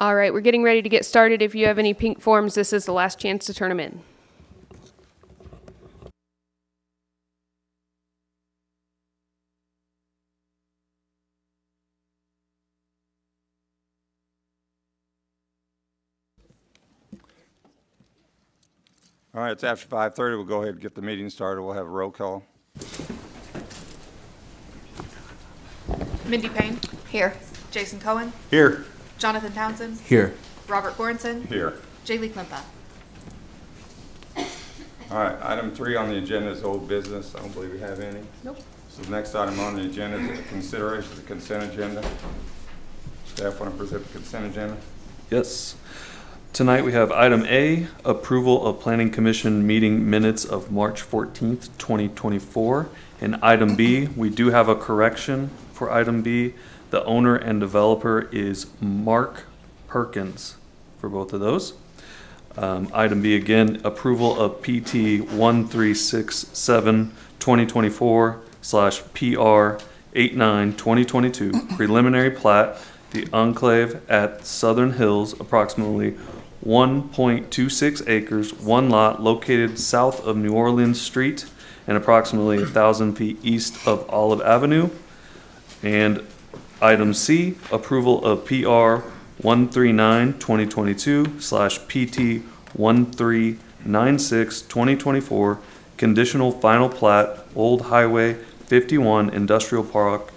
All right, we're getting ready to get started. If you have any pink forms, this is the last chance to turn them in. All right, it's after 5:30. We'll go ahead and get the meeting started. We'll have a roll call. Mindy Payne. Here. Jason Cohen. Here. Jonathan Townsend. Here. Robert Goranson. Here. Jaylee Klimpa. All right, item 3 on the agenda is old business. I don't believe we have any. Nope. So the next item on the agenda is the consideration of the consent agenda. Staff want to present the consent agenda? Yes. Tonight we have item A, approval of Planning Commission meeting minutes of March 14th, 2024. And item B, we do have a correction for item B. The owner and developer is Mark Perkins for both of those. Item B again, approval of PT 1367 2024/PR 89 2022 preliminary plat, the enclave at Southern Hills, approximately 1.26 acres, one lot located south of New Orleans Street and approximately 1,000 feet east of Olive Avenue. And item C, approval of PR 139 2022/PT 1396 2024 conditional final plat, Old Highway 51 Industrial Park,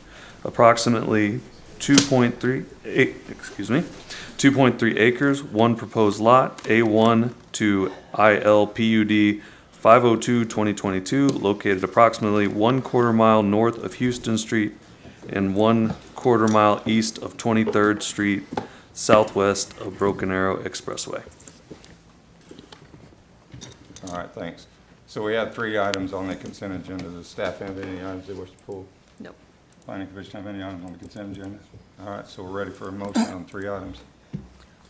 approximately 2.3 acres, one proposed lot, A1 to ILPUD 502-2022, located approximately 1/4 mile north of Houston Street and 1/4 mile east of 23rd Street, southwest of Broken Arrow Expressway. All right, thanks. So we have 3 items on the consent agenda. Does staff have any items they wish to pull? Nope. Planning Commission have any items on the consent agenda? All right, so we're ready for a motion on 3 items.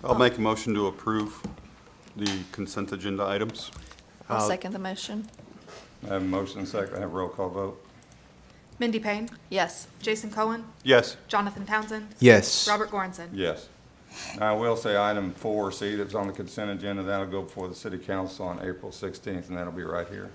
I'll make a motion to approve the consent agenda items. I'll second the motion. I have a motion and a second. I have a roll call vote. Mindy Payne. Yes. Jason Cohen. Yes. Jonathan Townsend. Yes. Robert Goranson. Yes. Now, I will say item 4C that's on the consent agenda, that'll go before the city council on April 16th, and that'll be right here.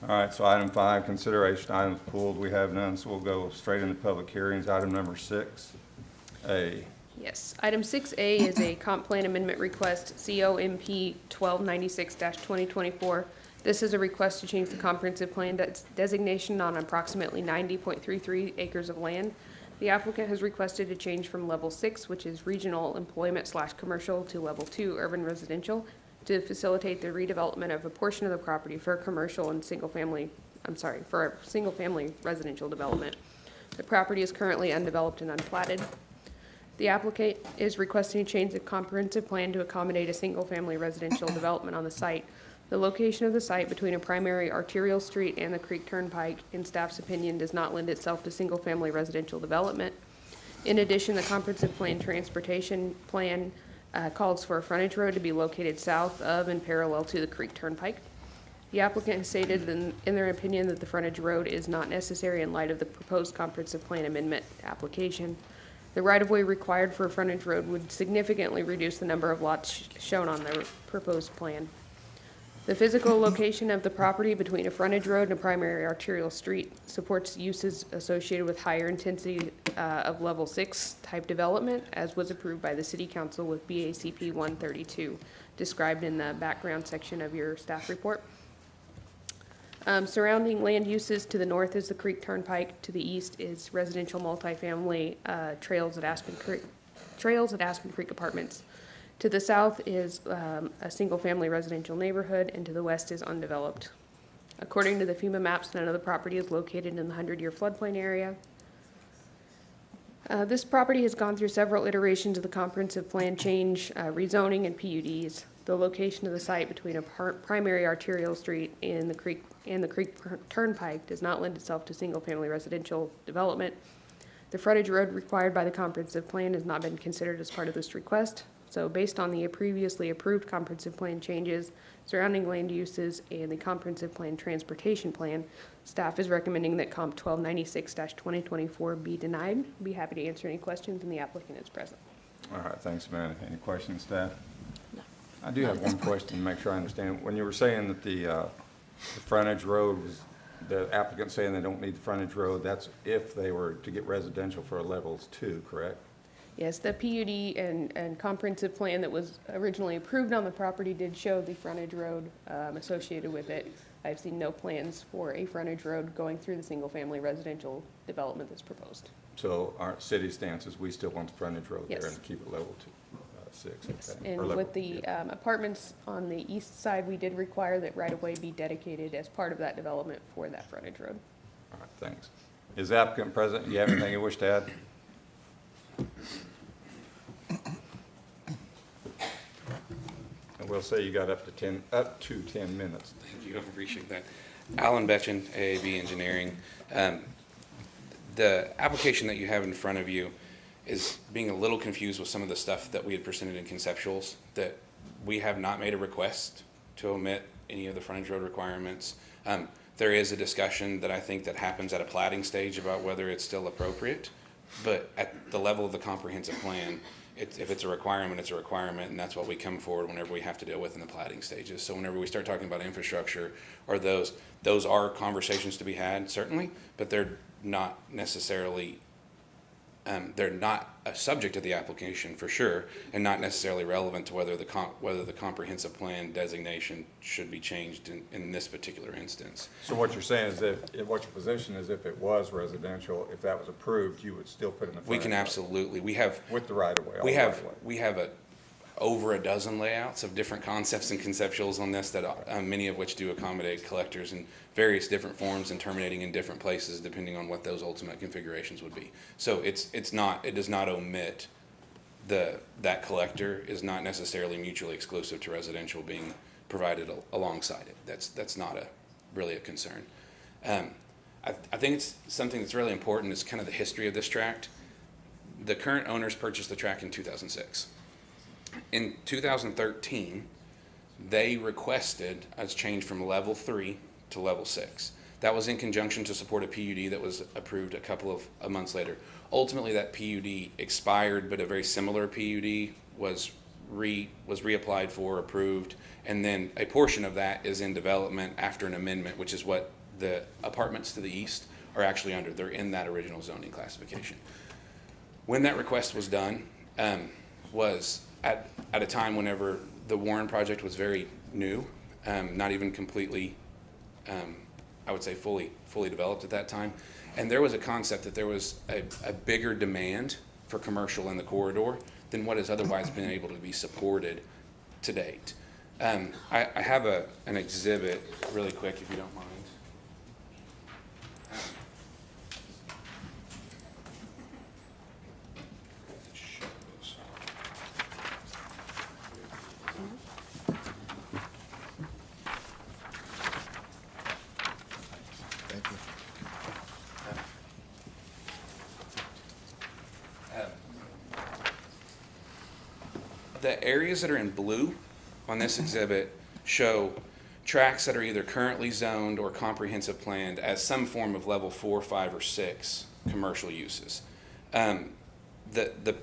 All right, so item 5, consideration items pulled. We have none, so we'll go straight into public hearings. Item number 6A. Yes. Item 6A is a comp plan amendment request, COMP 1296-2024. This is a request to change the comprehensive plan designation on approximately 90.33 acres of land. The applicant has requested a change from level 6, which is regional employment/commercial, to level 2, urban residential, to facilitate the redevelopment of a portion of the property for commercial and single-family residential development. The property is currently undeveloped and unplatted. The applicant is requesting to change the comprehensive plan to accommodate a single-family residential development on the site. The location of the site between a primary arterial street and the Creek Turnpike, in staff's opinion, does not lend itself to single-family residential development. In addition, the comprehensive plan transportation plan calls for a frontage road to be located south of and parallel to the Creek Turnpike. The applicant has stated in their opinion that the frontage road is not necessary in light of the proposed comprehensive plan amendment application. The right-of-way required for a frontage road would significantly reduce the number of lots shown on the proposed plan. The physical location of the property between a frontage road and a primary arterial street supports uses associated with higher intensity of level 6 type development, as was approved by the City Council with BACP 132, described in the background section of your staff report. Surrounding land uses: to the north is the Creek Turnpike, to the east is residential multifamily trails at Aspen Creek Apartments. To the south is a single-family residential neighborhood, and to the west is undeveloped. According to the FEMA maps, none of the property is located in the 100-year floodplain area. This property has gone through several iterations of the comprehensive plan change, rezoning, and PUDs. The location of the site between a primary arterial street and the Creek Turnpike does not lend itself to single-family residential development. The frontage road required by the comprehensive plan has not been considered as part of this request. So based on the previously approved comprehensive plan changes, surrounding land uses, and the comprehensive plan transportation plan, staff is recommending that Comp 1296-2024 be denied. Be happy to answer any questions, and the applicant is present. All right, thanks, Amanda. Any questions, staff? No. I do have one question to make sure I understand. When you were saying that the frontage road was, the applicant saying they don't need the frontage road, that's if they were to get residential for a levels 2, correct? Yes, the PUD and comprehensive plan that was originally approved on the property did show the frontage road associated with it. I've seen no plans for a frontage road going through the single-family residential development that's proposed. So our city stance is we still want the frontage road there Yes. and keep it level 6. Yes, Okay. and Or level- with the apartments on the east side, we did require that right-of-way be dedicated as part of that development for that frontage road. All right, thanks. Is the applicant present? Do you have anything you wish to add? And we'll say you got up to 10 minutes. Thank you, I appreciate that. Alan Betchen, AAB Engineering. The application that you have in front of you is being a little confused with some of the stuff that we had presented in conceptuals, that we have not made a request to omit any of the frontage road requirements. There is a discussion that I think that happens at a plating stage about whether it's still appropriate, but at the level of the comprehensive plan, if it's a requirement, it's a requirement, and that's what we come forward whenever we have to deal with in the plating stages. So whenever we start talking about infrastructure or those are conversations to be had, certainly, but they're not necessarily, they're not a subject of the application for sure, and not necessarily relevant to whether the comprehensive plan designation should be changed in this particular instance. So what you're saying is that, what your position is, if it was residential, if that was approved, you would still put in the We frontage can road absolutely, we have with the right-of-way? all We the have, right-of-way. we have over a dozen layouts of different concepts and conceptuals on this that, many of which do accommodate collectors in various different forms and terminating in different places depending on what those ultimate configurations would be. So it does not omit that collector is not necessarily mutually exclusive to residential being provided alongside it. That's not really a concern. I think it's something that's really important is kind of the history of this tract. The current owners purchased the tract in 2006. In 2013, they requested a change from level 3 to level 6. That was in conjunction to support a PUD that was approved a couple of months later. Ultimately, that PUD expired, but a very similar PUD was reapplied for, approved, and then a portion of that is in development after an amendment, which is what the apartments to the east are actually under. They're in that original zoning classification. When that request was done, was at a time whenever the Warren project was very new, not even completely, I would say fully developed at that time. And there was a concept that there was a bigger demand for commercial in the corridor than what has otherwise been able to be supported to date. I have an exhibit really quick, if you don't mind. Thank you. The areas that are in blue on this exhibit show tracts that are either currently zoned or comprehensive planned as some form of level 4, 5, or 6 commercial uses. The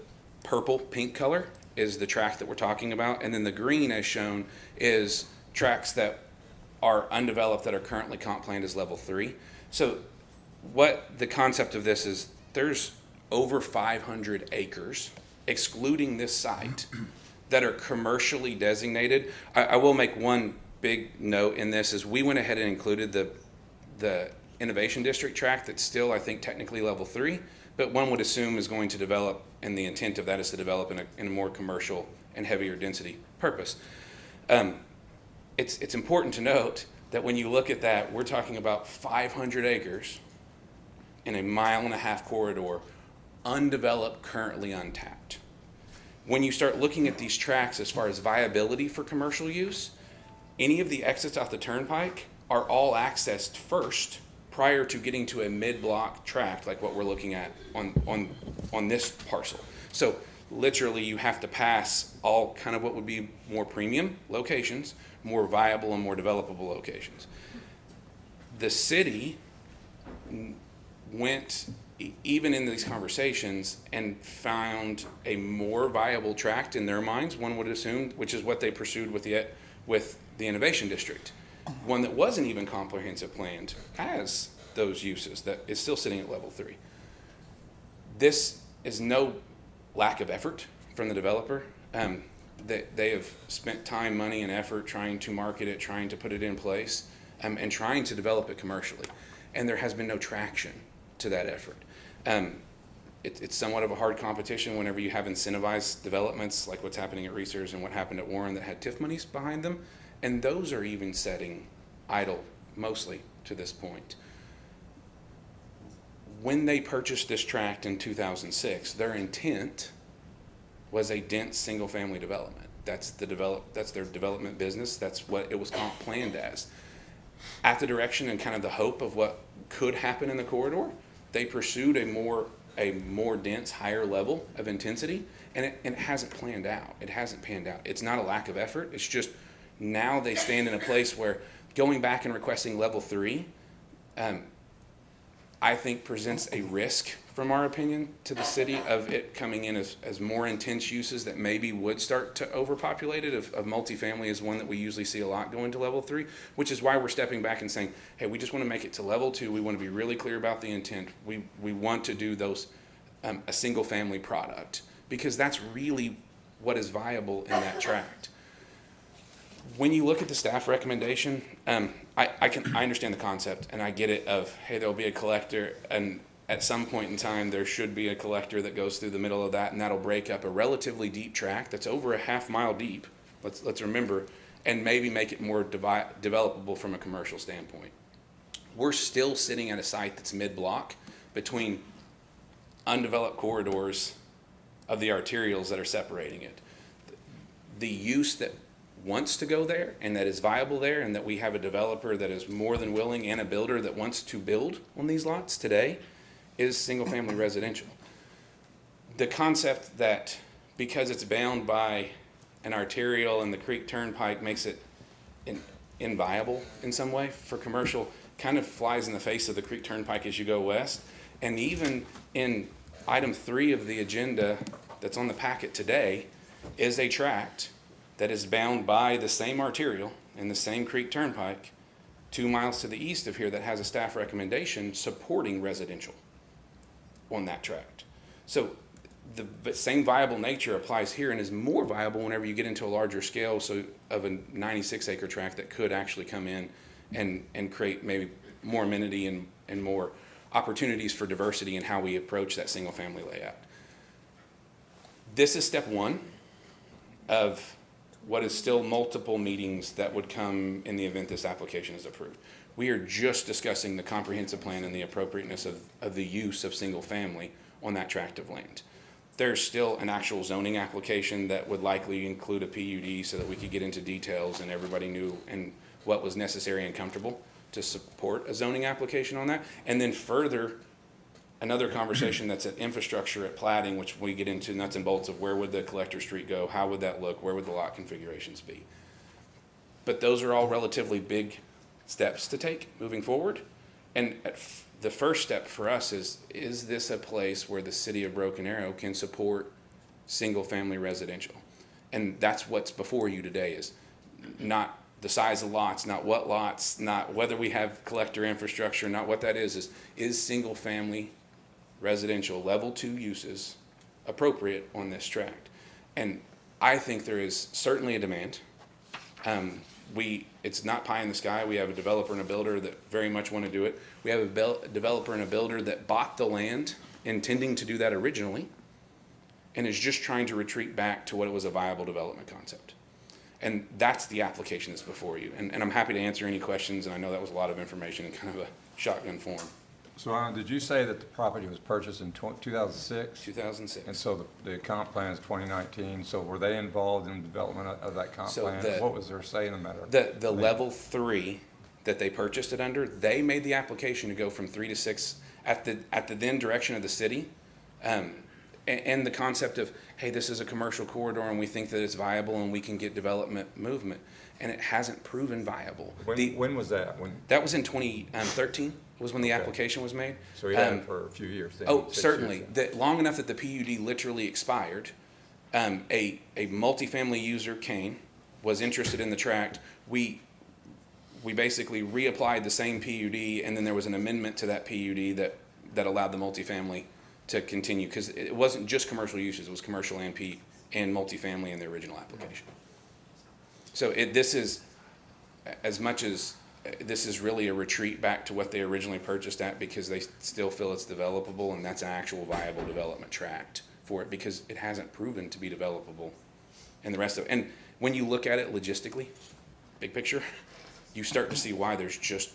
purple, pink color is the tract that we're talking about, and then the green as shown is tracts that are undeveloped that are currently comp planned as level 3. So what the concept of this is, there's over 500 acres, excluding this site, that are commercially designated. I will make one big note in this is we went ahead and included the Innovation District tract that's still, I think, technically level 3, but one would assume is going to develop, and the intent of that is to develop in a more commercial and heavier density purpose. It's important to note that when you look at that, we're talking about 500 acres in a 1.5-mile corridor, undeveloped, currently untapped. When you start looking at these tracts as far as viability for commercial use, any of the exits off the turnpike are all accessed first prior to getting to a mid-block tract like what we're looking at on this parcel. So literally you have to pass all kind of what would be more premium locations, more viable and more developable locations. The city went even in these conversations, and found a more viable tract in their minds, one would assume, which is what they pursued with the Innovation District. One that wasn't even comprehensive planned as those uses, that is still sitting at level 3. This is no lack of effort from the developer. They have spent time, money, and effort trying to market it, trying to put it in place, and trying to develop it commercially. And there has been no traction to that effort. It's somewhat of a hard competition whenever you have incentivized developments like what's happening at Research and what happened at Warren that had TIF monies behind them. And those are even setting idle mostly to this point. When they purchased this tract in 2006, their intent was a dense single-family development. That's their development business. That's what it was planned as. At the direction and kind of the hope of what could happen in the corridor, they pursued a more dense, higher level of intensity, and it hasn't planned out. It hasn't panned out. It's not a lack of effort. It's just now they stand in a place where going back and requesting level 3, I think presents a risk, from our opinion, to the city of it coming in as more intense uses that maybe would start to overpopulate it. Of multifamily is one that we usually see a lot go into level 3, which is why we're stepping back and saying, hey, we just want to make it to level 2. We want to be really clear about the intent. We want to do those a single family product, because that's really what is viable in that tract. When you look at the staff recommendation, I understand the concept, and I get it of, hey, there'll be a collector, and at some point in time there should be a collector that goes through the middle of that, and that'll break up a relatively deep tract that's over a half-mile deep, let's remember, and maybe make it more developable from a commercial standpoint. We're still sitting at a site that's mid-block between undeveloped corridors of the arterials that are separating it. The use that wants to go there and that is viable there, and that we have a developer that is more than willing and a builder that wants to build on these lots today, is single family residential. The concept that because it's bound by an arterial and the Creek Turnpike makes it inviable in some way for commercial kind of flies in the face of the Creek Turnpike as you go west. And even in item 3 of the agenda that's on the packet today is a tract that is bound by the same arterial and the same Creek Turnpike 2 miles to the east of here that has a staff recommendation supporting residential on that tract. So the same viable nature applies here and is more viable whenever you get into a larger scale, so of a 96-acre tract that could actually come in and create maybe more amenity and more opportunities for diversity in how we approach that single family layout. This is step 1 of what is still multiple meetings that would come in the event this application is approved. We are just discussing the comprehensive plan and the appropriateness of the use of single family on that tract of land. There's still an actual zoning application that would likely include a PUD so that we could get into details and everybody knew and what was necessary and comfortable to support a zoning application on that. And then further, another conversation that's at infrastructure at plating, which we get into nuts and bolts of where would the collector street go, how would that look, where would the lot configurations be. But those are all relatively big steps to take moving forward. And the first step for us is this a place where the city of Broken Arrow can support single family residential? And that's what's before you today, is not the size of lots, not what lots, not whether we have collector infrastructure, not what that is single family residential level 2 uses appropriate on this tract? And I think there is certainly a demand. It's not pie in the sky. We have a developer and a builder that very much want to do it. We have a developer and a builder that bought the land intending to do that originally and is just trying to retreat back to what it was a viable development concept. And that's the application that's before you. And I'm happy to answer any questions, and I know that was a lot of information in kind of a shotgun form. So Alan, did you say that the property was purchased in 2006? 2006. And so the comp plan is 2019, so were they involved in the development of that comp So plan? What was their say in the matter? The level 3 that they purchased it under, they made the application to go from 3 to 6 at the then direction of the city. And the concept of, hey, this is a commercial corridor and we think that it's viable and we can get development movement. And it hasn't proven viable. When was that? That was in 2013. was when the Okay. application was made. So we had it for a few years then? Oh, 6 years certainly. then. That long enough that the PUD literally expired. A multifamily user came, was interested in the tract. We basically reapplied the same PUD, and then there was an amendment to that PUD that allowed the multifamily to continue, because it wasn't just commercial uses, it was commercial and multifamily in the original application. So this is, as much as this is really a retreat back to what they originally purchased at, because they still feel it's developable, and that's an actual viable development tract for it, because it hasn't proven to be developable and the rest of it. And when you look at it logistically, big picture, you start to see why there's just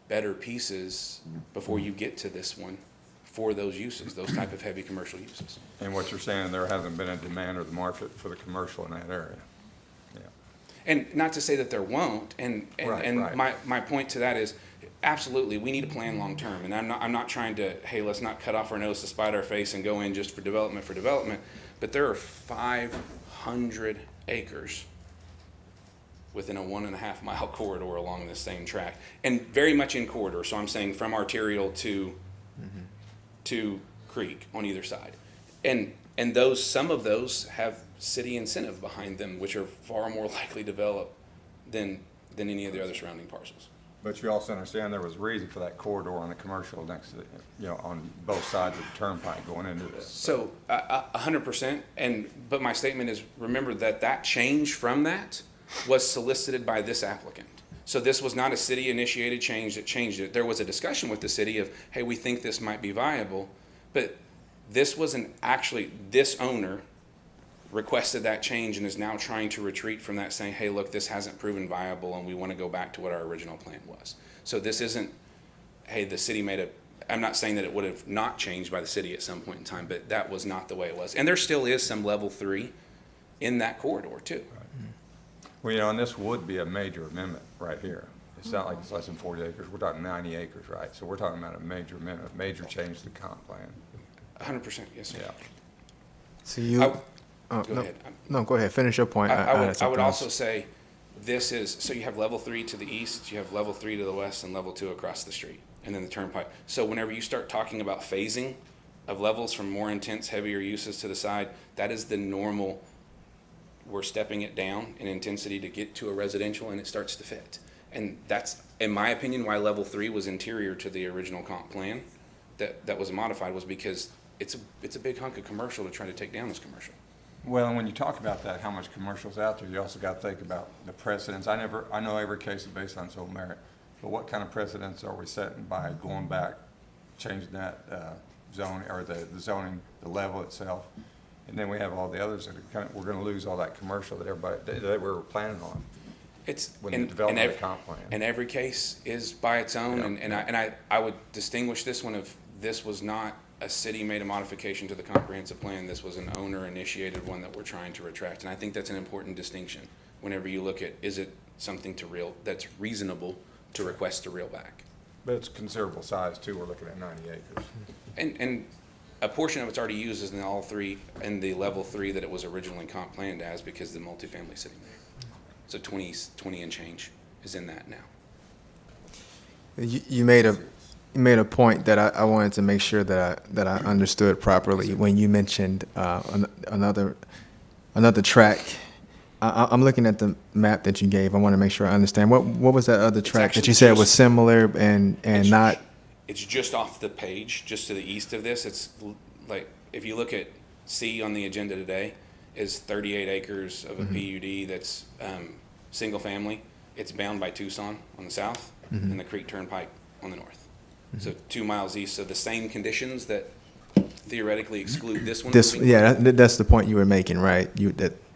better pieces before you get to this one for those uses, those type of heavy commercial uses. And what you're saying, there hasn't been a demand or the market for the commercial in that area? Yeah. And not to say that there won't, Right. my point to that is, absolutely, we need a plan long-term, and I'm not trying to, hey, let's not cut off our nose to spite our face and go in just for development, but there are 500 acres within a 1.5 mile corridor along this same track, and very much in corridor, so I'm saying from arterial to creek on either side. And some of those have city incentive behind them, which are far more likely to develop than any of the other surrounding parcels. But you also understand there was reason for that corridor on the commercial next to, on both sides of the turnpike going into this. So 100%, but my statement is, remember that change from that was solicited by this applicant. So this was not a city-initiated change that changed it. There was a discussion with the city of, hey, we think this might be viable, but this wasn't actually, this owner requested that change and is now trying to retreat from that, saying, hey, look, this hasn't proven viable and we want to go back to what our original plan was. So this isn't, hey, the city I'm not saying that it would have not changed by the city at some point in time, but that was not the way it was. And there still is some level 3 in that corridor too. Well, and this would be a major amendment right here. It's not like it's less than 40 acres. We're talking 90 acres, right? So we're talking about a major amendment, major change to the comp plan. 100%, yes, sir. Yeah. So you, Go no, ahead. no, go ahead. Finish your point. I had would something also else. say, this is, so you have level 3 to the east, you have level 3 to the west, and level 2 across the street, and then the turnpike. So whenever you start talking about phasing of levels from more intense, heavier uses to the side, that is the normal, we're stepping it down in intensity to get to a residential, and it starts to fit. And that's, in my opinion, why level 3 was interior to the original comp plan that was modified, was because it's a big hunk of commercial to try to take down this commercial. Well, and when you talk about that, how much commercial's out there, you also got to think about the precedents. I know every case is based on its own merit, but what kind of precedents are we setting by going back, changing that zone, or the zoning, the level itself? And then we have all the others that are we're going to lose all that commercial that we were planning on. It's When the development of the comp plan. And every case is by its own, Yeah. and I would distinguish this one of, this was not a city made a modification to the comprehensive plan. This was an owner initiated one that we're trying to retract, and I think that's an important distinction. Whenever you look at, is it something that's reasonable to request to reel back? But it's considerable size too. We're looking at 90 acres. And a portion of it's already used in all 3, in the level 3 that it was originally comp planned as, because the multifamily sitting there. So 20 and change is in that now. You made a point that I wanted to make sure that I understood properly when you mentioned another track. I'm looking at the map that you gave. I want to make sure I understand. What was that other track that actually you said was just- similar and not? It's just off the page, just to the east of this. It's like, if you look at C on the agenda today, is 38 acres of a PUD that's single family. It's bound by Tucson on the south and the Creek Turnpike on the north. So 2 miles east. So the same conditions that theoretically exclude this one. That's the point you were making, right?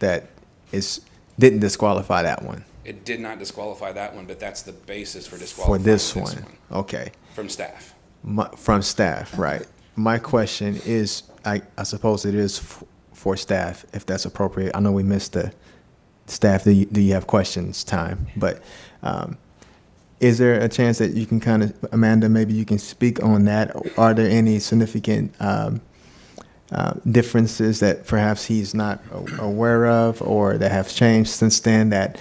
That didn't disqualify that one. It did not disqualify that one, but that's the basis for disqualifying For this one. Okay. From staff. From staff, right. My question is, I suppose it is for staff, if that's appropriate. I know we missed the staff. Do you have questions time? But is there a chance that you can kind of, Amanda, maybe you can speak on that? Are there any significant differences that perhaps he's not aware of, or that have changed since then, that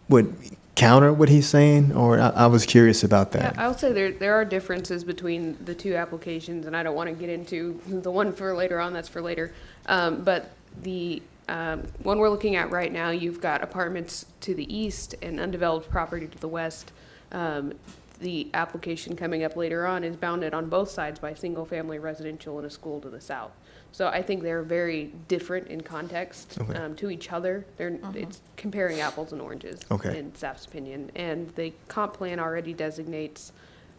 would counter what he's saying, or I was curious about Yeah, that. I'll say there are differences between the two applications, and I don't want to get into the one for later on, that's for later. But the one we're looking at right now, you've got apartments to the east and undeveloped property to the west. The application coming up later on is bounded on both sides by single-family residential and a school to the south. So I think they're very different in context Okay. to each other. It's comparing apples and oranges, Okay. in staff's opinion. And the comp plan already designates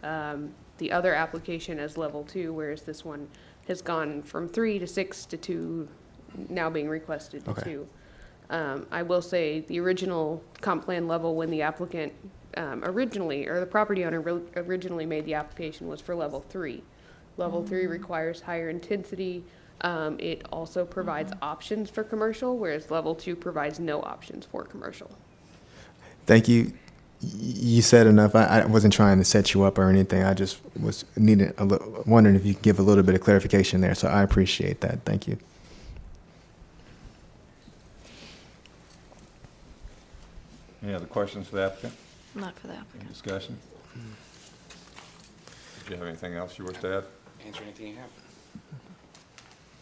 the other application as level 2, whereas this one has gone from 3 to 6 to 2, now being requested to Okay. 2. I will say the original comp plan level when the applicant originally, or the property owner originally made the application was for level 3. Level 3 requires higher intensity. It also provides options for commercial, whereas level 2 provides no options for commercial. Thank you. You said enough. I wasn't trying to set you up or anything. I just was wondering if you could give a little bit of clarification there. So I appreciate that. Thank you. Any other questions for the applicant? Not for the Any applicant. discussion? Did you have anything else you wish to add? Answer anything you have.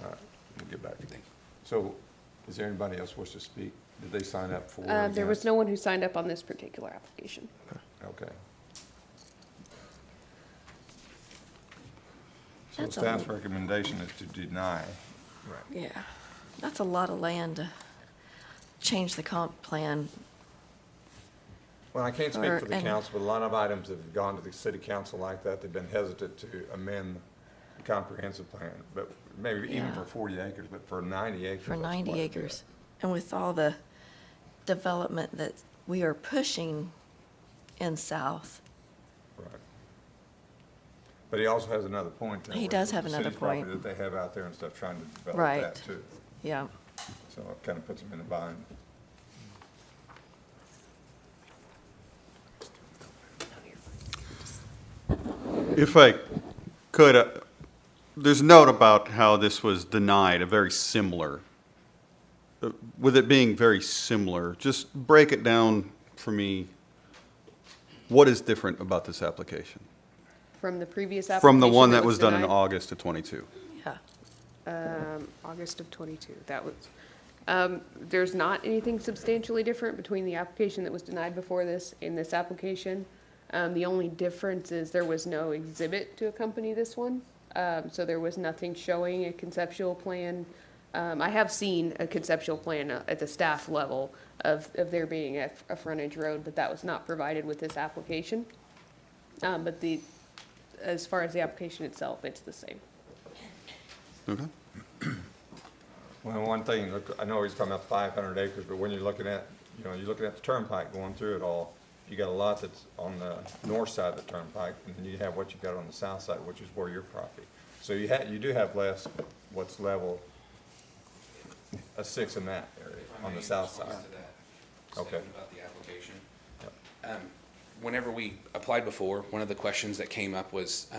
All right, we'll get back to you. Thank you. So, is there anybody else wish to speak? Did they sign up for? There was no one who signed up on this particular application. Okay. So That's a staff's lot. recommendation is to deny. Yeah, that's a lot of land to change the comp plan. Well, I can't speak Or- for the and- council, but a lot of items have gone to the city council like that. They've been hesitant to amend the comprehensive plan, but maybe even Yeah. for 40 acres, but for 90 acres. For that's 90 quite a bit. acres. And with all the development that we are pushing in South, Right. But he also has another point there. He where does the have another city's property point. that they have out there and stuff, trying to develop Right. that too. yeah. So it kind of puts them in a bind. If I could, there's a note about how this was denied, a very similar. With it being very similar, just break it down for me. What is different about this application? From the previous application. From the one that was done in denied, August of '22? Yeah. August of 22, that was, there's not anything substantially different between the application that was denied before this and this application. The only difference is there was no exhibit to accompany this one. So there was nothing showing a conceptual plan. I have seen a conceptual plan at the staff level of there being a frontage road, but that was not provided with this application. But as far as the application itself, it's the same. Okay. Well, one thing, look, I know he's talking about 500 acres, but when you're looking at, you're looking at the turnpike going through it all, you got a lot that's on the north side of the turnpike, and then you have what you got on the south side, which is where your property. So you do have less, what's level, a 6 in that area, on the south side. Okay. Statement about the application. Whenever we applied before, one of the questions that came up was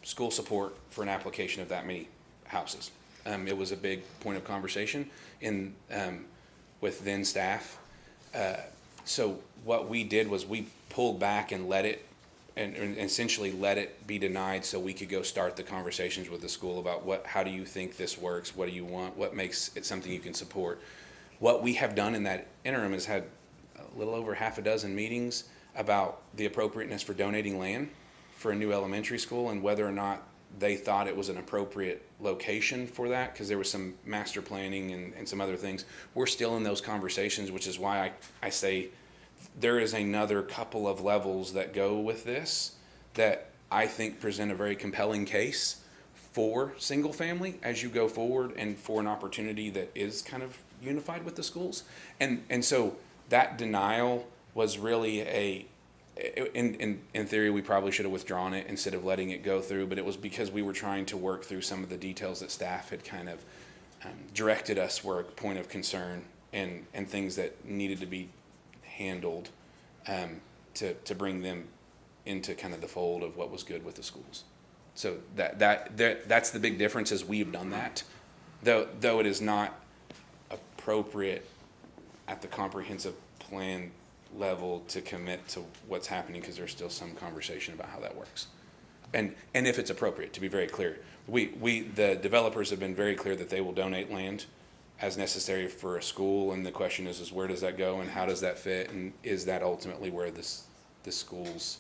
school support for an application of that many houses. It was a big point of conversation with then staff. So what we did was we pulled back and let it, and essentially let it be denied so we could go start the conversations with the school about how do you think this works? What do you want? What makes it something you can support? What we have done in that interim is had a little over half a dozen meetings about the appropriateness for donating land for a new elementary school and whether or not they thought it was an appropriate location for that, because there was some master planning and some other things. We're still in those conversations, which is why I say there is another couple of levels that go with this that I think present a very compelling case for single family as you go forward and for an opportunity that is kind of unified with the schools. And so that denial was really in theory, we probably should have withdrawn it instead of letting it go through, but it was because we were trying to work through some of the details that staff had kind of directed us were a point of concern and things that needed to be handled to bring them into kind of the fold of what was good with the schools. So that's the big difference is we've done that, though it is not appropriate at the comprehensive plan level to commit to what's happening because there's still some conversation about how that works. And if it's appropriate, to be very clear, the developers have been very clear that they will donate land as necessary for a school, and the question is where does that go and how does that fit, and is that ultimately where the schools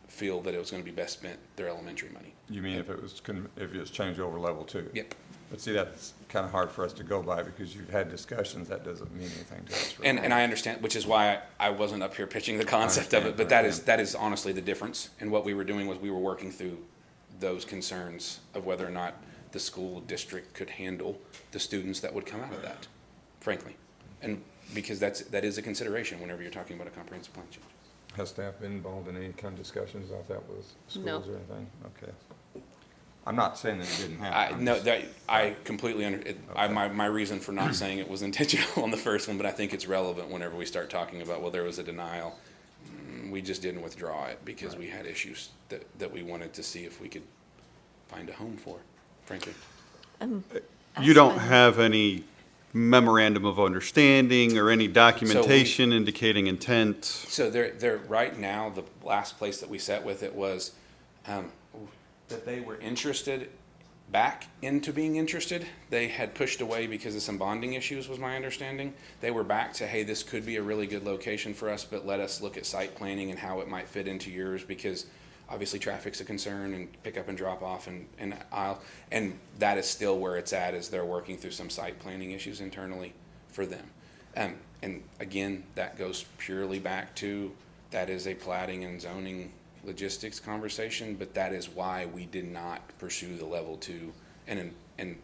feel that it was going to be best spent their elementary money? You mean if it was changed over level 2? Yep. But see, that's kind of hard for us to go by because you've had discussions. That doesn't mean anything to us. Really. And I understand, which is why I wasn't up here pitching the concept of it, but that is honestly the difference. And what we were doing was we were working through those concerns of whether or not the school district could handle the students that would come out of that, frankly. And because that is a consideration whenever you're talking about a comprehensive plan change. Has staff been involved in any kind of discussions about that with schools No. or anything? Okay. I'm not saying that it didn't happen. I completely my reason for not saying it was intentional on the first one, but I think it's relevant whenever we start talking about, well, there was a denial. We just didn't withdraw it because we had issues that we wanted to see if we could find a home for, frankly. You don't have any memorandum of understanding or any documentation indicating intent? So they're right now, the last place that we sat with it was that they were interested back into being interested. They had pushed away because of some bonding issues, was my understanding. They were back to, hey, this could be a really good location for us, but let us look at site planning and how it might fit into yours, because obviously traffic's a concern, and pick up and drop off and aisle. And that is still where it's at, is they're working through some site planning issues internally for them. And again, that goes purely back to, that is a plating and zoning logistics conversation, but that is why we did not pursue the level 2 and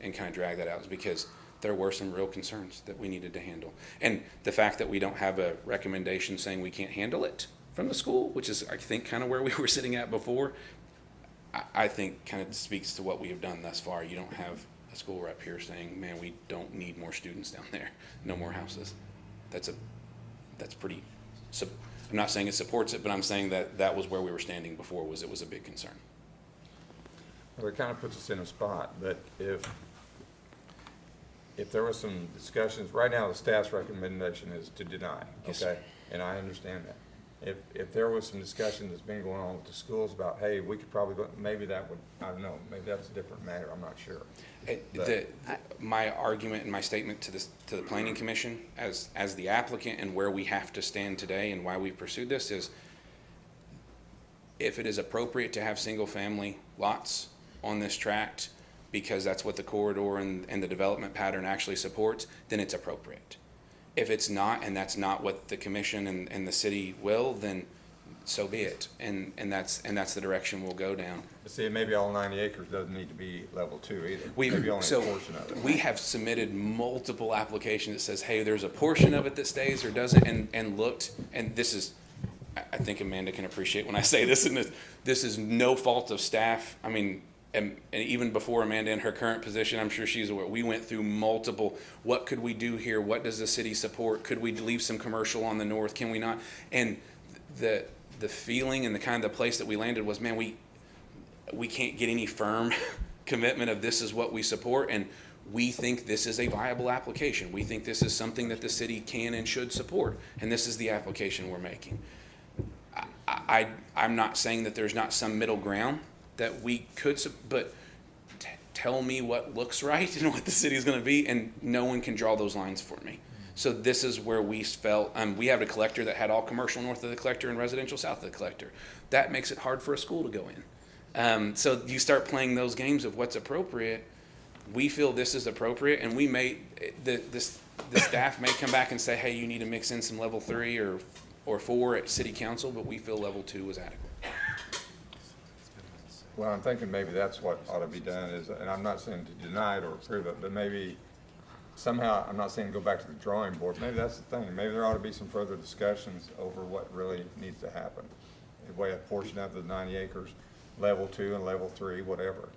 kind of drag that out, is because there were some real concerns that we needed to handle. And the fact that we don't have a recommendation saying we can't handle it from the school, which is, I think, kind of where we were sitting at before, I think kind of speaks to what we have done thus far. You don't have a school rep here saying, man, we don't need more students down there, no more houses. That's pretty, I'm not saying it supports it, but I'm saying that was where we were standing before, was it was a big concern. Well, it kind of puts us in a spot that if there was some discussions, right now the staff's recommendation is to deny, Yes. okay? And I understand that. If there was some discussion that's been going on with the schools about, hey, we could probably go, maybe that would, I don't know, maybe that's a different matter, I'm not sure. My argument and my statement to the Planning Commission as the applicant, and where we have to stand today and why we pursued this, is if it is appropriate to have single family lots on this tract because that's what the corridor and the development pattern actually supports, then it's appropriate. If it's not, and that's not what the commission and the city will, then so be it. And that's the direction we'll go down. But see, maybe all 90 acres doesn't need to be level 2 either. Maybe only a portion of it. We have submitted multiple applications that says, hey, there's a portion of it that stays or doesn't, and looked, and this is, I think Amanda can appreciate when I say this, and this is no fault of staff. I mean, and even before Amanda in her current position, I'm sure she's aware, we went through multiple, what could we do here? What does the city support? Could we leave some commercial on the north? Can we not? And the feeling and the kind of the place that we landed was, man, we can't get any firm commitment of this is what we support, and we think this is a viable application. We think this is something that the city can and should support, and this is the application we're making. I'm not saying that there's not some middle ground that we could, but tell me what looks right and what the city is going to be, and no one can draw those lines for me. So this is where we felt, we have a collector that had all commercial north of the collector and residential south of the collector. That makes it hard for a school to go in. So you start playing those games of what's appropriate. We feel this is appropriate, and we may, the staff may come back and say, hey, you need to mix in some level 3 or 4 at city council, but we feel level 2 was adequate. Well, I'm thinking maybe that's what ought to be done is, and I'm not saying to deny it or approve it, but maybe somehow, I'm not saying go back to the drawing board. Maybe that's the thing. Maybe there ought to be some further discussions over what really needs to happen. The way a portion of the 90 acres, level 2 and level 3, whatever.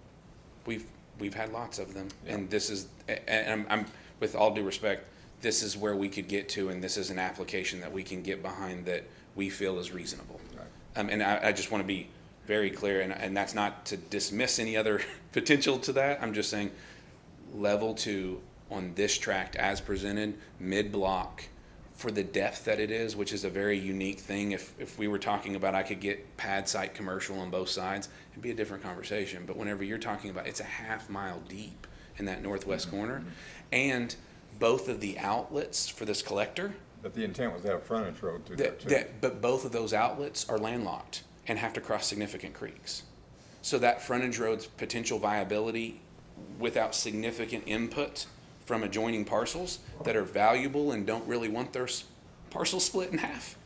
We've had lots of them, Yeah. and this is, and I'm with all due respect, this is where we could get to, and this is an application that we can get behind that we feel is reasonable. Right. And I just want to be very clear, and that's not to dismiss any other potential to that. I'm just saying level 2 on this tract as presented, mid-block, for the depth that it is, which is a very unique thing. If we were talking about I could get pad site commercial on both sides, it'd be a different conversation. But whenever you're talking about, it's a half-mile deep in that northwest corner, and both of the outlets for this collector, But the intent was to have a frontage road through there too. but both of those outlets are landlocked and have to cross significant creeks. So that frontage road's potential viability without significant input from adjoining parcels that are valuable and don't really want their parcel split in half,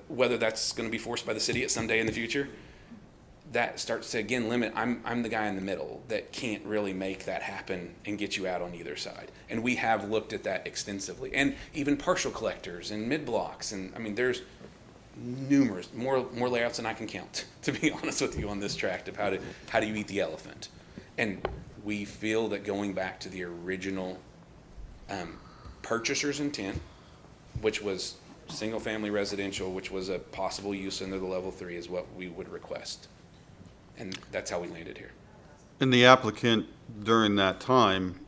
whether that's going to be forced by the city at some day in the future, that starts to again limit. I'm the guy in the middle that can't really make that happen and get you out on either side. And we have looked at that extensively, and even partial collectors and mid blocks, and I mean there's numerous more layouts than I can count, to be honest with you, on this tract of how do you eat the elephant. And we feel that going back to the original purchaser's intent, which was single family residential, which was a possible use under the level 3, is what we would request. And that's how we landed here. And the applicant during that time,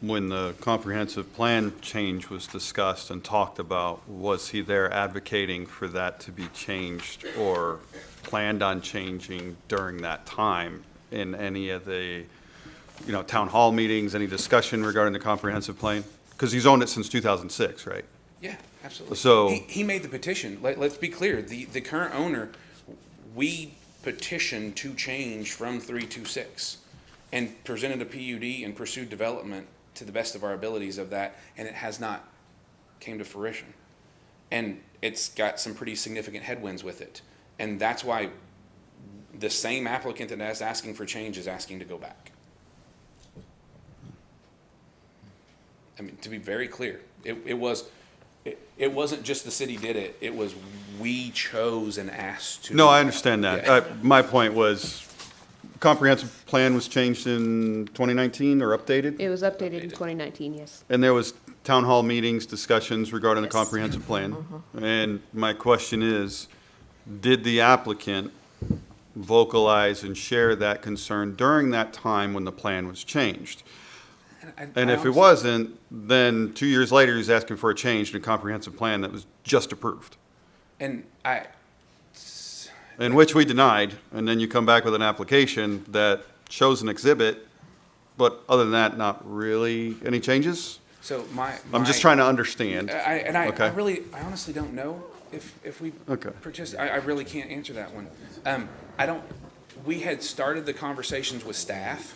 when the comprehensive plan change was discussed and talked about, was he there advocating for that to be changed or planned on changing during that time in any of the, town hall meetings, any discussion regarding the comprehensive plan? Because he's owned it since 2006, right? Yeah, absolutely. So- he made the petition. Let's be clear. The current owner, we petitioned to change from 3 to 6 and presented a PUD and pursued development to the best of our abilities of that, and it has not came to fruition. And it's got some pretty significant headwinds with it. And that's why the same applicant that is asking for change is asking to go back. I mean, to be very clear, it wasn't just the city did it. It was we chose and asked to. No, I understand that. Yeah. My point was, comprehensive plan was changed in 2019 or updated? It was updated in 2019, yes. And there was town hall meetings, discussions regarding the Yes. comprehensive plan. And my question is, did the applicant vocalize and share that concern during that time when the plan was changed? And if it wasn't, then 2 years later, he's asking for a change in a comprehensive plan that was just approved, And in which we denied, and then you come back with an application that shows an exhibit, but other than that, not really any changes? so I'm just trying to understand. I Okay. honestly don't know if we Okay. I really can't answer that one. We had started the conversations with staff,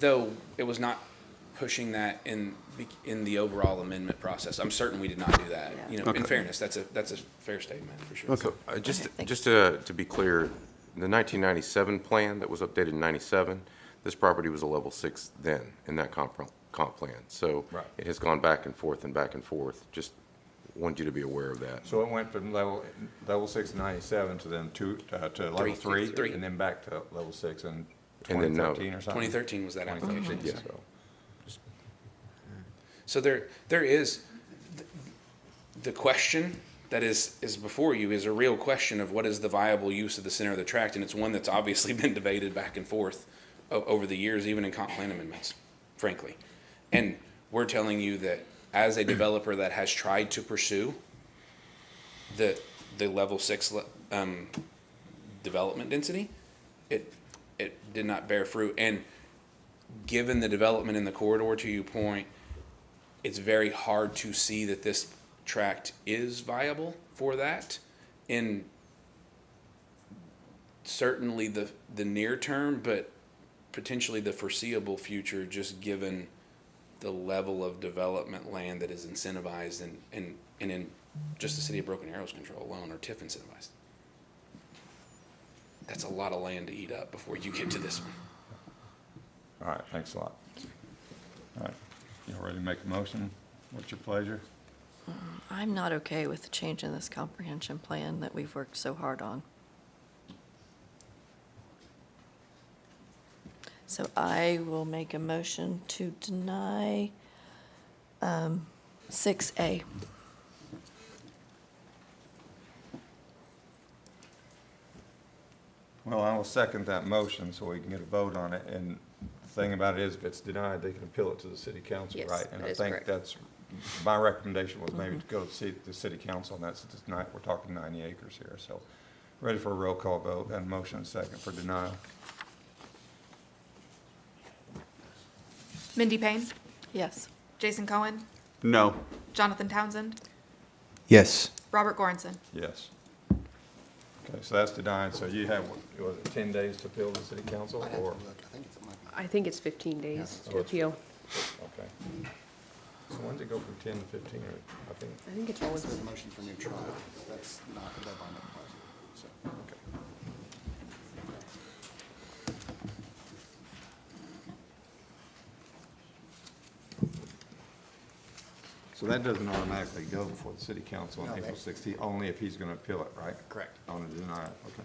though it was not pushing that in the overall amendment process. I'm certain we did not do that. In Okay. fairness, that's a fair statement for sure. Okay. Just to be clear, the 1997 plan that was updated in 97, this property was a level 6 then in that comp plan. So Right. it has gone back and forth and back and forth. Just want you to be aware of that. So it went from level 6 in 97 to then to level 3, Three. and then back to level 6 in And then no. 2013 or something? 2013 was that application. 2013, Yeah. so. So there is the question that is before you is a real question of what is the viable use of the center of the tract, and it's one that's obviously been debated back and forth over the years, even in comp plan amendments, frankly. And we're telling you that as a developer that has tried to pursue the level 6 development density, it did not bear fruit. And given the development in the corridor, to your point, it's very hard to see that this tract is viable for that in certainly the near term, but potentially the foreseeable future, just given the level of development land that is incentivized and in just the city of Broken Arrow's control alone, or TIF incentivized. That's a lot of land to eat up before you get to this one. All right, thanks a lot. All right, you ready to make a motion? What's your pleasure? I'm not okay with the change in this comprehension plan that we've worked so hard on. So I will make a motion to deny 6A. Well, I will second that motion so we can get a vote on it. And the thing about it is, if it's denied, they can appeal it to the city council, Yes, right? And that I is think correct. that's my recommendation was maybe to go see the city council, and that's tonight, we're talking 90 acres here, so. Ready for a roll call vote, and a motion and second for denial. Mindy Payne, Yes. Jason Cohen, No. Jonathan Townsend, Yes. Robert Goranson. Yes. Okay, so that's denied, so you have, what was it, 10 days to appeal to the city council, or? I think it's 15 days Yeah. to appeal. Okay. So when does it go from 10 to 15, or, I think? I think it's always This is a motion for new trial. That's not a deadline that applies here. So, Okay. So that doesn't automatically go before the city council on No, April that- 16th, only if he's gonna appeal it, right? correct. On a denial, okay.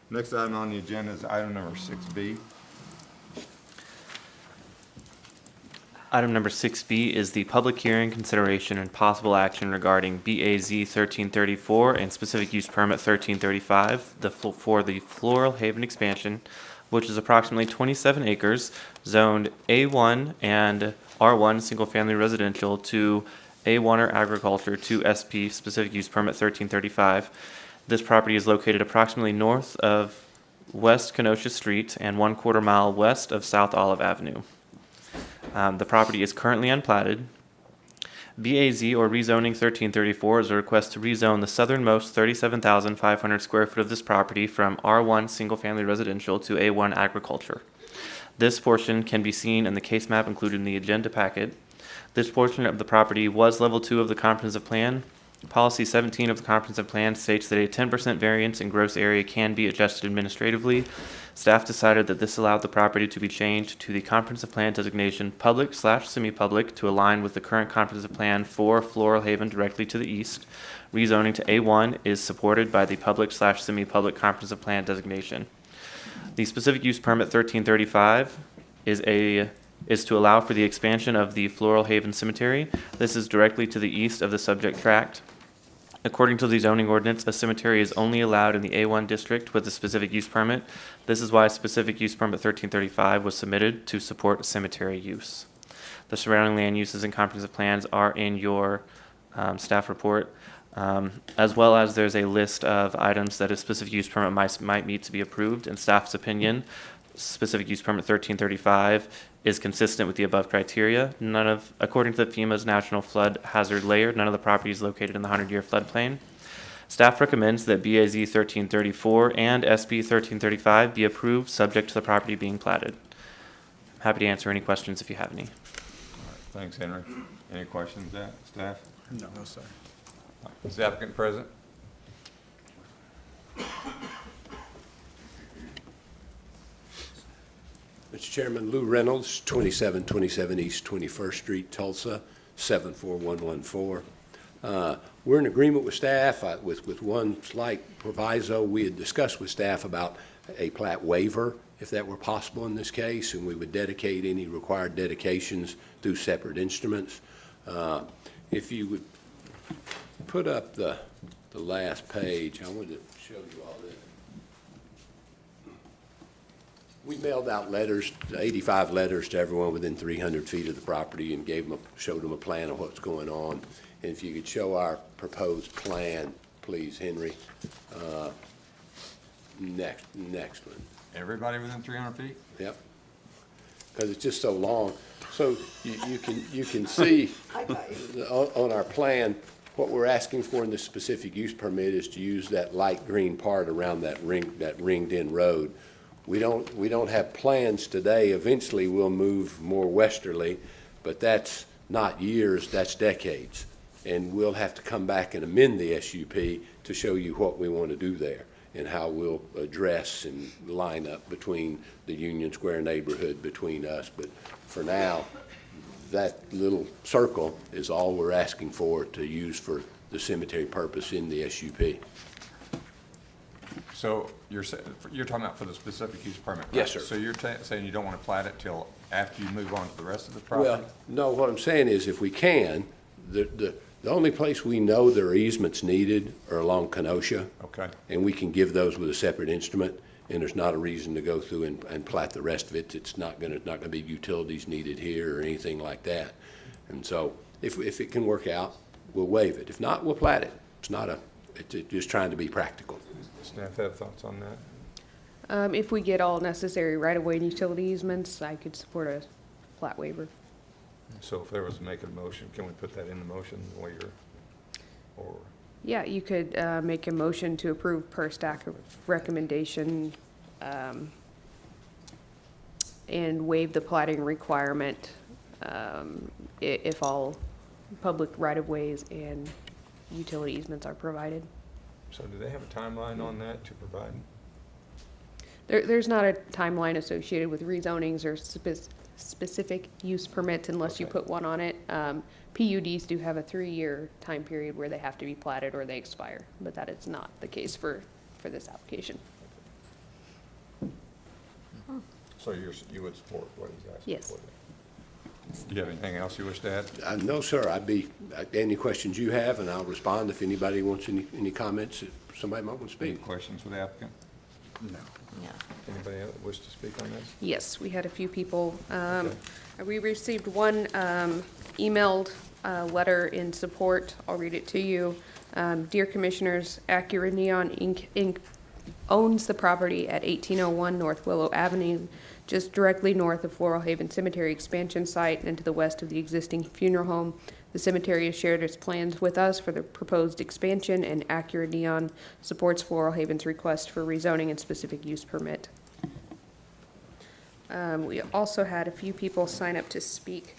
Next item on the agenda is item number 6B. Item number 6B is the public hearing, consideration, and possible action regarding BAZ 1334 and specific use permit 1335 for the Floral Haven expansion, which is approximately 27 acres, zoned A1 and R1 single-family residential to A1 or agriculture to SP specific use permit 1335. This property is located approximately north of West Kenosha Street and 1/4 mile west of South Olive Avenue. The property is currently unplatted. BAZ or rezoning 1334 is a request to rezone the southernmost 37,500 square foot of this property from R1 single-family residential to A1 agriculture. This portion can be seen in the case map included in the agenda packet. This portion of the property was level 2 of the comprehensive plan. Policy 17 of the comprehensive plan states that a 10% variance in gross area can be adjusted administratively. Staff decided that this allowed the property to be changed to the comprehensive plan designation public/semi-public to align with the current comprehensive plan for Floral Haven directly to the east. Rezoning to A1 is supported by the public/semi-public comprehensive plan designation. The specific use permit 1335 is to allow for the expansion of the Floral Haven Cemetery. This is directly to the east of the subject tract. According to the zoning ordinance, a cemetery is only allowed in the A1 district with a specific use permit. This is why specific use permit 1335 was submitted to support cemetery use. The surrounding land uses and comprehensive plans are in your staff report, as well as there's a list of items that a specific use permit might need to be approved. In staff's opinion, specific use permit 1335 is consistent with the above criteria. According to the FEMA's National Flood Hazard Layer, none of the properties located in the 100-year floodplain. Staff recommends that BAZ 1334 and SB 1335 be approved, subject to the property being platted. I'm happy to answer any questions if you have any. Thanks, Henry. Any questions, staff? no, sir. Is the applicant present? Mr. Chairman, Lou Reynolds, 2727 East 21st Street, Tulsa, 74114. We're in agreement with staff with one slight proviso. We had discussed with staff about a plat waiver, if that were possible in this case, and we would dedicate any required dedications through separate instruments. If you would put up the last page, I wanted to show you all this. We mailed out letters, 85 letters to everyone within 300 feet of the property and showed them a plan of what's going on. And if you could show our proposed plan, please, Henry. Next one. Everybody within 300 feet? Yep. Because it's just so long. So you can see on our plan, what we're asking for in this specific use permit is to use that light green part around that ringed-in road. We don't have plans today. Eventually, we'll move more westerly, but that's not years, that's decades. And we'll have to come back and amend the SUP to show you what we want to do there and how we'll address and line up between the Union Square neighborhood between us. But for now, that little circle is all we're asking for to use for the cemetery purpose in the SUP. So you're talking about for the specific use permit? Right? Yes, sir. So you're saying you don't want to plat it till after you move on to the rest of the property? Well, no, what I'm saying is if we can, the only place we know there are easements needed are along Kenosha. Okay. And we can give those with a separate instrument, and there's not a reason to go through and plat the rest of it. It's not gonna be utilities needed here or anything like that. And so If it can work out, we'll waive it. If not, we'll plat it. It's not it's just trying to be practical. Staff have thoughts on that? If we get all necessary right-of-way and utility easements, I could support a plat waiver. So if there was to make a motion, can we put that in the motion while you're, or? Yeah, you could make a motion to approve per stack recommendation and waive the plating requirement if all public right-of-ways and utility easements are provided. So do they have a timeline on that to provide? There's not a timeline associated with rezonings or specific use permits unless you Okay. put one on it. PUDs do have a 3-year time period where they have to be platted or they expire, but that is not the case for this application. So you would support what he's asking Yes. for? Do you have anything else you wish to add? No, sir, any questions you have, and I'll respond if anybody wants any comments, if somebody might want to Any speak. questions for the applicant? No. Yeah. Anybody else wish to speak on this? Yes, we had a few people. Okay. We received one emailed letter in support. I'll read it to you. Dear Commissioners, Acura Neon Inc. owns the property at 1801 North Willow Avenue, just directly north of Floral Haven Cemetery expansion site and to the west of the existing funeral home. The cemetery has shared its plans with us for the proposed expansion, and Acura Neon supports Floral Haven's request for rezoning and specific use permit. We also had a few people sign up to speak.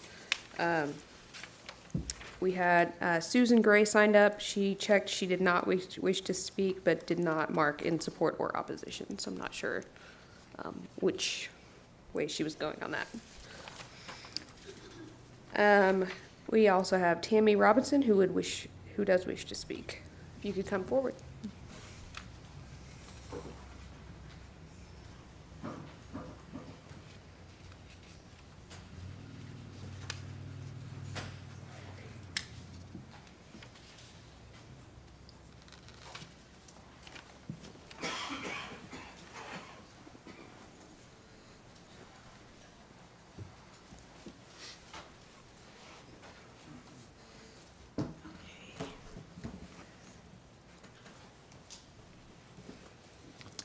We had Susan Gray signed up. She checked. She did not wish to speak, but did not mark in support or opposition. So I'm not sure which way she was going on that. We also have Tammy Robinson, who does wish to speak. If you could come forward.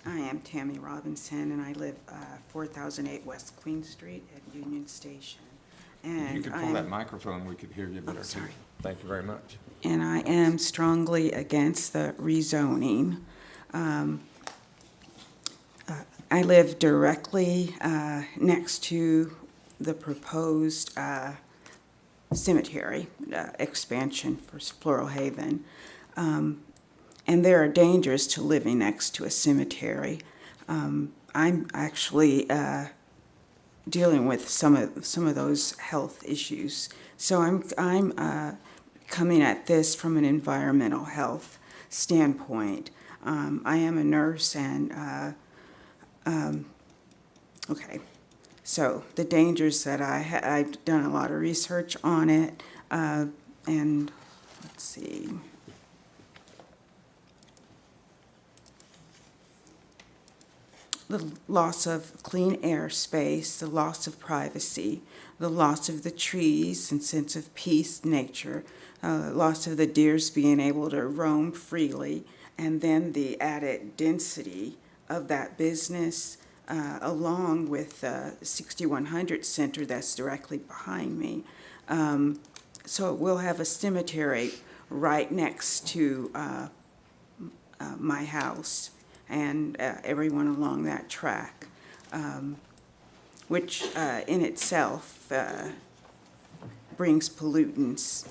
I am Tammy Robinson, and I live 4008 West Queen Street at Union Station. And You could pull that microphone, we could hear you better. sorry. Thank you very much. And I am strongly against the rezoning. I live directly next to the proposed cemetery expansion for Floral Haven. And there are dangers to living next to a cemetery. I'm actually dealing with some of those health issues. So I'm coming at this from an environmental health standpoint. I am a nurse, and okay. So the dangers that I've done a lot of research on it, and let's see. The loss of clean air space, the loss of privacy, the loss of the trees and sense of peace, nature, loss of the deers being able to roam freely, and then the added density of that business, along with the 6100 Center that's directly behind me. So we'll have a cemetery right next to my house and everyone along that track, which in itself brings pollutants.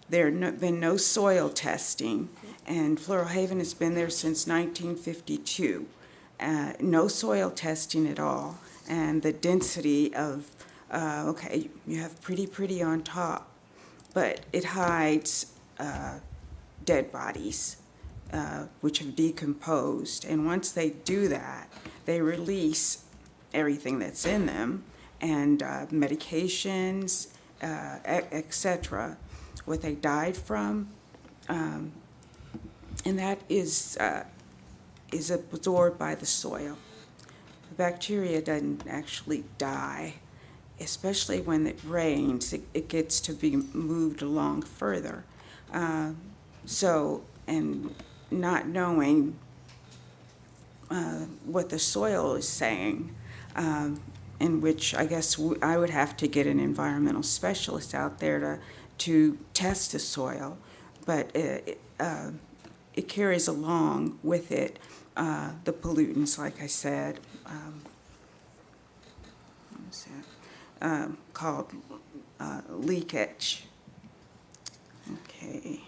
There have been no soil testing, and Floral Haven has been there since 1952. No soil testing at all, and the density of, okay, you have pretty on top, but it hides dead bodies. Which have decomposed, and once they do that, they release everything that's in them, and medications, etc., what they died from, and that is absorbed by the soil. The bacteria doesn't actually die. especially when it rains, it gets to be moved along further. So, and not knowing what the soil is saying, in which I guess I would have to get an environmental specialist out there to test the soil, but it carries along with it the pollutants, like I said, what was that? Called leakage. Okay.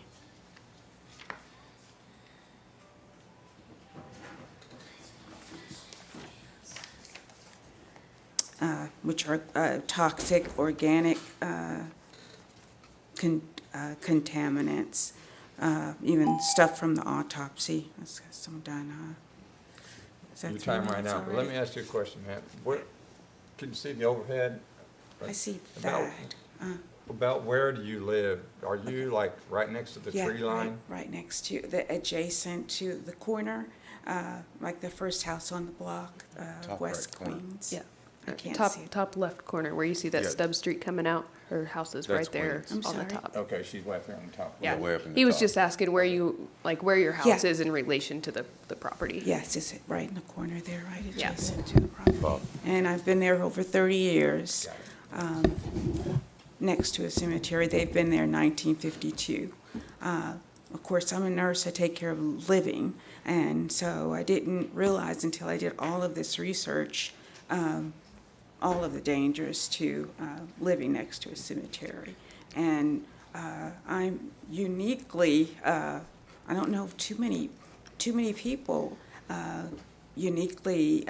Which are toxic organic contaminants, even stuff from the autopsy. That's some done. Is that Your 3 time right minutes now, but let already? me ask you a question, Matt. What, can you see the overhead? I see About- that. About where do you live? Are you like right next to the Yeah, tree line? right next to, adjacent to the corner, like the first house on the block, Top West right corner. Queens. Yeah. I can't Top, see it. top left corner where you see that Yeah. Stubb Street coming out. Her house is That's right there Queens. I'm on the sorry? top. Okay, she's way up there on the top. Yeah. way up in the He was top. just asking where you, like where your house Yeah. is in relation to the property. Yes, it's right in the corner there, right Yeah. adjacent to the property. And I've been there over 30 years, next to a cemetery. They've been there 1952. Of course, I'm a nurse, I take care of living, and so I didn't realize until I did all of this research, all of the dangers to living next to a cemetery. And I'm uniquely, I don't know too many people uniquely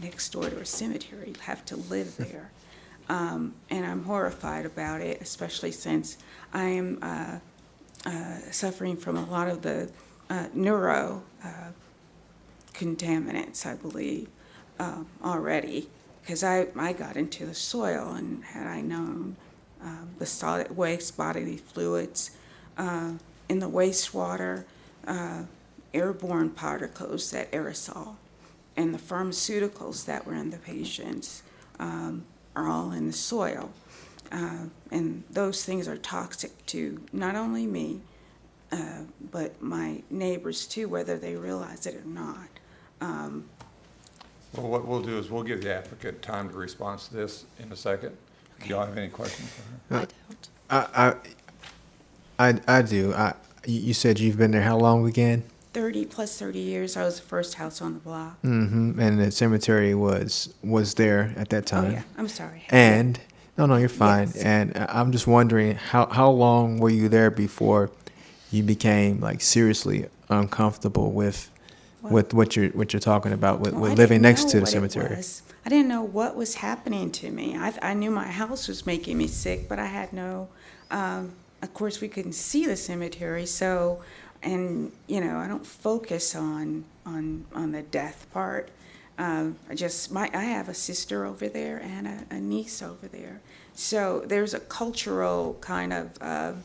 next door to a cemetery have to live there. And I'm horrified about it, especially since I am suffering from a lot of the neuro contaminants, I believe, already. Because I got into the soil, and had I known the solid waste bodily fluids in the wastewater, airborne particles, that aerosol, and the pharmaceuticals that were in the patients are all in the soil. And those things are toxic to not only me, but my neighbors too, whether they realize it or not. Well, what we'll do is we'll give the applicant time to respond to this in a second. Do y'all have any questions for her? I don't. I do. You said you've been there how long again? 30 years, I was the first house on the block. Mm-hmm. And the cemetery was there at that Oh, time. yeah, I'm sorry. And no, you're fine. Yes. And I'm just wondering how long were you there before you became like seriously uncomfortable with what you're talking about with Well, I living didn't next know to the what it cemetery? was. I didn't know what was happening to me. I knew my house was making me sick, but I had no, of course, we couldn't see the cemetery, so, and, I don't focus on the death part. I have a sister over there and a niece over there. So there's a cultural kind of I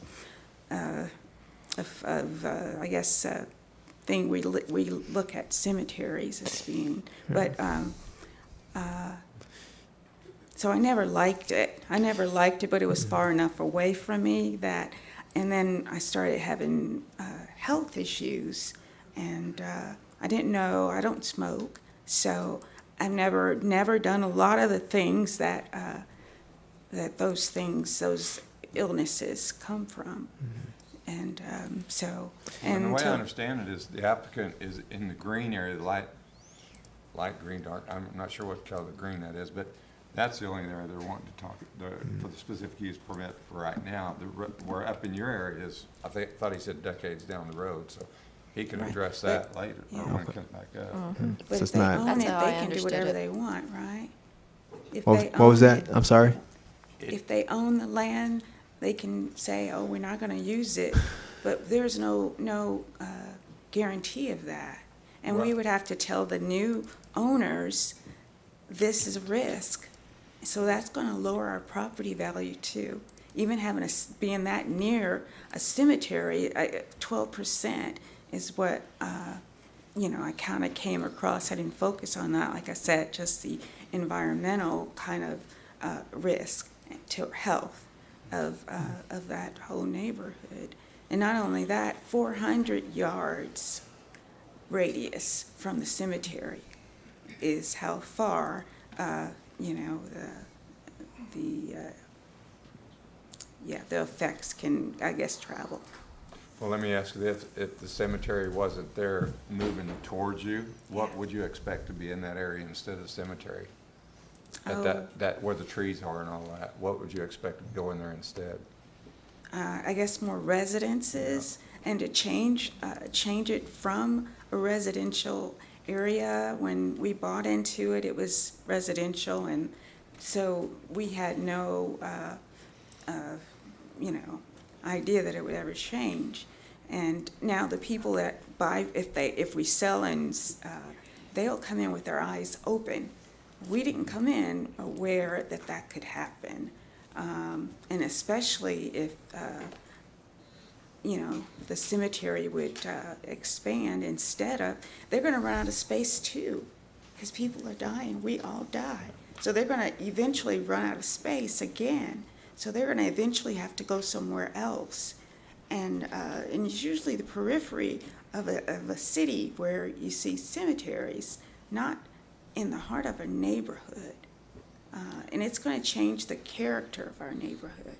guess, thing we look at cemeteries as being, but so I never liked it. But it was far enough away from me that, and then I started having health issues, and I didn't know, I don't smoke, so I've never done a lot of the things that those illnesses come from. And so, And the and way I to- understand it is the applicant is in the green area, the light green, dark, I'm not sure what color green that is, but that's the only area they're wanting to talk, for the specific use permit for right now. Where up in your area is, thought he said decades down the road, so he can Right. address that later, or Yeah. when it comes back up. but So if it's they not- own That's it, how they I can do understood whatever it. they want, right? If What they was own that? it- I'm sorry. If they own the land, they can say, "Oh, we're not going to use it," but there's no guarantee of that. And we Right. would have to tell the new owners, this is a risk. So that's going to lower our property value too. Even having being that near a cemetery, 12% is what I kind of came across. I didn't focus on that, like I said, just the environmental kind of risk to health of that whole neighborhood. And not only that, 400 yards radius from the cemetery is how far, you know, the effects can, I guess, travel. Well, let me ask you this, if the cemetery wasn't there moving towards you, what would you expect to be in that area instead of the cemetery? At that, where the trees are and all that, what would you expect to go in there instead? I guess more residences, and to change it from a residential area. When we bought into it, it was residential, and so we had no, you know, idea that it would ever change. And now the people that buy, if we sell, and they'll come in with their eyes open. We didn't come in aware that that could happen, and especially if you know, the cemetery would expand instead of, they're going to run out of space too, because people are dying. We all die, so they're going to eventually run out of space again. So they're going to eventually have to go somewhere else, and it's usually the periphery of a city where you see cemeteries, not in the heart of a neighborhood. And it's going to change the character of our neighborhood.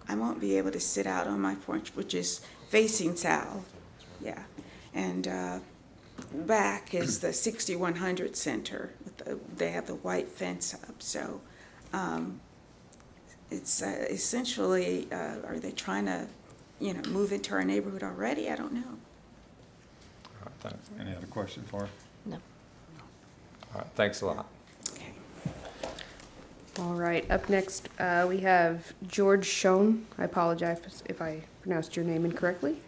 I won't be able to sit out on my porch, which is facing south, yeah. And back is the 6100 Center. They have the white fence up, so it's essentially, are they trying to, you know, move into our neighborhood already? I don't know. All right, thanks. Any other questions for her? No. All right, thanks a lot. Okay. All right, up next, we have George Schoen. I apologize if I pronounced your name incorrectly.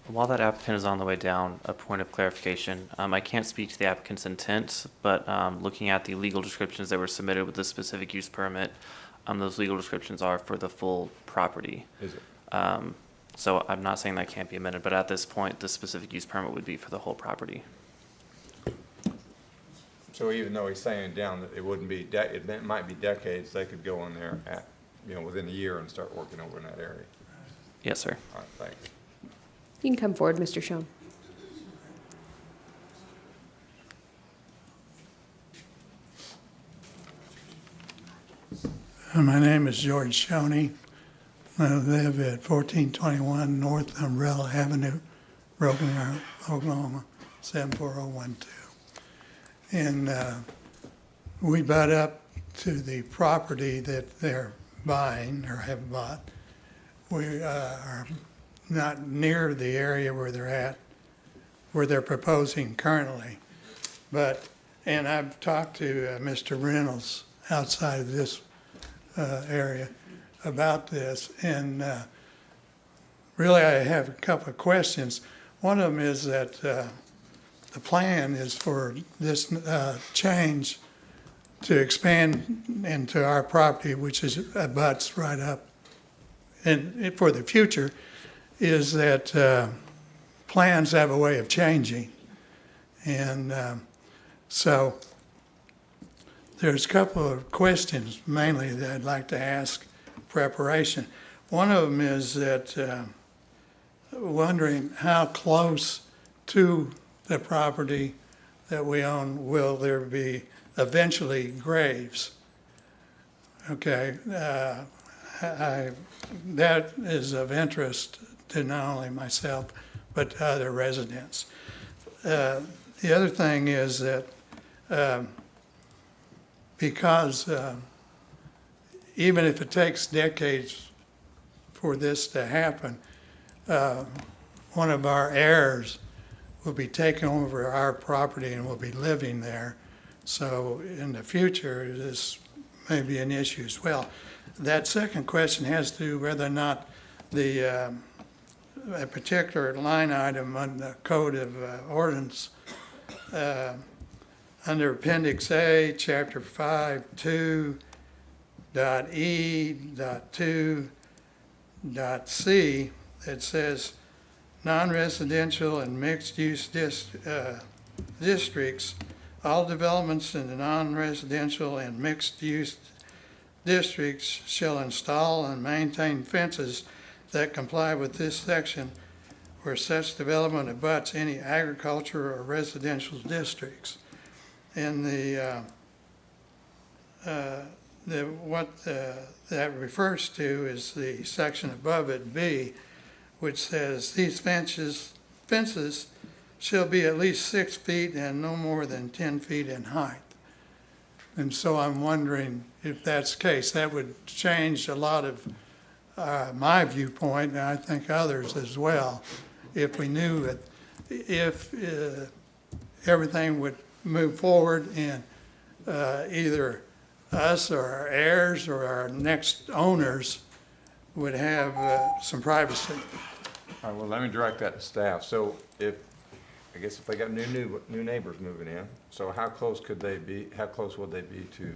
While that applicant is on the way down, a point of clarification. I can't speak to the applicant's intent, but looking at the legal descriptions that were submitted with the specific use permit, those legal descriptions are for the full property. Is it? So I'm not saying that can't be amended, but at this point, the specific use permit would be for the whole property. So even though he's saying down that it wouldn't be, it might be decades, they could go in there at, you know, within a year and start working over in that area. Yes, sir. All right, thanks. You can come forward, Mr. Schoen. My name is George Shoney. I live at 1421 North Umbrella Avenue, Broken Arrow, Oklahoma, 74012. And we butt up to the property that they're buying or have bought. We are not near the area where they're at, where they're proposing currently. But, and I've talked to Mr. Reynolds outside of this area about this, and really I have a couple of questions. One of them is that the plan is for this change to expand into our property, which is abuts right up. And for the future is that plans have a way of changing. And so there's a couple of questions mainly that I'd like to ask preparation. One of them is that wondering how close to the property that we own will there be eventually graves. Okay, that is of interest to not only myself but to other residents. The other thing is that because even if it takes decades for this to happen, one of our heirs will be taking over our property and will be living there. So in the future, this may be an issue as well. That second question has to do whether or not the a particular line item on the Code of Ordinance under Appendix A, Chapter 5, 2.E.2.C, it says non-residential and mixed-use districts, all developments in the non-residential and mixed-use districts shall install and maintain fences that comply with this section where such development abuts any agriculture or residential districts. And that refers to is the section above it, B, which says these fences shall be at least 6 feet and no more than 10 feet in height. And so I'm wondering if that's the case. That would change a lot of my viewpoint, and I think others as well, if we knew that if everything would move forward and either us or our heirs or our next owners would have some privacy. All right, well, let me direct that to staff. So I guess if they got new neighbors moving in, so how close would they be to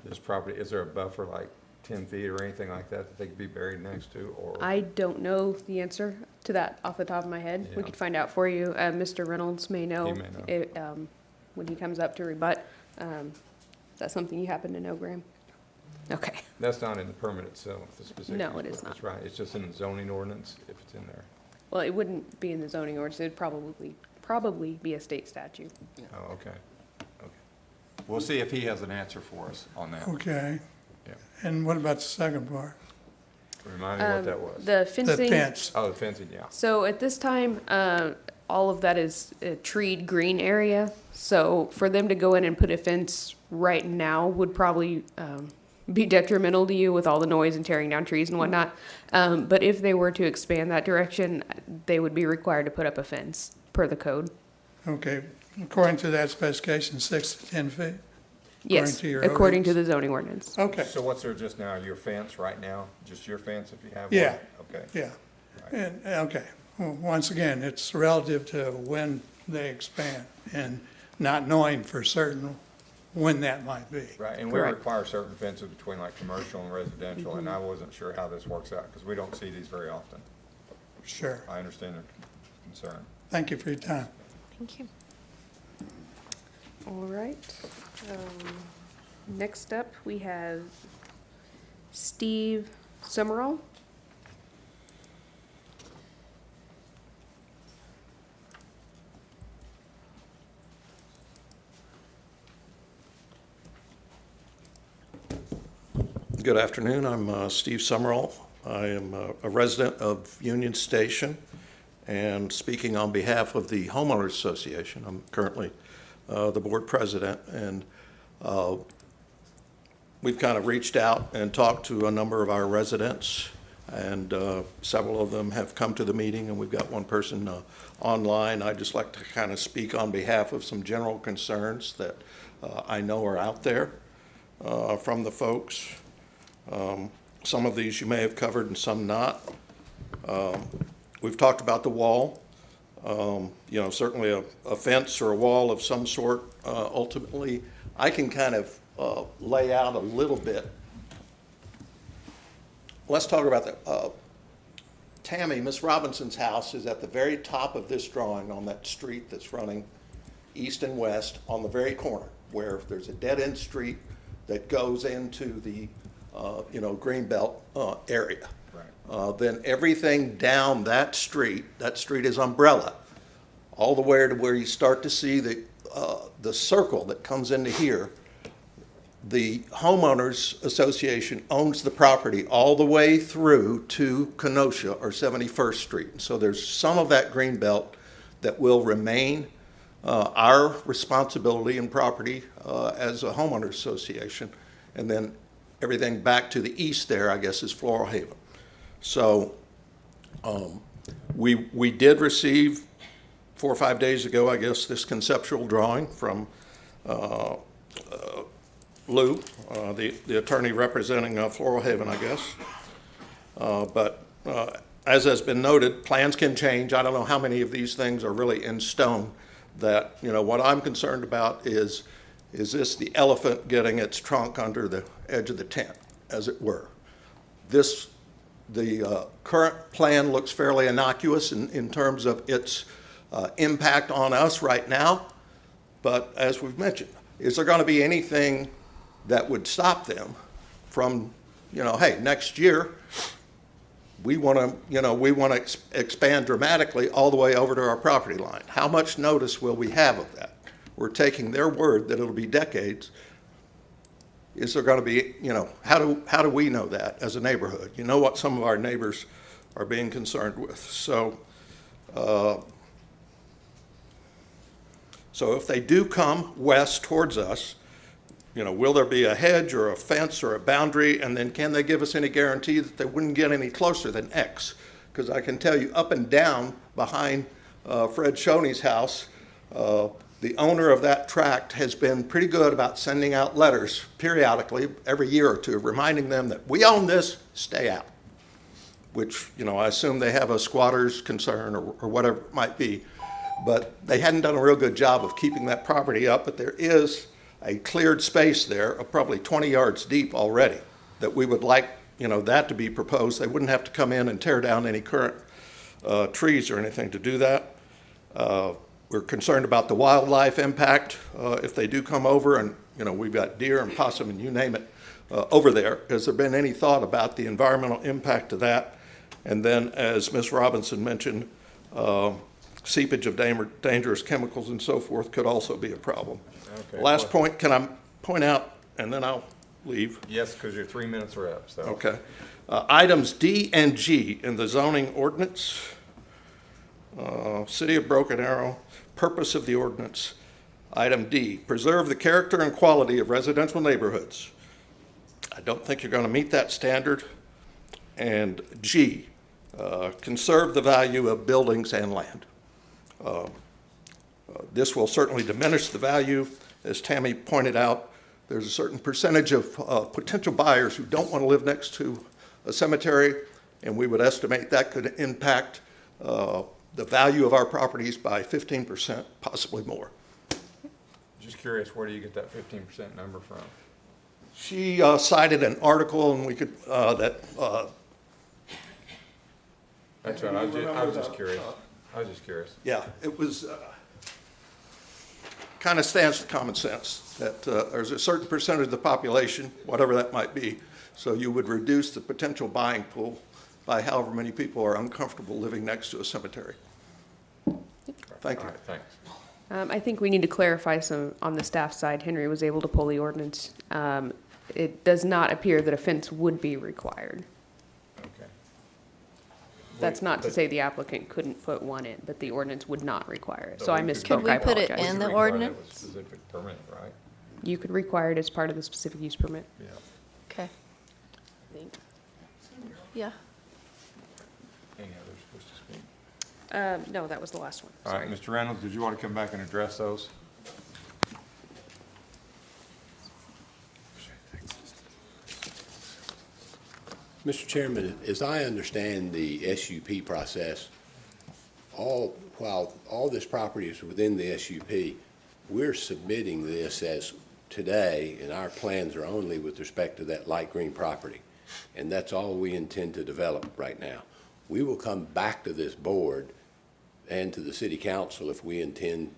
this property? Is there a buffer like 10 feet or anything like that they could be buried next to, or? I don't know the answer to that off the top of my head. We Yeah. could find out for you. Mr. Reynolds may know. He may know. It, when he comes up to rebut. Is that something you happen to know, Graham? Okay. That's not in the permit itself, the specific. No, it is That's not. right, it's just in the zoning ordinance if it's in there. Well, it wouldn't be in the zoning ordinance. It'd probably be a state statute. Oh, okay, okay. We'll see if he has an answer for us on that. Okay. Yeah. And what about the second part? Remind me what that was. The fencing. The fence. Oh, the fencing, yeah. So at this time, all of that is a treed green area. So for them to go in and put a fence right now would probably be detrimental to you with all the noise and tearing down trees and whatnot. But if they were to expand that direction, they would be required to put up a fence per the code. Okay, according to that specification, 6 to 10 feet? Yes, to your according to ordinance? the zoning ordinance. Okay, So what's there just now, your fence right now? Just your fence if you have one? Yeah. Okay. yeah. And, okay, well, once again, it's relative to when they expand and not knowing for certain when that might be. Right, and we Correct. require certain fences between like commercial and residential, and I wasn't sure how this works out, because we don't see these very often. Sure. I understand your concern. Thank you for your time. Thank you. All right. Next up, we have Steve Summerall. Good afternoon. I'm Steve Summerall. I am a resident of Union Station and speaking on behalf of the Homeowners Association. I'm currently the board president, and we've kind of reached out and talked to a number of our residents, and several of them have come to the meeting, and we've got one person online. I'd just like to kind of speak on behalf of some general concerns that I know are out there from the folks. Some of these you may have covered and some not. We've talked about the wall. Certainly a fence or a wall of some sort. Ultimately, I can kind of lay out a little bit. Let's talk about the Tammy, Miss Robinson's house is at the very top of this drawing on that street that's running east and west on the very corner where there's a dead-end street that goes into the Greenbelt area. Right. Then everything down that street is umbrella, all the way to where you start to see the circle that comes into here. The homeowners association owns the property all the way through to Kenosha or 71st Street. So there's some of that Greenbelt that will remain our responsibility and property as a homeowners association. And then everything back to the east there, I guess, is Floral Haven. So we did receive 4 or 5 days ago, I guess, this conceptual drawing from Lou, the attorney representing Floral Haven, I guess. But as has been noted, plans can change. I don't know how many of these things are really in stone. That, what I'm concerned about is this the elephant getting its trunk under the edge of the tent, as it were? The current plan looks fairly innocuous in terms of its impact on us right now, but as we've mentioned, is there going to be anything that would stop them from, hey, next year, we want to expand dramatically all the way over to our property line. How much notice will we have of that? We're taking their word that it'll be decades. Is there going to be, how do we know that as a neighborhood? You know what some of our neighbors are being concerned with. So if they do come west towards us, will there be a hedge or a fence or a boundary? And then can they give us any guarantee that they wouldn't get any closer than X? Because I can tell you up and down behind Fred Shoney's house, the owner of that tract has been pretty good about sending out letters periodically every year or two, reminding them that we own this, stay out. Which, I assume they have a squatter's concern or whatever it might be. But they hadn't done a real good job of keeping that property up, but there is a cleared space there of probably 20 yards deep already that we would like, that to be proposed. They wouldn't have to come in and tear down any current trees or anything to do that. We're concerned about the wildlife impact if they do come over, and we've got deer and possum and you name it over there. Has there been any thought about the environmental impact of that? And then, as Ms. Robinson mentioned, seepage of dangerous chemicals and so forth could also be a problem. Okay. Last point, can I point out, and then I'll leave? Yes, because your 3 minutes are up, so. Okay. Items D and G in the zoning ordinance. City of Broken Arrow, purpose of the ordinance. Item D, preserve the character and quality of residential neighborhoods. I don't think you're going to meet that standard. And G, conserve the value of buildings and land. This will certainly diminish the value. As Tammy pointed out, there's a certain percentage of potential buyers who don't want to live next to a cemetery, and we would estimate that could impact the value of our properties by 15%, possibly more. Just curious, where do you get that 15% number from? She cited an article, and we could, That's right, I was just curious. I was just curious. Yeah, it was, kind of stands to common sense that there's a certain percentage of the population, whatever that might be, so you would reduce the potential buying pool by however many people are uncomfortable living next to a cemetery. Thank you. All right, thanks. I think we need to clarify some on the staff side. Henry was able to pull the ordinance. It does not appear that a fence would be required. Okay. That's not to say the applicant couldn't put one in, but the ordinance would not require it. So I we could- misspoke, Could we I put it apologize. in the Require that ordinance? with specific permit, right? You could require it as part of the specific use permit. Yeah. Okay. Yeah. Any others supposed to speak? No, that was the last one. All right, Sorry. Mr. Reynolds, did you want to come back and address those? Mr. Chairman, as I understand the SUP process, while all this property is within the SUP, we're submitting this as today, and our plans are only with respect to that light green property. And that's all we intend to develop right now. We will come back to this board and to the city council if we intend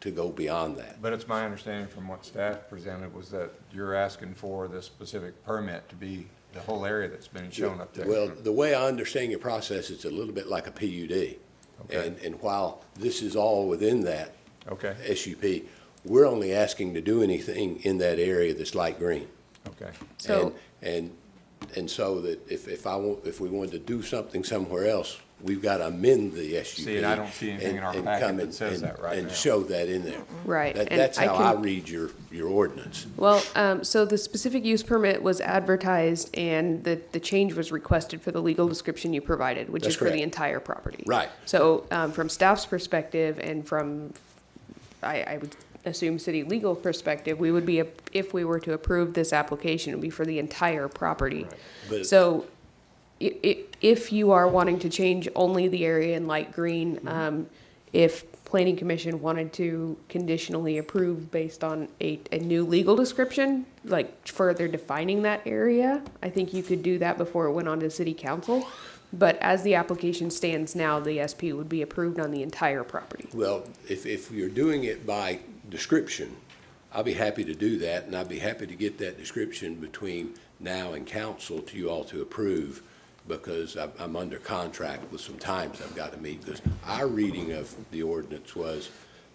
to go beyond that. But it's my understanding from what staff presented was that you're asking for the specific permit to be the whole area that's been shown up there. Well, the way I understand your process, it's a little bit like a PUD. Okay. And while this is all within that Okay, SUP, we're only asking to do anything in that area that's light green. okay. So, And so that if we wanted to do something somewhere else, we've got to amend the SUP. See, and I don't see anything in our and packet come that says that right And now. show that in there. right. and That's how I can- read your ordinance. Well, so the specific use permit was advertised and the change was requested for the legal description you provided, which That's is for the correct. entire property. Right. So, from staff's perspective and from, I would assume city legal perspective, we would be, if we were to approve this application, it would be for the entire property. But- So, if you are wanting to change only the area in light green, if planning commission wanted to conditionally approve based on a new legal description, like further defining that area, I think you could do that before it went on to city council. But as the application stands now, the SP would be approved on the entire property. Well, if you're doing it by description, I'll be happy to do that, and I'd be happy to get that description between now in council to you all to approve, because I'm under contract with some times I've got to meet. Because our reading of the ordinance was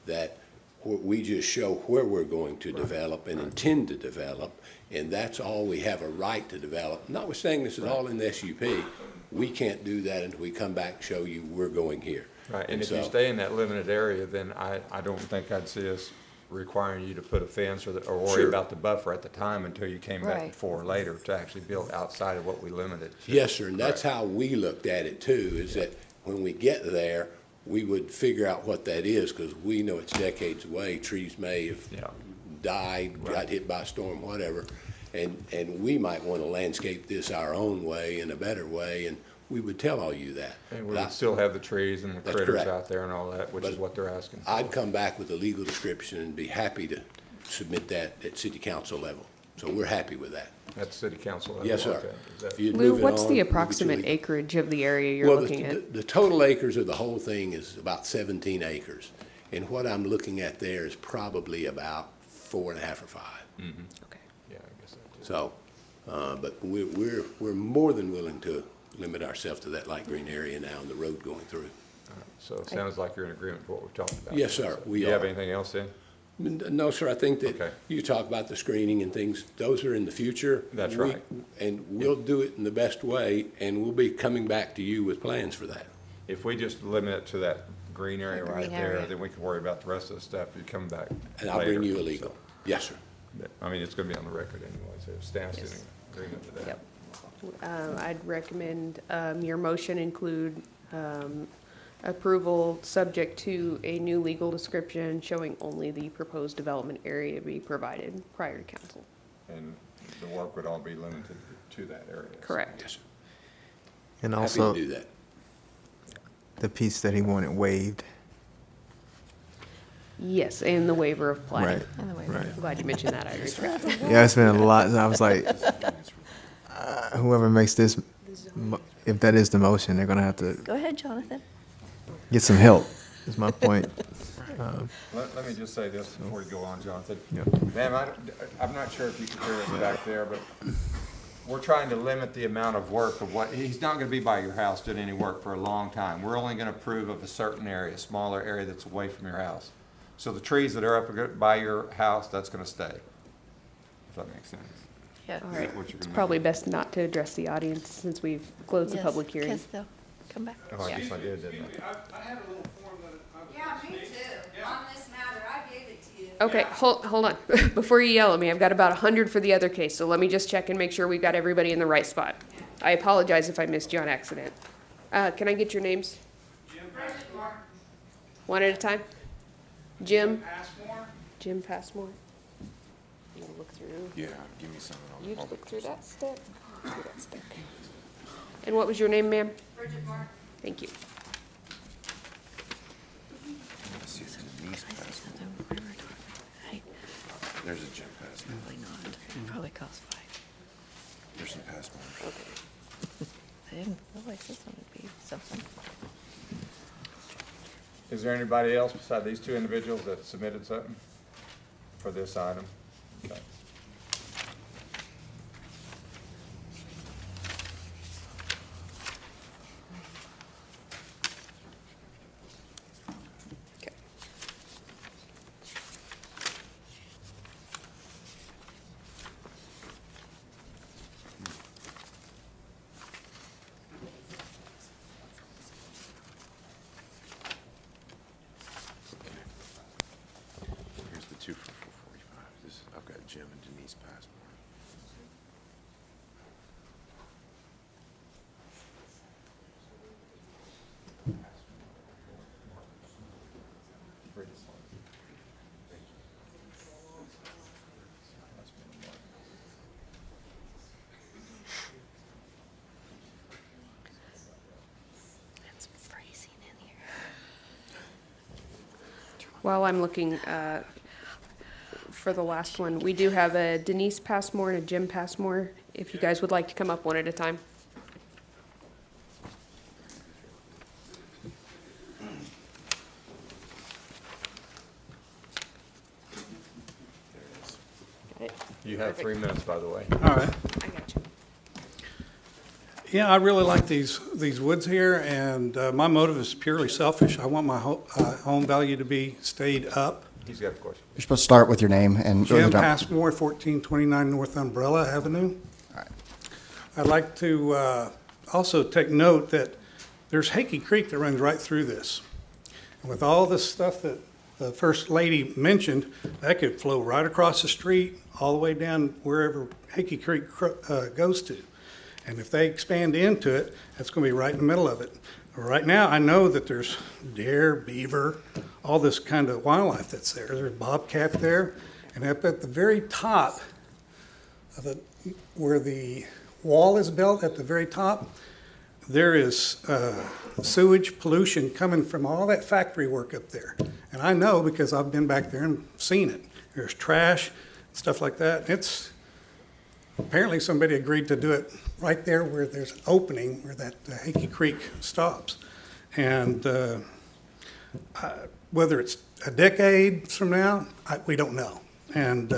that we just show where we're going to develop and intend to develop, and that's all we have a right to develop. Notwithstanding this is all in the SUP, we can't do that until we come back and show you we're going here. Right, and if you stay in that limited area, then I don't think I'd see us requiring you to put a fence or worry Sure. about the buffer at the time until you came back Right. before or later to actually build outside of what we limited to. Yes, sir, and that's how we looked at it too, is that when we get there, we would figure out what that is, because we know it's decades away. Trees may have died, got hit by a storm, whatever. And we might want to landscape this our own way, in a better way, and we would tell all you that. And we would still have the trees and the That's critters correct. out there and all that, which is But what they're asking for. I'd come back with a legal description and be happy to submit that at city council level. So we're happy with that. At city council level? Yes, sir. Okay. Is that- If you'd Lou, move it what's on, the we'll get you approximate legal. acreage of the area you're Well, looking at? the total acres of the whole thing is about 17 acres. And what I'm looking at there is probably about 4.5 or 5. Okay. Yeah, I guess that too. So, but we're more than willing to limit ourselves to that light green area now and the road going through. So it sounds like you're in agreement with what we've talked about. Yes, sir, we Do you have are. anything else then? No, sir, I think Okay. that you talk about the screening and things, those are in the future. That's right. And we'll do it in the best way, and we'll be coming back to you with plans for that. If we just limit it to that green area Green right there, area. then we can worry about the rest of the stuff if you come back And I'll bring later. you a legal. Yes, sir. I mean, it's gonna be on the record anyway, so if staff's in agreement with that. Yep. I'd recommend your motion include approval subject to a new legal description showing only the proposed development area be provided prior to council. And the work would all be limited to that area. Correct. Yes, sir. And Happy also, to do that. the piece that he wanted waived. Yes, and the waiver of plating. Right, And the way right. I'm glad you mentioned that, I already forgot. Yeah, it's been a lot. I was like, whoever makes this, if that is the motion, they're gonna have to Go ahead, Jonathan. get some help, is my point. Let me just say this before you go on, Jonathan. Yeah. Ma'am, I'm not sure if you can hear us back there, but we're trying to limit the amount of work of what, he's not gonna be by your house doing any work for a long time. We're only gonna approve of a certain area, a smaller area that's away from your house. So the trees that are up by your house, that's gonna stay, if that makes sense. Yeah. All right, What you're it's gonna probably make. best not to address the audience since we've closed the Yes, public hearing. because they'll come back. Oh, I guess I did, didn't I? Yeah, me too. On this matter, I gave it to you. Okay, hold on. Before you yell at me, I've got about 100 for the other case, so let me just check and make sure we've got everybody in the right spot. I apologize if I missed you on accident. Can I get your names? Bridget Martin. One at a time? Jim? Passmore? Jim Passmore. You wanna look through? Yeah, give me something. You look through that stick? Look through that stick. And what was your name, ma'am? Bridget Martin. Thank you. Hey, There's a Jim Passmore. probably not. Probably cost 5. There's some Passmore. I didn't realize this one would be something. Is there anybody else beside these two individuals that submitted something for this item? Okay. Okay. Here's the 2 for 445. I've got Jim and Denise Passmore. It's freezing in here. While I'm looking for the last one, we do have a Denise Passmore and a Jim Passmore, if you guys would like to come up one at a time. Got it? You have 3 minutes, by the way. All right. I got you. Yeah, I really like these woods here, and my motive is purely selfish. I want my home value to be stayed up. He's got a question. You're supposed to start with your name and. Jim Passmore, 1429 North Umbrella Avenue. All right. I'd like to also take note that there's Hakey Creek that runs right through this. And with all this stuff that the First Lady mentioned, that could flow right across the street, all the way down wherever Hakey Creek goes to. And if they expand into it, that's going to be right in the middle of it. Right now, I know that there's deer, beaver, all this kind of wildlife that's there. There's bobcat there. And up at the very top of it, where the wall is built at the very top, there is sewage pollution coming from all that factory work up there. And I know because I've been back there and seen it. There's trash, stuff like that. It's apparently somebody agreed to do it right there where there's an opening where that Hakey Creek stops. And whether it's a decade from now, we don't know. And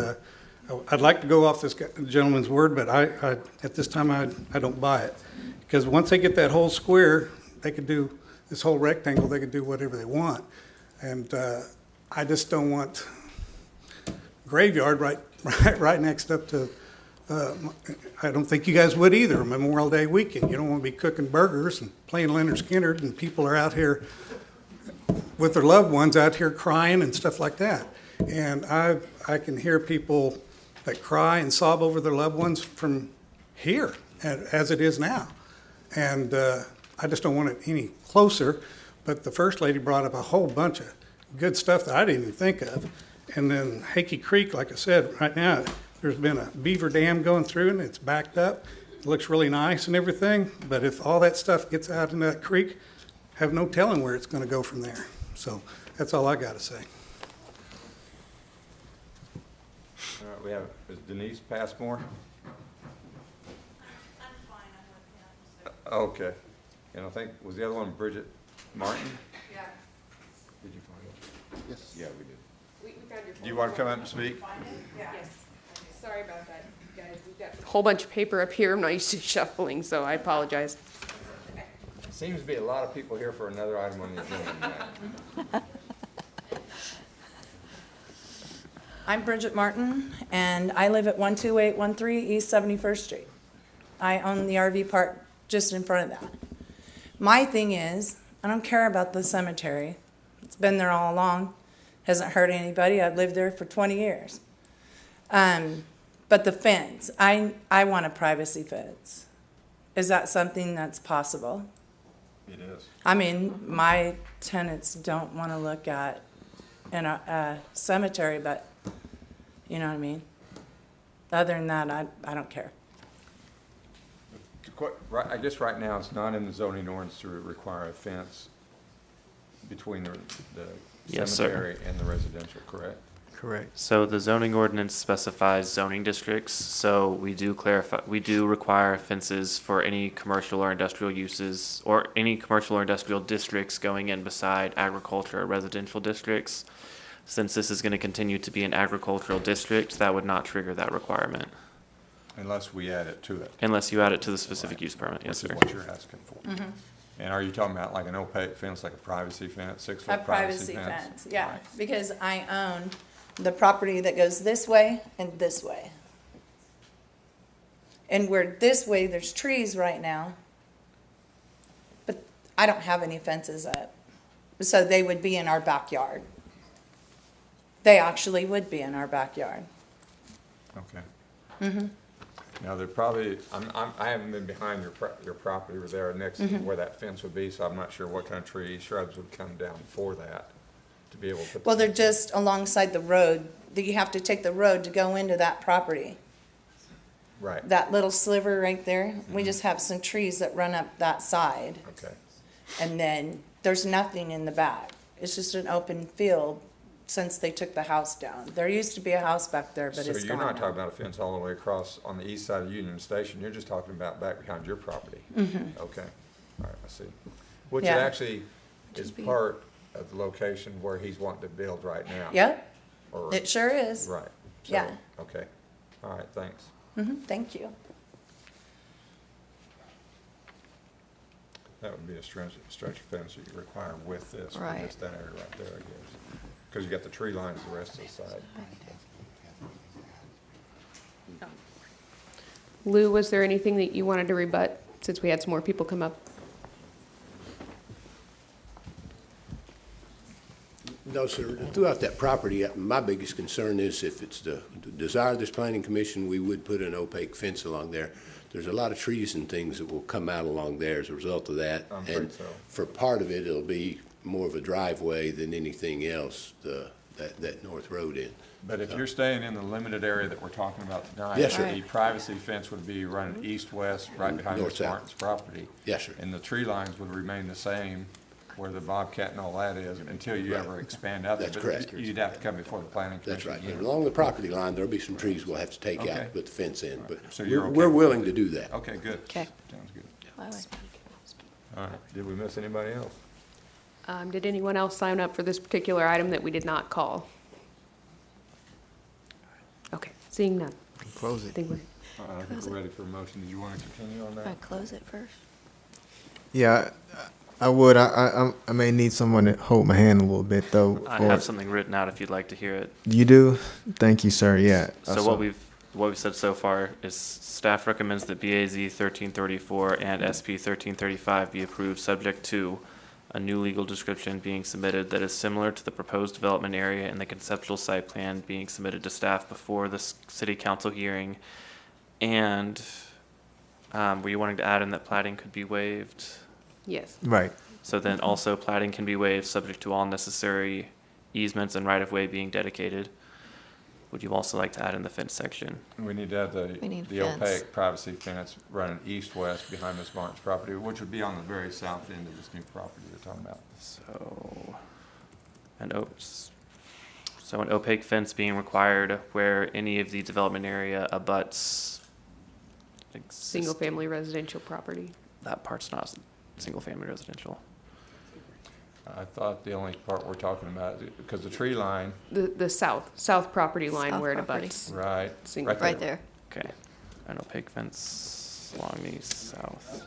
I'd like to go off this gentleman's word, but I at this time, I don't buy it. Because once they get that whole square, they could do, this whole rectangle, they could do whatever they want. And I just don't want graveyard right next up to, I don't think you guys would either, Memorial Day weekend. You don't want to be cooking burgers and playing Leonard Skinner, and people are out here with their loved ones out here crying and stuff like that. And I can hear people that cry and sob over their loved ones from here, as it is now. And I just don't want it any closer. But the First Lady brought up a whole bunch of good stuff that I didn't even think of. And then Hakey Creek, like I said, right now, there's been a beaver dam going through and it's backed up. It looks really nice and everything. But if all that stuff gets out into that creek, have no telling where it's going to go from there. So that's all I got to say. All right, we have, is Denise Passmore? Okay. And I think, was the other one Bridget Martin? Yeah. Did you find it? Yes. Yeah, we did. We found your. Do you want to come up and speak? Yes. Sorry about that, guys. We've got a whole bunch of paper up here. I'm not used to shuffling, so I apologize. Seems to be a lot of people here for another item on the agenda tonight. I'm Bridget Martin, and I live at 12813 East 71st Street. I own the RV park just in front of that. My thing is, I don't care about the cemetery. It's been there all along. Hasn't hurt anybody. I've lived there for 20 years. But the fence, I want a privacy fence. Is that something that's possible? It is. I mean, my tenants don't want to look at in a cemetery, but you know what I mean? Other than that, I don't care. I guess right now, it's not in the zoning ordinance to require a fence between the Yes, sir. cemetery and the residential, correct? Correct. So the zoning ordinance specifies zoning districts, so we do require fences for any commercial or industrial uses, or any commercial or industrial districts going in beside agriculture or residential districts. Since this is gonna continue to be an agricultural district, that would not trigger that requirement, Unless we add it to it. unless you add it to the specific use permit, yes, Which sir. is what you're asking for. And are you talking about like an opaque fence, like a privacy fence, 6-foot A privacy privacy fence? fence, yeah, Right. because I own the property that goes this way and this way. And where this way, there's trees right now, but I don't have any fences up. So they would be in our backyard. They actually would be in our backyard. Okay. Now, they're probably, I haven't been behind your property or there next to where that fence would be, so I'm not sure what kind of trees, shrubs would come down for that to be able to. Well, they're just alongside the road, that you have to take the road to go into that property. Right, That little sliver right there, we just have some trees that run up that side. okay. And then there's nothing in the back. It's just an open field since they took the house down. There used to be a house back there, but So it's you're gone not now. talking about a fence all the way across on the east side of Union Station, you're just talking about back behind your property? Okay, all right, I see. Which Yeah. actually is part of the location where he's wanting to build right now? Yep, Or- it sure is. Right. So, Yeah. Okay, all right, thanks. Thank you. That would be a stretch of fence you require with this, for Right. just that area right there, I guess. Because you got the tree lines the rest of the side. Lou, was there anything that you wanted to rebut, since we had some more people come up? No, sir. Throughout that property, my biggest concern is if it's the desire of this planning commission, we would put an opaque fence along there. There's a lot of trees and things that will come out along there as a result of that. I'm afraid And so. for part of it, it'll be more of a driveway than anything else, that North Road in. But if you're staying in the limited area that we're talking about tonight. Yes, sir. The privacy fence would be running east-west, right behind Ms. North-south. Martin's property. Yes, sir. And the tree lines would remain the same where the Bobcat and all that is until you Right. ever expand out there. That's But correct. You'd have to come before the planning That's commission. right. But again. along the property line, there'll be some trees we'll have to take Okay. out, to put the fence in, but So you're okay we're with willing to do that. Okay, good. Okay. Sounds good. Bye-bye. All right, did we miss anybody else? Did anyone else sign up for this particular item that we did not call? Okay, seeing none. Close I it. think we're, I think we're ready for a motion. Did you want to continue on Want that? to close it first? Yeah, I would. I may need someone to hold my hand a little bit though. I or- have something written out if you'd like to hear it. You do? Thank you, sir. Yeah. So what we've said so far is staff recommends that BAZ 1334 and SP 1335 be approved, subject to a new legal description being submitted that is similar to the proposed development area and the conceptual site plan being submitted to staff before the city council hearing. And were you wanting to add in that plating could be waived? yes. Right. So then also plating can be waived, subject to all necessary easements and right-of-way being dedicated. Would you also like to add in the fence section? We need to have We need the fence. opaque privacy fence running east-west behind Ms. Martin's property, which would be on the very south end of this new property you're talking about. So, so an opaque fence being required where any of the development area abuts Single-family residential property. That part's not single-family residential. I thought the only part we're talking about, because the tree line, The south property line South where it property. abuts. right, Single- Right there. Okay, an opaque fence along the south.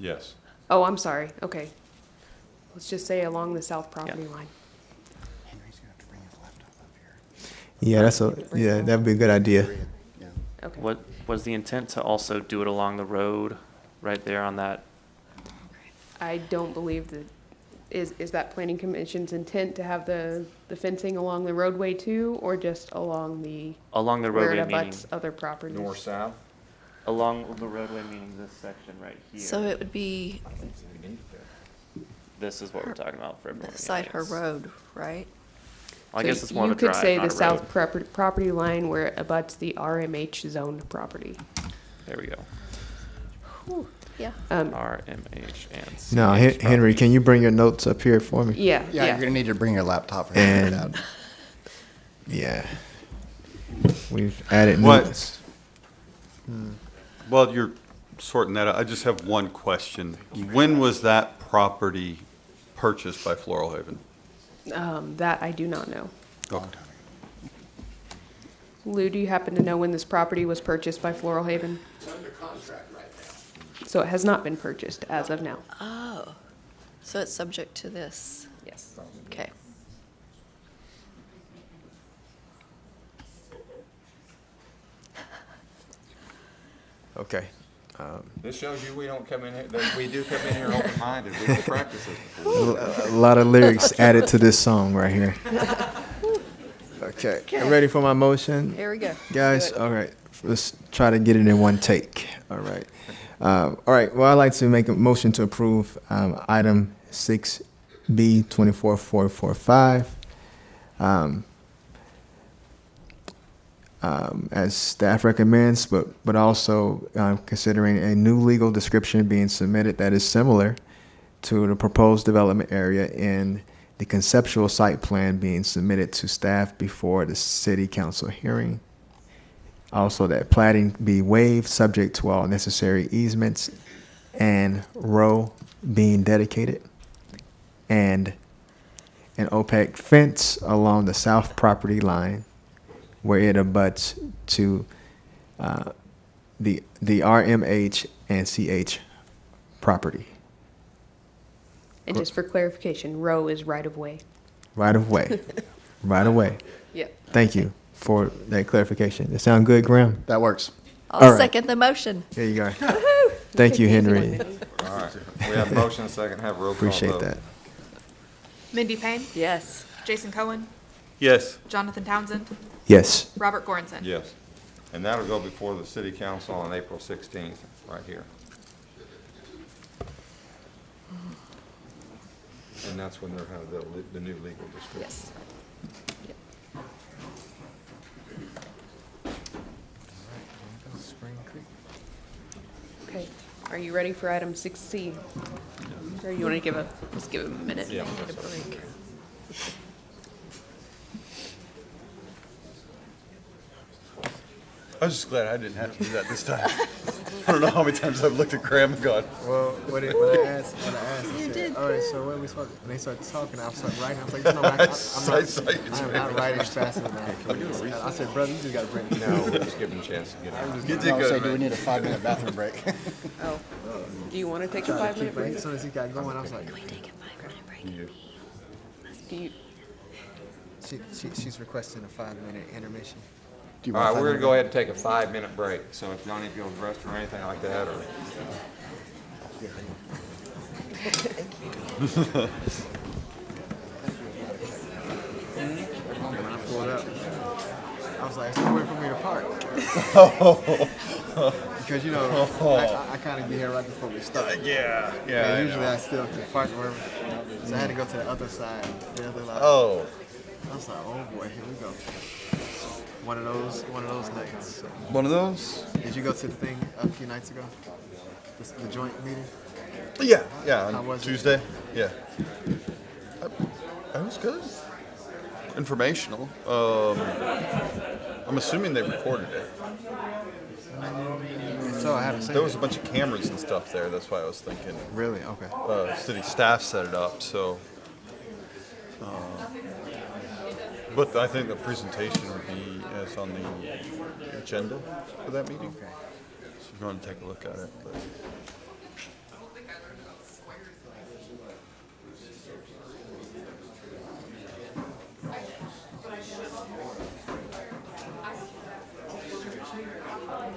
yes. Oh, I'm sorry, okay. Let's just say along the south property line. Henry's gonna have to bring his laptop up here. Yeah, that'd be a good idea. Yeah. Okay. What was the intent to also do it along the road, right there on that? I don't believe that, is that planning commission's intent to have the fencing along the roadway too, or just along the, Along the where it roadway meaning, abuts other properties? North-south? along the roadway meaning this section right here. So it would be This is what we're talking about for everyone. beside her road, right? I So guess it's more of a You could drive, say not the a south road. property line where it abuts the RMH zoned property. There we go. Yeah. RMH and CH No, Henry, property. can you bring your notes up here for me? Yeah, Yeah, you're gonna need to bring your laptop for him to get And out. yeah, we've added What? notes. Well, you're sorting that out. I just have one question. When was that property purchased by Floral Haven? That I do not know. Oh, Lou, do you happen to know when this property was purchased by Floral Haven? It's under contract right now. So it has not been purchased as of now. Oh, so it's subject to this. Yes. Okay. Okay. This shows you we don't come in here, that we do come in here open-minded. We can practice this before. A lot of lyrics added to this song right here. Okay, I'm ready for my motion. Here we go. Guys, Do it. all right, let's try to get it in one take. All right. All right, well, I'd like to make a motion to approve item 6B 24445. As staff recommends, but also considering a new legal description being submitted that is similar to the proposed development area and the conceptual site plan being submitted to staff before the city council hearing. Also, that plating be waived, subject to all necessary easements and row being dedicated, and an opaque fence along the south property line where it abuts to the RMH and CH property. And just for clarification, row is right of way. Right of way. Right of way. Yep. Thank you for that clarification. That sound good, Graham? That works. All I'll right. second the motion. There you go. Thank you, Henry. All right, we have motion second, have roll call Appreciate vote. that. Mindy Payne, Yes. Jason Cohen, Yes. Jonathan Townsend, Yes. Robert Goranson. Yes. And that'll go before the city council on April 16th, right here. And that's when they'll have the new legal description. Yes. Yep. Okay, are you ready for item 6C? Or you want to just give him a minute? Yeah. Need a break. I was just glad I didn't have to do that this time. I don't know how many times I've looked at Graham and gone, Well, when I asked, I said, all right, so what are we supposed to, and they started talking, I started writing, I was like, no, I'm not writing fast enough. I said, brother, you just got to bring it. No, we're just giving him a chance to get out. you did I was good, like, do we man. need a 5-minute bathroom break? Oh, do you want to take a 5-minute break? As soon as he got going, I was like, Do you, she's requesting a 5-minute intermission. Do you All want right, a we're gonna 5-minute go ahead and take a 5-minute break, so if y'all need to go to the restroom or anything like that, or. When I pulled up, I was like, it's nowhere for me to park. Because, you know, I kind of get here right before we start. Yeah, And usually I still can park wherever. So I had to go to the other side, the other lot. Oh, I was like, oh boy, here we go. One of those nights. one of those? Did you go to the thing a few nights ago? The joint meeting? Yeah, How on was it? Tuesday. Yeah. That was good. Informational. I'm assuming they recorded it. So I haven't seen There was it. a bunch of cameras and stuff there. That's why I was thinking. Really? Okay. City staff set it up, so. But I think the presentation would be as on the agenda for that meeting. Okay. So if you want to take a look at it. But.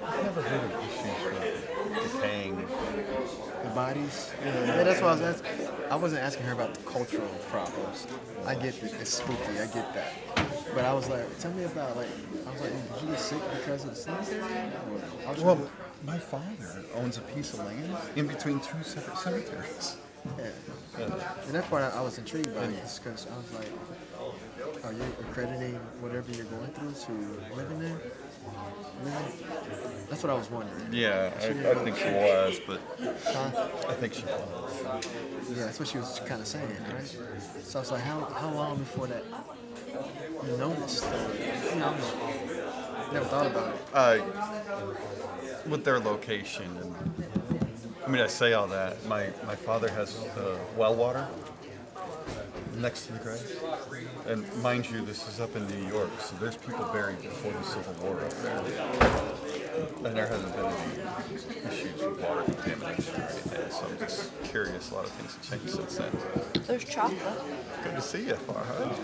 I never heard of issues with decaying. The bodies? Yeah, that's what I was asking. I wasn't asking her about the cultural problems. I get that it's spooky, I get that. But I was like, tell me about, like, I was like, did he get sick because of the cemetery? Well, my father owns a piece of land in between two separate cemeteries. Yeah. And that part I was intrigued by, just because I was like, are you accrediting whatever you're going through to living there? That's what I was wondering. Yeah, I think she was, but Huh? I think she was. Yeah, that's what she was kind of saying, right? So I was like, how long before that you noticed? You know, never thought about it. With their location, and I mean, I say all that. My father has well water next to the grave, and mind you, this is up in New York, so there's people buried before the Civil War up there, and there hasn't been any issues with water contamination or anything. So I'm just curious. A lot of things have changed since then. There's chocolate. Good to see you, Farhad.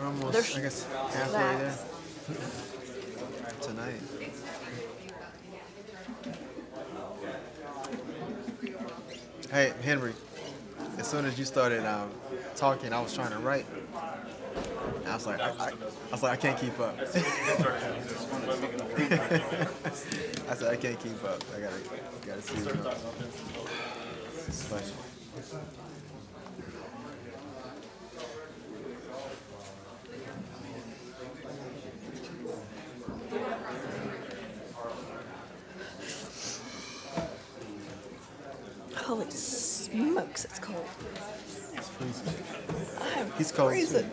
We're almost, There's I guess, halfway there tonight. Hey, Henry, as soon as you started talking, I was trying to write. I was like, I can't keep up. I said, I can't keep up. I gotta see what's up. But, Holy smokes, it's cold. it's freezing. I'm He's cold, too. freezing.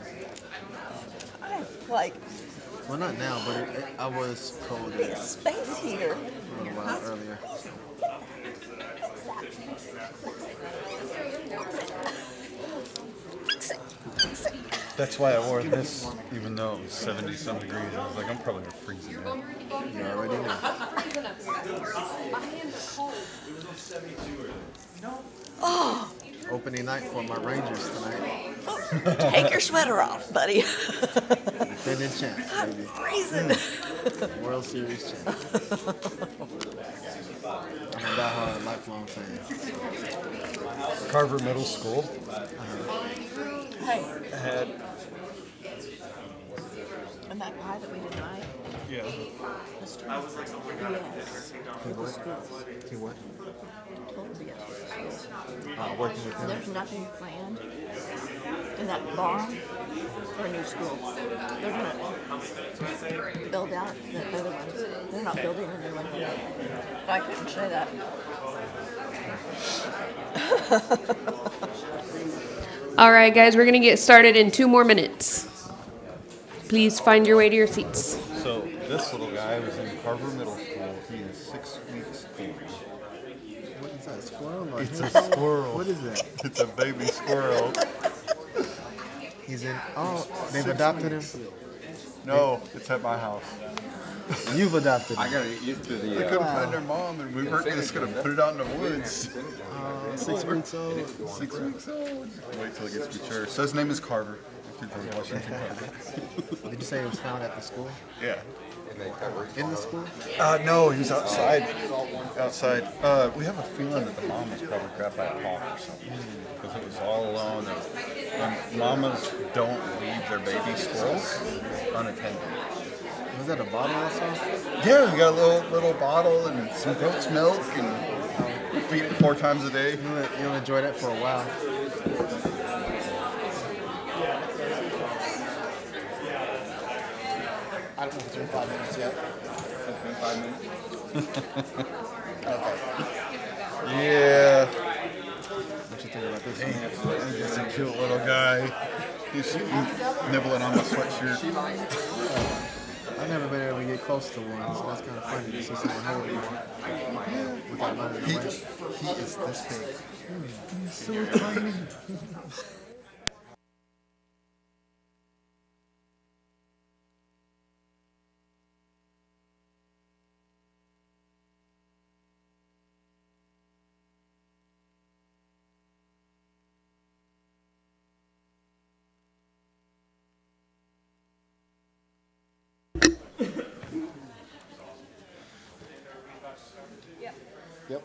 I'm like, Well, not now, but I was cold be a space heater. a little while earlier. Fix it. Fix it. That's why I wore this, even though it was 70-some degrees. I was like, I'm probably gonna freeze to death. You already know. Oh, Opening night for my Rangers tonight. take your sweater off, buddy. Defending champs, baby. Freezing. World Series champs. I'm a diehard lifelong fan. Carver Middle School Hey, had, and that guy that we denied, yeah. Mr. Yes. He what? Told him to get to the schools. Working with him. There's nothing planned in that barn for a new school. They're gonna build out the other ones. They're not building a new one. I couldn't say that. All right, guys, we're gonna get started in 2 more minutes. Please find your way to your seats. So this little guy was in Carver Middle School. He is 6 weeks old. What is that, a squirrel? Or It's a hen? squirrel. What is that? It's a baby squirrel. He's in, they've adopted him? No, it's at my house. You've adopted him? I gotta get used to They the, couldn't find their mom, and we weren't just gonna put it out in the woods. 6 weeks old. 6 weeks old. Wait till it gets mature. So his name is Carver. Washington Carver. Did you say it was found at the school? Yeah. In the school? No, he was outside. Outside. We have a feeling that the mom was probably grabbed by a hawk or something. Because it was all alone. And mamas don't leave their baby squirrels unattended. Was that a bottle or something? Yeah, we got a little bottle and some goat's milk and feed it 4 times a day. You'll enjoy that for a while. I don't know if it's been 5 minutes yet. it's been 5 minutes. Yeah. What you think about this one? He's just a cute little guy. He's nibbling on my sweatshirt. I've never been able to get close to one, so that's kind of funny to see someone holding one without running away. He is this big. He's so tiny. Yep.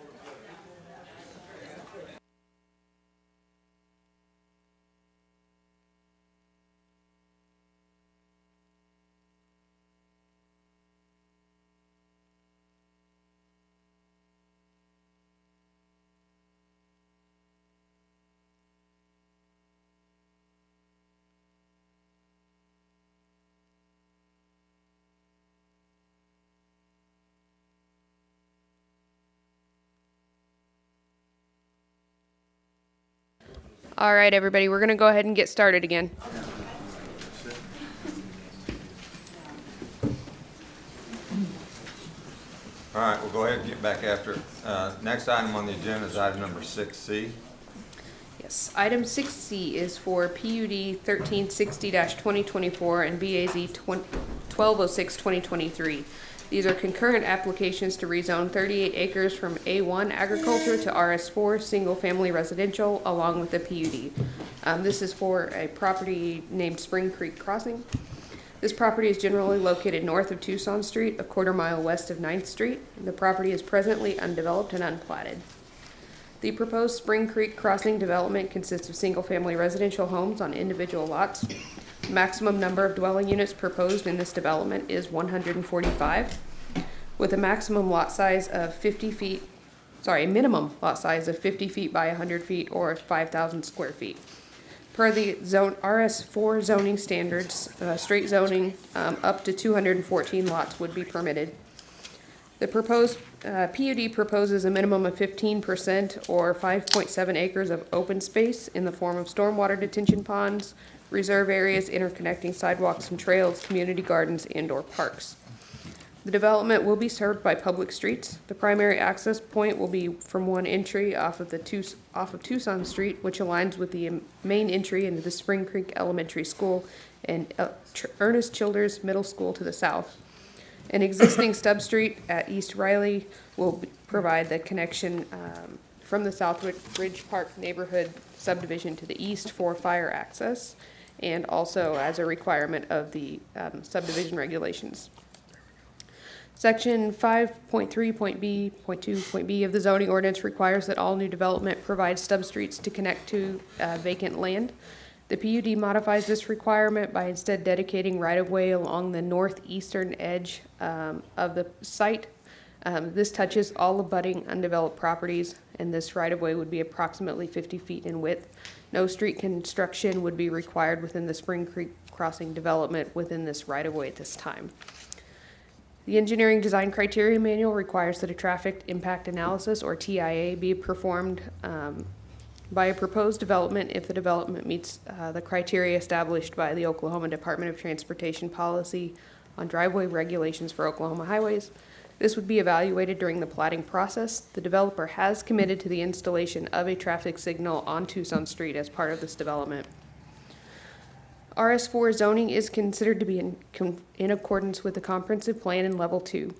All right, everybody, we're gonna go ahead and get started again. All right, we'll go ahead and get back after it. Next item on the agenda is item number 6C. Yes, item 6C is for PUD 1360-2024 and BAZ 1206-2023. These are concurrent applications to rezone 38 acres from A1 agriculture to RS4 single-family residential along with the PUD. This is for a property named Spring Creek Crossing. This property is generally located north of Tucson Street, a quarter-mile west of 9th Street. The property is presently undeveloped and unplatted. The proposed Spring Creek Crossing development consists of single-family residential homes on individual lots. Maximum number of dwelling units proposed in this development is 145, with a maximum lot size of 50 feet, a minimum lot size of 50 feet by 100 feet or 5,000 square feet. Per the zone RS4 zoning standards, straight zoning up to 214 lots would be permitted. The proposed PUD proposes a minimum of 15% or 5.7 acres of open space in the form of stormwater detention ponds, reserve areas, interconnecting sidewalks and trails, community gardens, and/or parks. The development will be served by public streets. The primary access point will be from one entry off of Tucson Street, which aligns with the main entry into the Spring Creek Elementary School and Ernest Childers Middle School to the south. An existing stub street at East Riley will provide the connection from the South Ridge Park neighborhood subdivision to the east for fire access, and also as a requirement of the subdivision regulations. Section 5.3.B.2.B of the zoning ordinance requires that all new development provide stub streets to connect to vacant land. The PUD modifies this requirement by instead dedicating right-of-way along the northeastern edge of the site. This touches all abutting undeveloped properties, and this right-of-way would be approximately 50 feet in width. No street construction would be required within the Spring Creek Crossing development within this right-of-way at this time. The Engineering Design Criteria Manual requires that a traffic impact analysis, or TIA, be performed by a proposed development if the development meets the criteria established by the Oklahoma Department of Transportation policy on driveway regulations for Oklahoma highways. This would be evaluated during the platting process. The developer has committed to the installation of a traffic signal on Tucson Street as part of this development. RS4 zoning is considered to be in accordance with the comprehensive plan in level 2.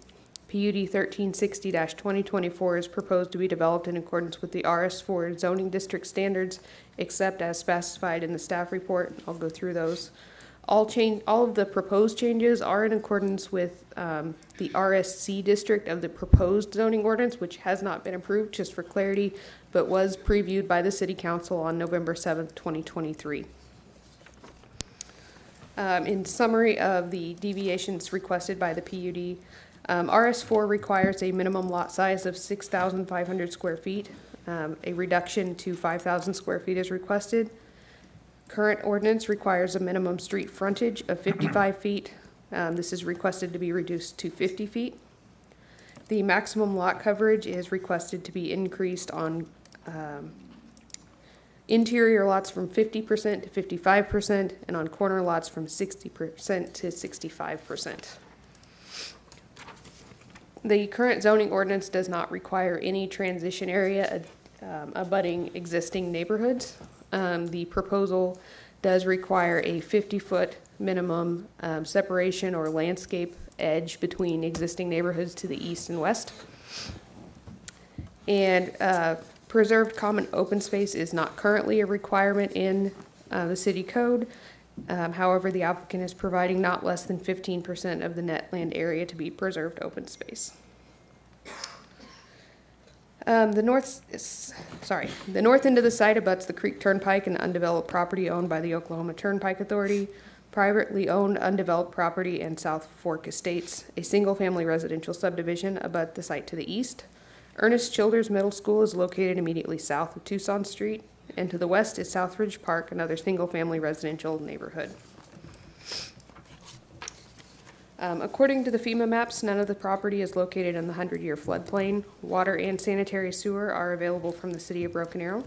PUD 1360-2024 is proposed to be developed in accordance with the RS4 zoning district standards, except as specified in the staff report. I'll go through those. All of the proposed changes are in accordance with the RSC district of the proposed zoning ordinance, which has not been approved, just for clarity, but was previewed by the City Council on November 7th, 2023. In summary of the deviations requested by the PUD, RS4 requires a minimum lot size of 6,500 square feet. A reduction to 5,000 square feet is requested. Current ordinance requires a minimum street frontage of 55 feet. This is requested to be reduced to 50 feet. The maximum lot coverage is requested to be increased on interior lots from 50% to 55%, and on corner lots from 60% to 65%. The current zoning ordinance does not require any transition area abutting existing neighborhoods. The proposal does require a 50-foot minimum separation or landscape edge between existing neighborhoods to the east and west. And preserved common open space is not currently a requirement in the city code. However, the applicant is providing not less than 15% of the net land area to be preserved open space. The north end of the site abuts the Creek Turnpike, an undeveloped property owned by the Oklahoma Turnpike Authority, privately owned undeveloped property, and South Fork Estates. A single-family residential subdivision abut the site to the east. Ernest Childers Middle School is located immediately south of Tucson Street, and to the west is South Ridge Park, another single-family residential neighborhood. According to the FEMA maps, none of the property is located in the 100-year floodplain. Water and sanitary sewer are available from the city of Broken Arrow.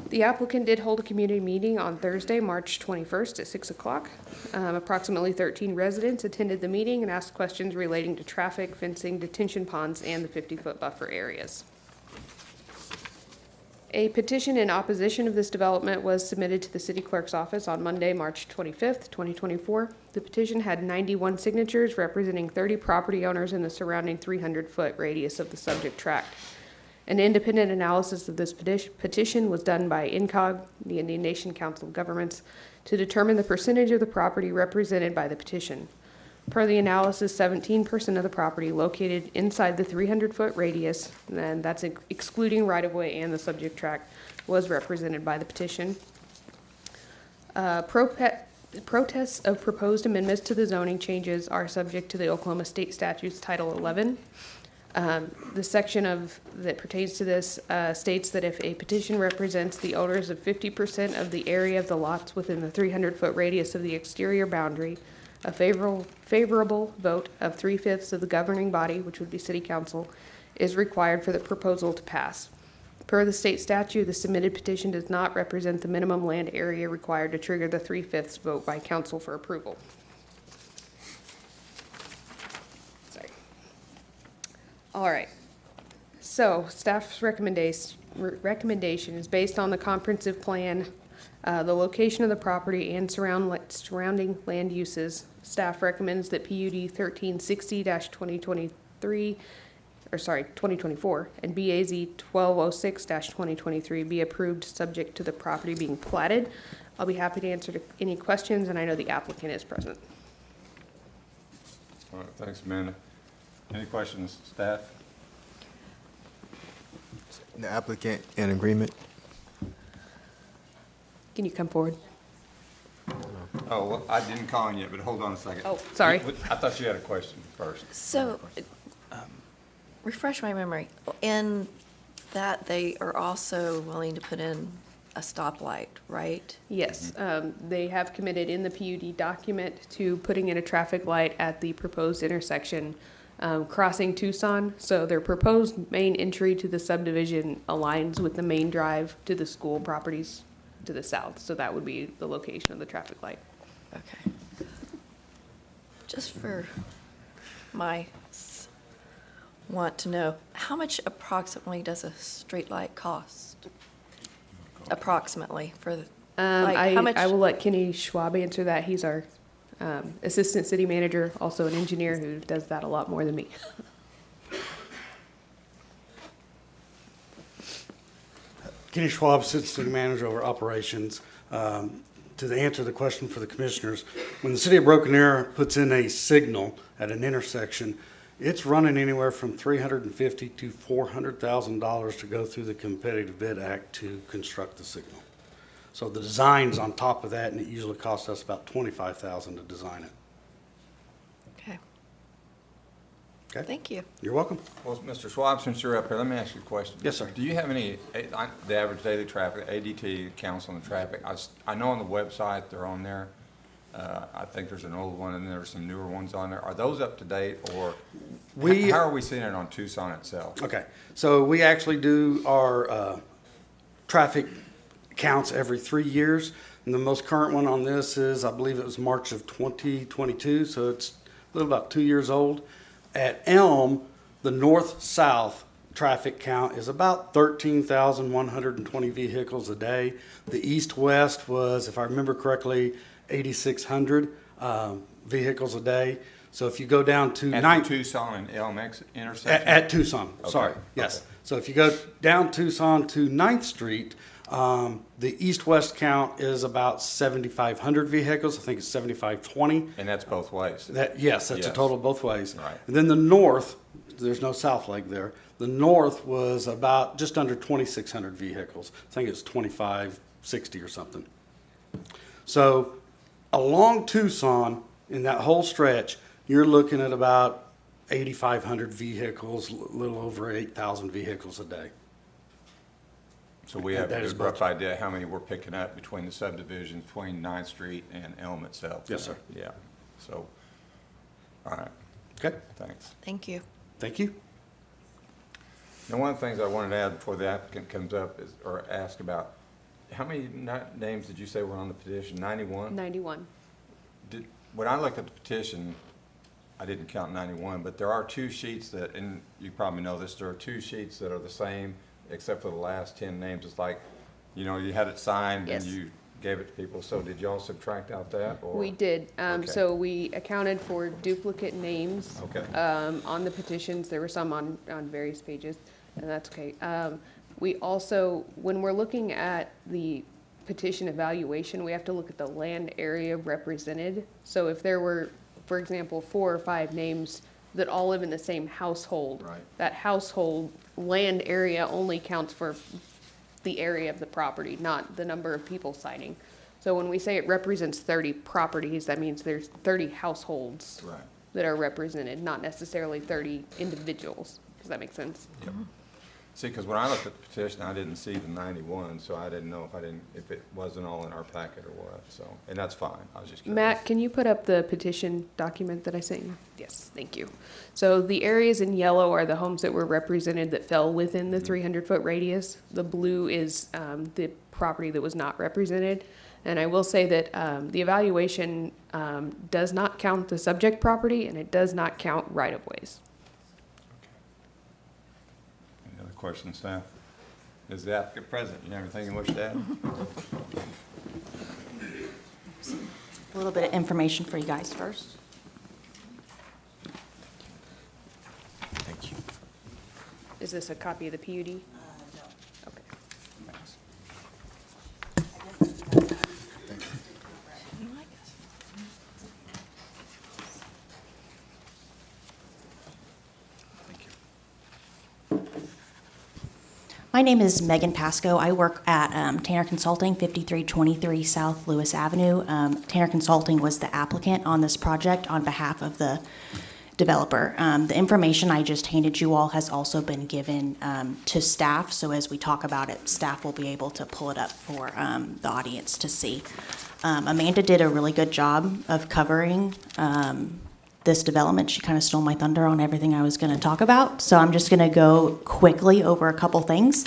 The applicant did hold a community meeting on Thursday, March 21st at 6 o'clock. Approximately 13 residents attended the meeting and asked questions relating to traffic, fencing, detention ponds, and the 50-foot buffer areas. A petition in opposition of this development was submitted to the city clerk's office on Monday, March 25th, 2024. The petition had 91 signatures representing 30 property owners in the surrounding 300-foot radius of the subject tract. An independent analysis of this petition was done by INCOG, the Indian Nation Council of Governments, to determine the percentage of the property represented by the petition. Per the analysis, 17% of the property located inside the 300-foot radius, and that's excluding right-of-way and the subject tract, was represented by the petition. Protests of proposed amendments to the zoning changes are subject to the Oklahoma State Statutes Title 11. The section that pertains to this states that if a petition represents the owners of 50% of the area of the lots within the 300-foot radius of the exterior boundary, a favorable vote of 3/5 of the governing body, which would be City Council, is required for the proposal to pass. Per the state statute, the submitted petition does not represent the minimum land area required to trigger the 3/5 vote by council for approval. All right. So staff's recommendation is based on the comprehensive plan, the location of the property and surrounding land uses. Staff recommends that PUD 1360-2023, 2024, and BAZ 1206-2023 be approved subject to the property being platted. I'll be happy to answer any questions, and I know the applicant is present. All right, thanks, Amanda. Any questions, staff? The applicant in agreement? Can you come forward? Oh, well, I didn't call on yet, but hold on a second. Oh, sorry. I thought you had a question first. So, refresh my memory. In that, they are also willing to put in a stoplight, right? Yes, they have committed in the PUD document to putting in a traffic light at the proposed intersection crossing Tucson. So their proposed main entry to the subdivision aligns with the main drive to the school properties to the south. So that would be the location of the traffic light. Okay. Just for my want to know, how much approximately does a street light cost? Approximately for the, like, how much? I will let Kenny Schwab answer that. He's our assistant city manager, also an engineer who does that a lot more than me. Kenny Schwab, assistant city manager over operations. To answer the question for the commissioners, when the city of Broken Arrow puts in a signal at an intersection, it's running anywhere from $350,000 to $400,000 to go through the Competitive Bid Act to construct the signal. So the design's on top of that, and it usually costs us about $25,000 to design it. Okay. Okay. Thank you. You're welcome. Well, Mr. Schwab, since you're up here, let me ask you a question. Yes, sir. Do you have any, the average daily traffic, ADT counts on the traffic? I know on the website they're on there. I think there's an old one and there's some newer ones on there. Are those up to date, or how are we seeing it on Tucson itself? Okay, so we actually do our traffic counts every 3 years. And the most current one on this is, I believe it was March of 2022, so it's a little about 2 years old. At Elm, the north-south traffic count is about 13,120 vehicles a day. The east-west was, if I remember correctly, 8,600 vehicles a day. So if you go down to At the Tucson and Elm intersection? At Tucson, Okay. sorry, yes. Okay. So if you go down Tucson to 9th Street, the east-west count is about 7,500 vehicles. I think it's 7,520. And that's both ways? Yes, that's a total both ways. Right. And then the north, there's no south leg there. The north was about just under 2,600 vehicles. I think it's 2,560 or something. So along Tucson, in that whole stretch, you're looking at about 8,500 vehicles, a little over 8,000 vehicles a day. So we have That a is good rough both. idea how many we're picking up between the subdivisions, between 9th Street and Elm itself? Yes, sir. Yeah, so, all right. Okay. Thanks. Thank you. Thank you. Now, one of the things I wanted to add before the applicant comes up is, or ask about, how many names did you say were on the petition? 91? 91. When I looked at the petition, I didn't count 91, but there are two sheets that, and you probably know this, there are two sheets that are the same, except for the last 10 names. It's like, you know, you had it signed and Yes. you gave it to people. So did y'all subtract out that, or? We did. Okay. So we accounted for duplicate names. Okay. On the petitions. There were some on various pages, and that's okay. We also, when we're looking at the petition evaluation, we have to look at the land area represented. So if there were, for example, 4 or 5 names that all live in the same household, Right. that household land area only counts for the area of the property, not the number of people signing. So when we say it represents 30 properties, that means there's 30 households Right. that are represented, not necessarily 30 individuals. Does that make sense? Yep. See, because when I looked at the petition, I didn't see the 91, so I didn't know if it wasn't all in our packet or what, so, and that's fine, I was just curious. Matt, can you put up the petition document that I sent you? Yes, thank you. So the areas in yellow are the homes that were represented that fell within the 300-foot radius. The blue is the property that was not represented. And I will say that the evaluation does not count the subject property, and it does not count right-of-ways. questions, staff? Is the applicant present? You have anything you wish to add? A little bit of information for you guys first. Thank you. Is this a copy of the PUD? No. Okay. Thanks. My name is Megan Pasco. I work at Tanner Consulting, 5323 South Lewis Avenue. Tanner Consulting was the applicant on this project on behalf of the developer. The information I just handed you all has also been given to staff, so as we talk about it, staff will be able to pull it up for the audience to see. Amanda did a really good job of covering this development. She kind of stole my thunder on everything I was going to talk about, so I'm just going to go quickly over a couple things,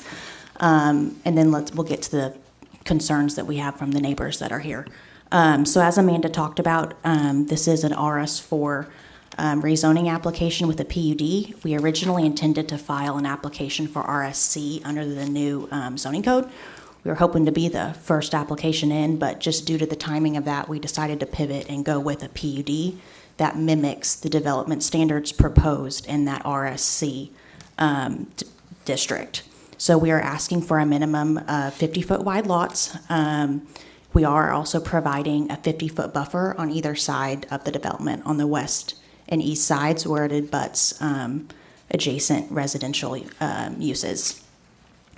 and then we'll get to the concerns that we have from the neighbors that are here. So as Amanda talked about, this is an RS4 rezoning application with a PUD. We originally intended to file an application for RSC under the new zoning code. We were hoping to be the first application in, but just due to the timing of that, we decided to pivot and go with a PUD that mimics the development standards proposed in that RSC district. So we are asking for a minimum of 50-foot wide lots. We are also providing a 50-foot buffer on either side of the development on the west and east sides where it abuts adjacent residential uses.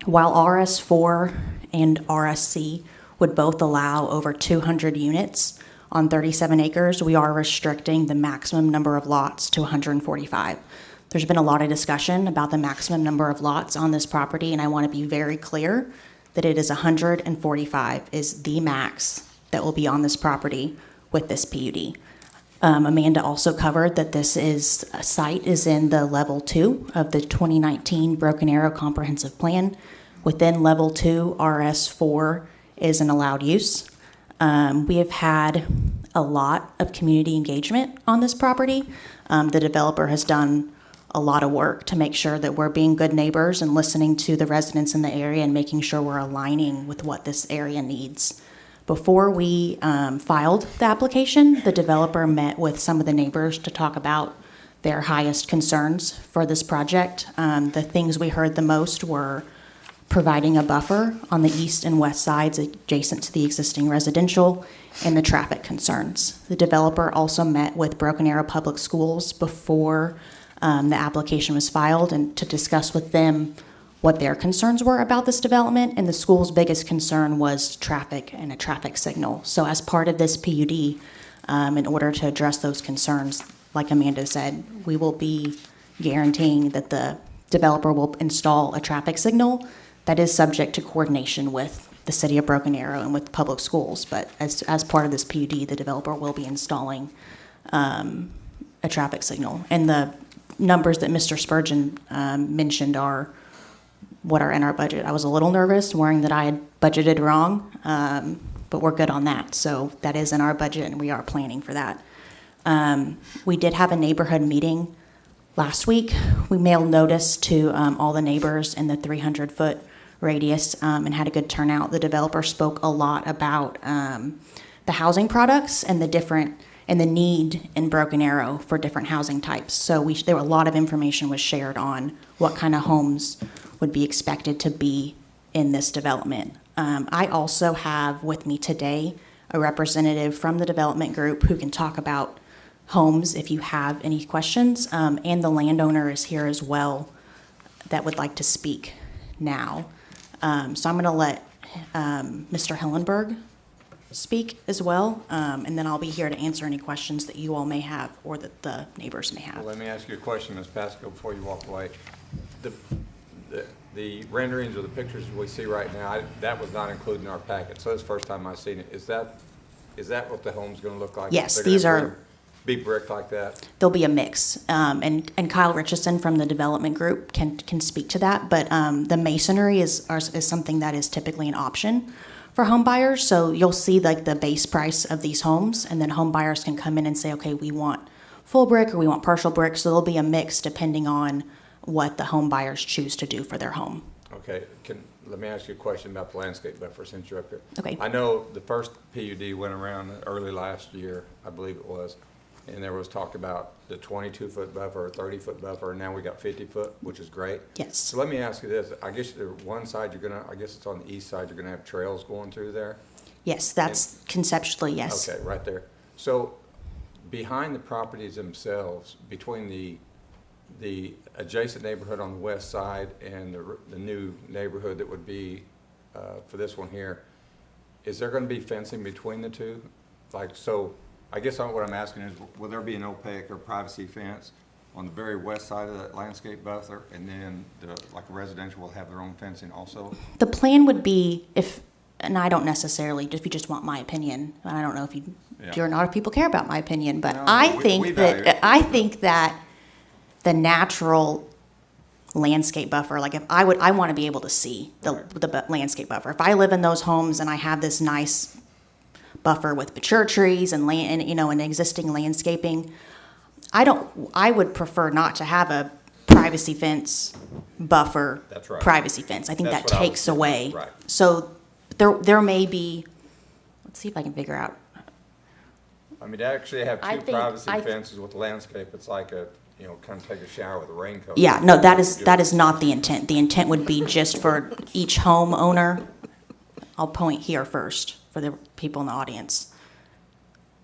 While RS4 and RSC would both allow over 200 units on 37 acres, we are restricting the maximum number of lots to 145. There's been a lot of discussion about the maximum number of lots on this property, and I want to be very clear that it is 145 is the max that will be on this property with this PUD. Amanda also covered that this site is in the level 2 of the 2019 Broken Arrow Comprehensive Plan. Within level 2, RS4 is an allowed use. We have had a lot of community engagement on this property. The developer has done a lot of work to make sure that we're being good neighbors and listening to the residents in the area and making sure we're aligning with what this area needs. Before we filed the application, the developer met with some of the neighbors to talk about their highest concerns for this project. The things we heard the most were providing a buffer on the east and west sides adjacent to the existing residential and the traffic concerns. The developer also met with Broken Arrow Public Schools before the application was filed and to discuss with them what their concerns were about this development, and the school's biggest concern was traffic and a traffic signal. So as part of this PUD, in order to address those concerns, like Amanda said, we will be guaranteeing that the developer will install a traffic signal that is subject to coordination with the city of Broken Arrow and with public schools. But as part of this PUD, the developer will be installing a traffic signal. And the numbers that Mr. Spurgeon mentioned are what are in our budget. I was a little nervous worrying that I had budgeted wrong, but we're good on that. So that is in our budget and we are planning for that. We did have a neighborhood meeting last week. We mailed notice to all the neighbors in the 300-foot radius and had a good turnout. The developer spoke a lot about the housing products and the need in Broken Arrow for different housing types. So there were a lot of information was shared on what kind of homes would be expected to be in this development. I also have with me today a representative from the development group who can talk about homes if you have any questions, and the landowner is here as well that would like to speak now. So I'm going to let Mr. Hillenberg speak as well, and then I'll be here to answer any questions that you all may have or that the neighbors may have. Well, let me ask you a question, Ms. Pasco, before you walk away. The renderings or the pictures we see right now, that was not included in our packet, so it's the first time I've seen it. Is that what the home's going to look like? Yes, these are. Be brick like that? There'll be a mix, and Kyle Richardson from the development group can speak to that. But the masonry is something that is typically an option for home buyers. So you'll see like the base price of these homes, and then home buyers can come in and say, okay, we want full brick or we want partial brick. So there'll be a mix depending on what the home buyers choose to do for their home. Okay, let me ask you a question about the landscape buffer since you're up here. Okay. I know the first PUD went around early last year, I believe it was, and there was talk about the 22-foot buffer or 30-foot buffer, and now we got 50-foot, which is great. Yes. So let me ask you this, I guess the one side I guess it's on the east side, you're gonna have trails going through there? Yes, that's conceptually, yes. Okay, right there. So behind the properties themselves, between the adjacent neighborhood on the west side and the new neighborhood that would be for this one here, is there going to be fencing between the two? Like, so I guess what I'm asking is, will there be an opaque or privacy fence on the very west side of that landscape buffer, and then like residential will have their own fencing also? The plan would be and I don't necessarily, if you just want my opinion, and I don't know if you do or not, if people care about my opinion, but No, I we think value it. I think that the natural landscape buffer, like I want to be able to see the landscape buffer. If I live in those homes and I have this nice buffer with mature trees and and existing landscaping, I would prefer not to have a privacy fence buffer. That's right. Privacy fence. I think That's that what I was takes thinking. away. Right. So there may be, let's see if I can figure out. I mean, to actually have I two think- privacy I- fences with landscape, it's like kind of take a shower with a raincoat. Yeah, no, that is not the intent. The intent would be just for each homeowner. I'll point here first for the people in the audience.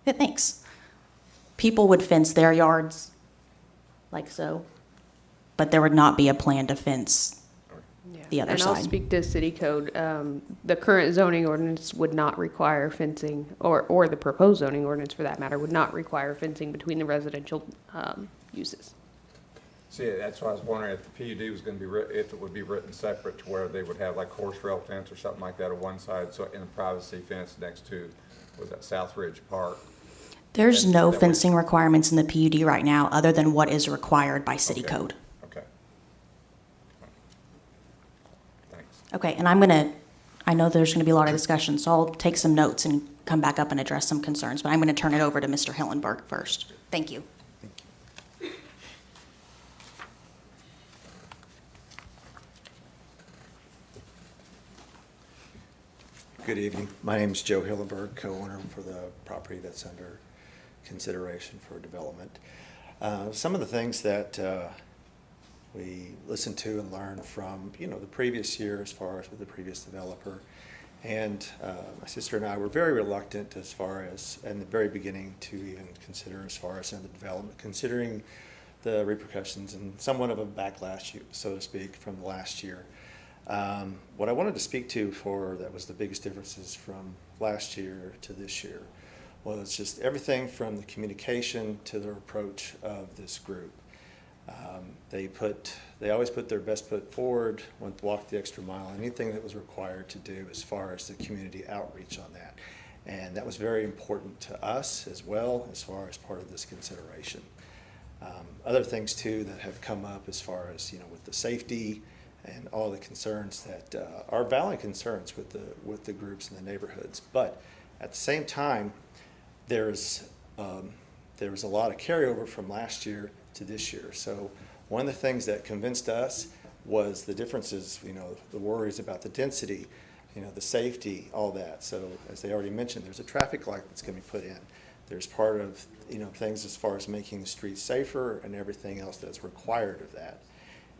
Yeah, thanks. People would fence their yards like so, but there would not be a plan to fence the other And side. I'll speak to city code. The current zoning ordinance would not require fencing, or the proposed zoning ordinance for that matter, would not require fencing between the residential uses. See, that's why I was wondering if the PUD was going to be, if it would be written separate to where they would have like horse rail fence or something like that on one side, so in a privacy fence next to, was that South Ridge Park? There's And no that fencing requirements in the PUD right now other than what is required by city Okay. code. Okay. Thanks. Okay, and I know there's gonna be a lot of discussion, so I'll take some notes and come back up and address some concerns, but I'm gonna turn it over to Mr. Hillenberg first. Thank you. Good evening. My name is Joe Hillenberg, co-owner for the property that's under consideration for development. Some of the things that we listened to and learned from, the previous year as far as with the previous developer. And my sister and I were very reluctant as far as, in the very beginning, to even consider as far as in the development, considering the repercussions and somewhat of a backlash, so to speak, from the last year. What I wanted to speak to that was the biggest differences from last year to this year was just everything from the communication to their approach of this group. They always put their best foot forward, walked the extra mile, anything that was required to do as far as the community outreach on that. And that was very important to us as well as far as part of this consideration. Other things too that have come up as far as, with the safety and all the concerns that are valid concerns with the groups in the neighborhoods. But at the same time, there was a lot of carryover from last year to this year. So one of the things that convinced us was the differences, the worries about the density, the safety, all that. So as they already mentioned, there's a traffic light that's going to be put in. There's part of, things as far as making the streets safer and everything else that's required of that.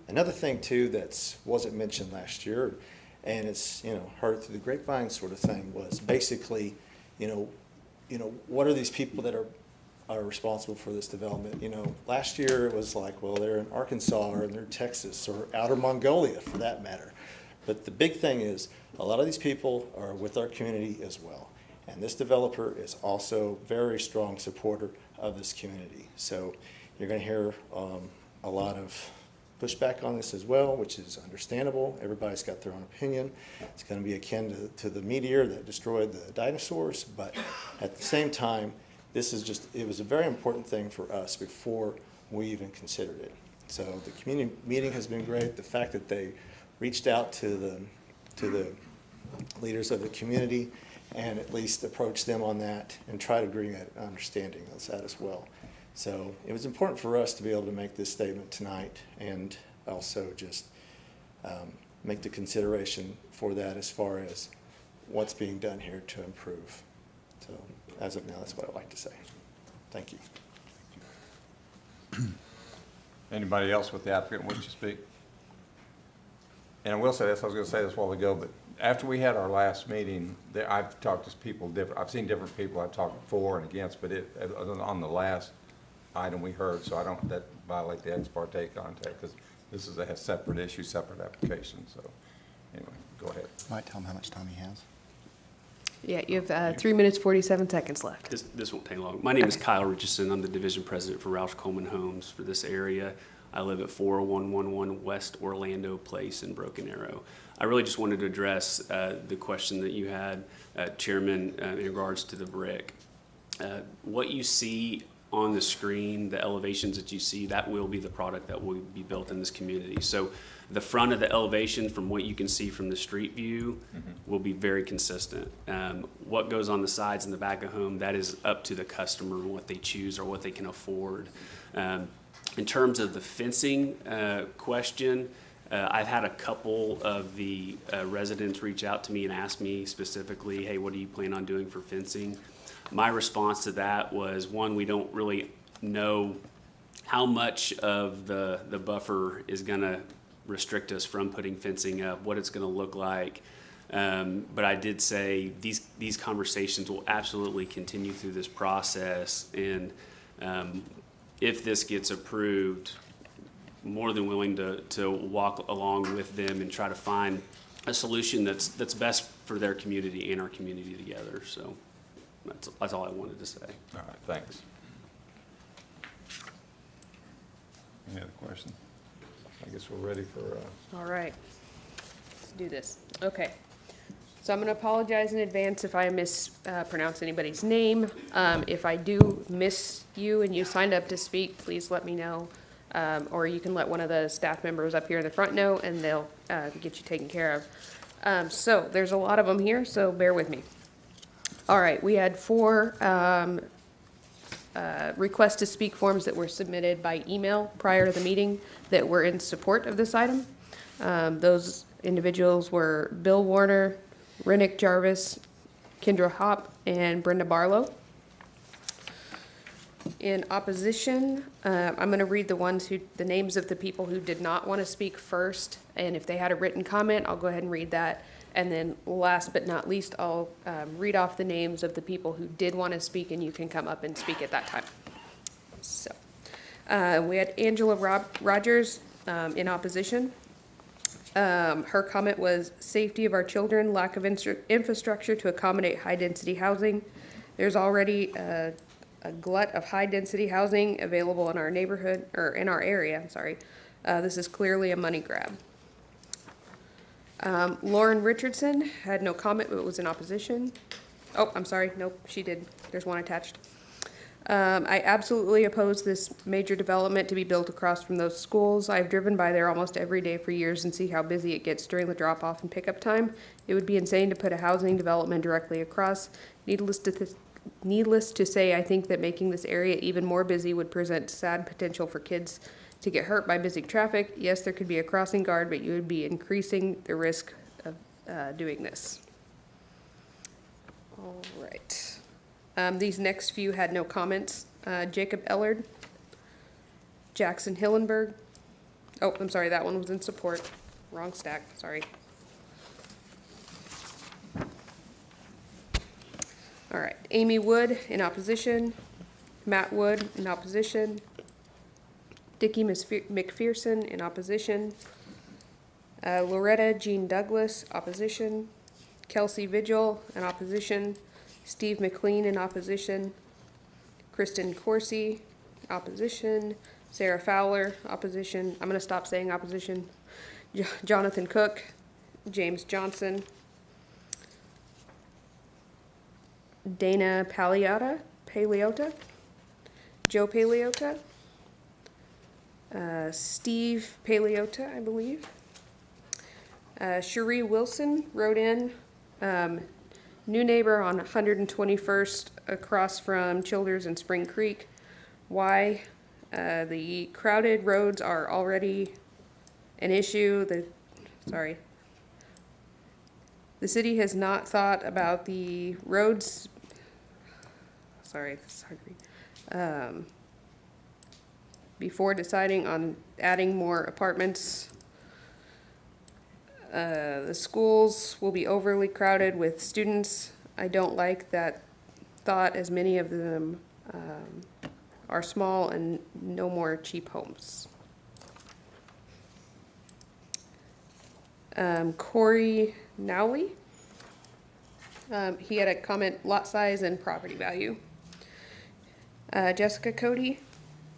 Another thing too that wasn't mentioned last year, and it's heard through the grapevine sort of thing, was basically, what are these people that are responsible for this development? Last year it was like, well, they're in Arkansas or they're in Texas or outer Mongolia for that matter. But the big thing is a lot of these people are with our community as well. And this developer is also a very strong supporter of this community. So you're going to hear a lot of pushback on this as well, which is understandable. Everybody's got their own opinion. It's going to be akin to the meteor that destroyed the dinosaurs, but at the same time, it was a very important thing for us before we even considered it. So the community meeting has been great. The fact that they reached out to the leaders of the community and at least approach them on that and try to agree at understanding of that as well. So it was important for us to be able to make this statement tonight, and also just make the consideration for that as far as what's being done here to improve. So as of now, that's what I'd like to say. Thank you. Anybody else with the applicant wish to speak? And I will say this, I was going to say this while we go, but after we had our last meeting, I've talked to people different, I've seen different people, I've talked for and against, but on the last item we heard, so I don't that violate the ex parte contact, because this is a separate issue, separate application, so anyway, go ahead. Might tell him how much time he has. Yeah, you have 3 minutes, 47 seconds left. This won't take long. My name is Kyle Richardson. I'm the division president for Roush Coleman Homes for this area. I live at 40111 West Orlando Place in Broken Arrow. I really just wanted to address the question that you had, Chairman, in regards to the brick. What you see on the screen, the elevations that you see, that will be the product that will be built in this community. So the front of the elevation, from what you can see from the street view, will be very consistent. What goes on the sides and the back of home, that is up to the customer and what they choose or what they can afford. In terms of the fencing question, I've had a couple of the residents reach out to me and ask me specifically, hey, what do you plan on doing for fencing? My response to that was, one, we don't really know how much of the buffer is going to restrict us from putting fencing up, what it's going to look like. But I did say these conversations will absolutely continue through this process. And if this gets approved, more than willing to walk along with them and try to find a solution that's best for their community and our community together. So that's all I wanted to say. All right, thanks. Any other questions? I guess we're ready for... All right, let's do this. Okay, so I'm going to apologize in advance if I mispronounce anybody's name. If I do miss you and you signed up to speak, please let me know. Or you can let one of the staff members up here in the front know, and they'll get you taken care of. So there's a lot of them here, so bear with me. All right, we had 4 request to speak forms that were submitted by email prior to the meeting that were in support of this item. Those individuals were Bill Warner, Rennick Jarvis, Kendra Hopp, and Brenda Barlow. In opposition, I'm going to read the names of the people who did not want to speak first, and if they had a written comment, I'll go ahead and read that. And then last but not least, I'll read off the names of the people who did want to speak, and you can come up and speak at that time. So we had Angela Rogers in opposition. Her comment was safety of our children, lack of infrastructure to accommodate high-density housing. There's already a glut of high-density housing available in our neighborhood, or in our area, I'm sorry. This is clearly a money grab. Lauren Richardson had no comment, but was in opposition. Oh, I'm sorry, nope, she did. There's one attached. I absolutely oppose this major development to be built across from those schools. I've driven by there almost every day for years and see how busy it gets during the drop-off and pickup time. It would be insane to put a housing development directly across. Needless to say, I think that making this area even more busy would present sad potential for kids to get hurt by busy traffic. Yes, there could be a crossing guard, but you would be increasing the risk of doing this. All right. These next few had no comments. Jacob Ellard, Jackson Hillenberg. Oh, I'm sorry, that one was in support. Wrong stack, sorry. All right, Amy Wood in opposition, Matt Wood in opposition, Dickie McPherson in opposition, Loretta Jean Douglas, opposition, Kelsey Vigil in opposition, Steve McLean in opposition, Kristen Corsi, opposition, Sarah Fowler, opposition. I'm going to stop saying opposition. Jonathan Cook, James Johnson, Dana Paleota, Joe Paleota, Steve Paleota, I believe. Cherie Wilson wrote in, new neighbor on 121st across from Childers and Spring Creek. Why the crowded roads are already an issue, the city has not thought about the roads, sorry, this is hard to read. Before deciding on adding more apartments. The schools will be overly crowded with students. I don't like that thought, as many of them are small and no more cheap homes. Corey Nowley, he had a comment, lot size and property value. Jessica Cody,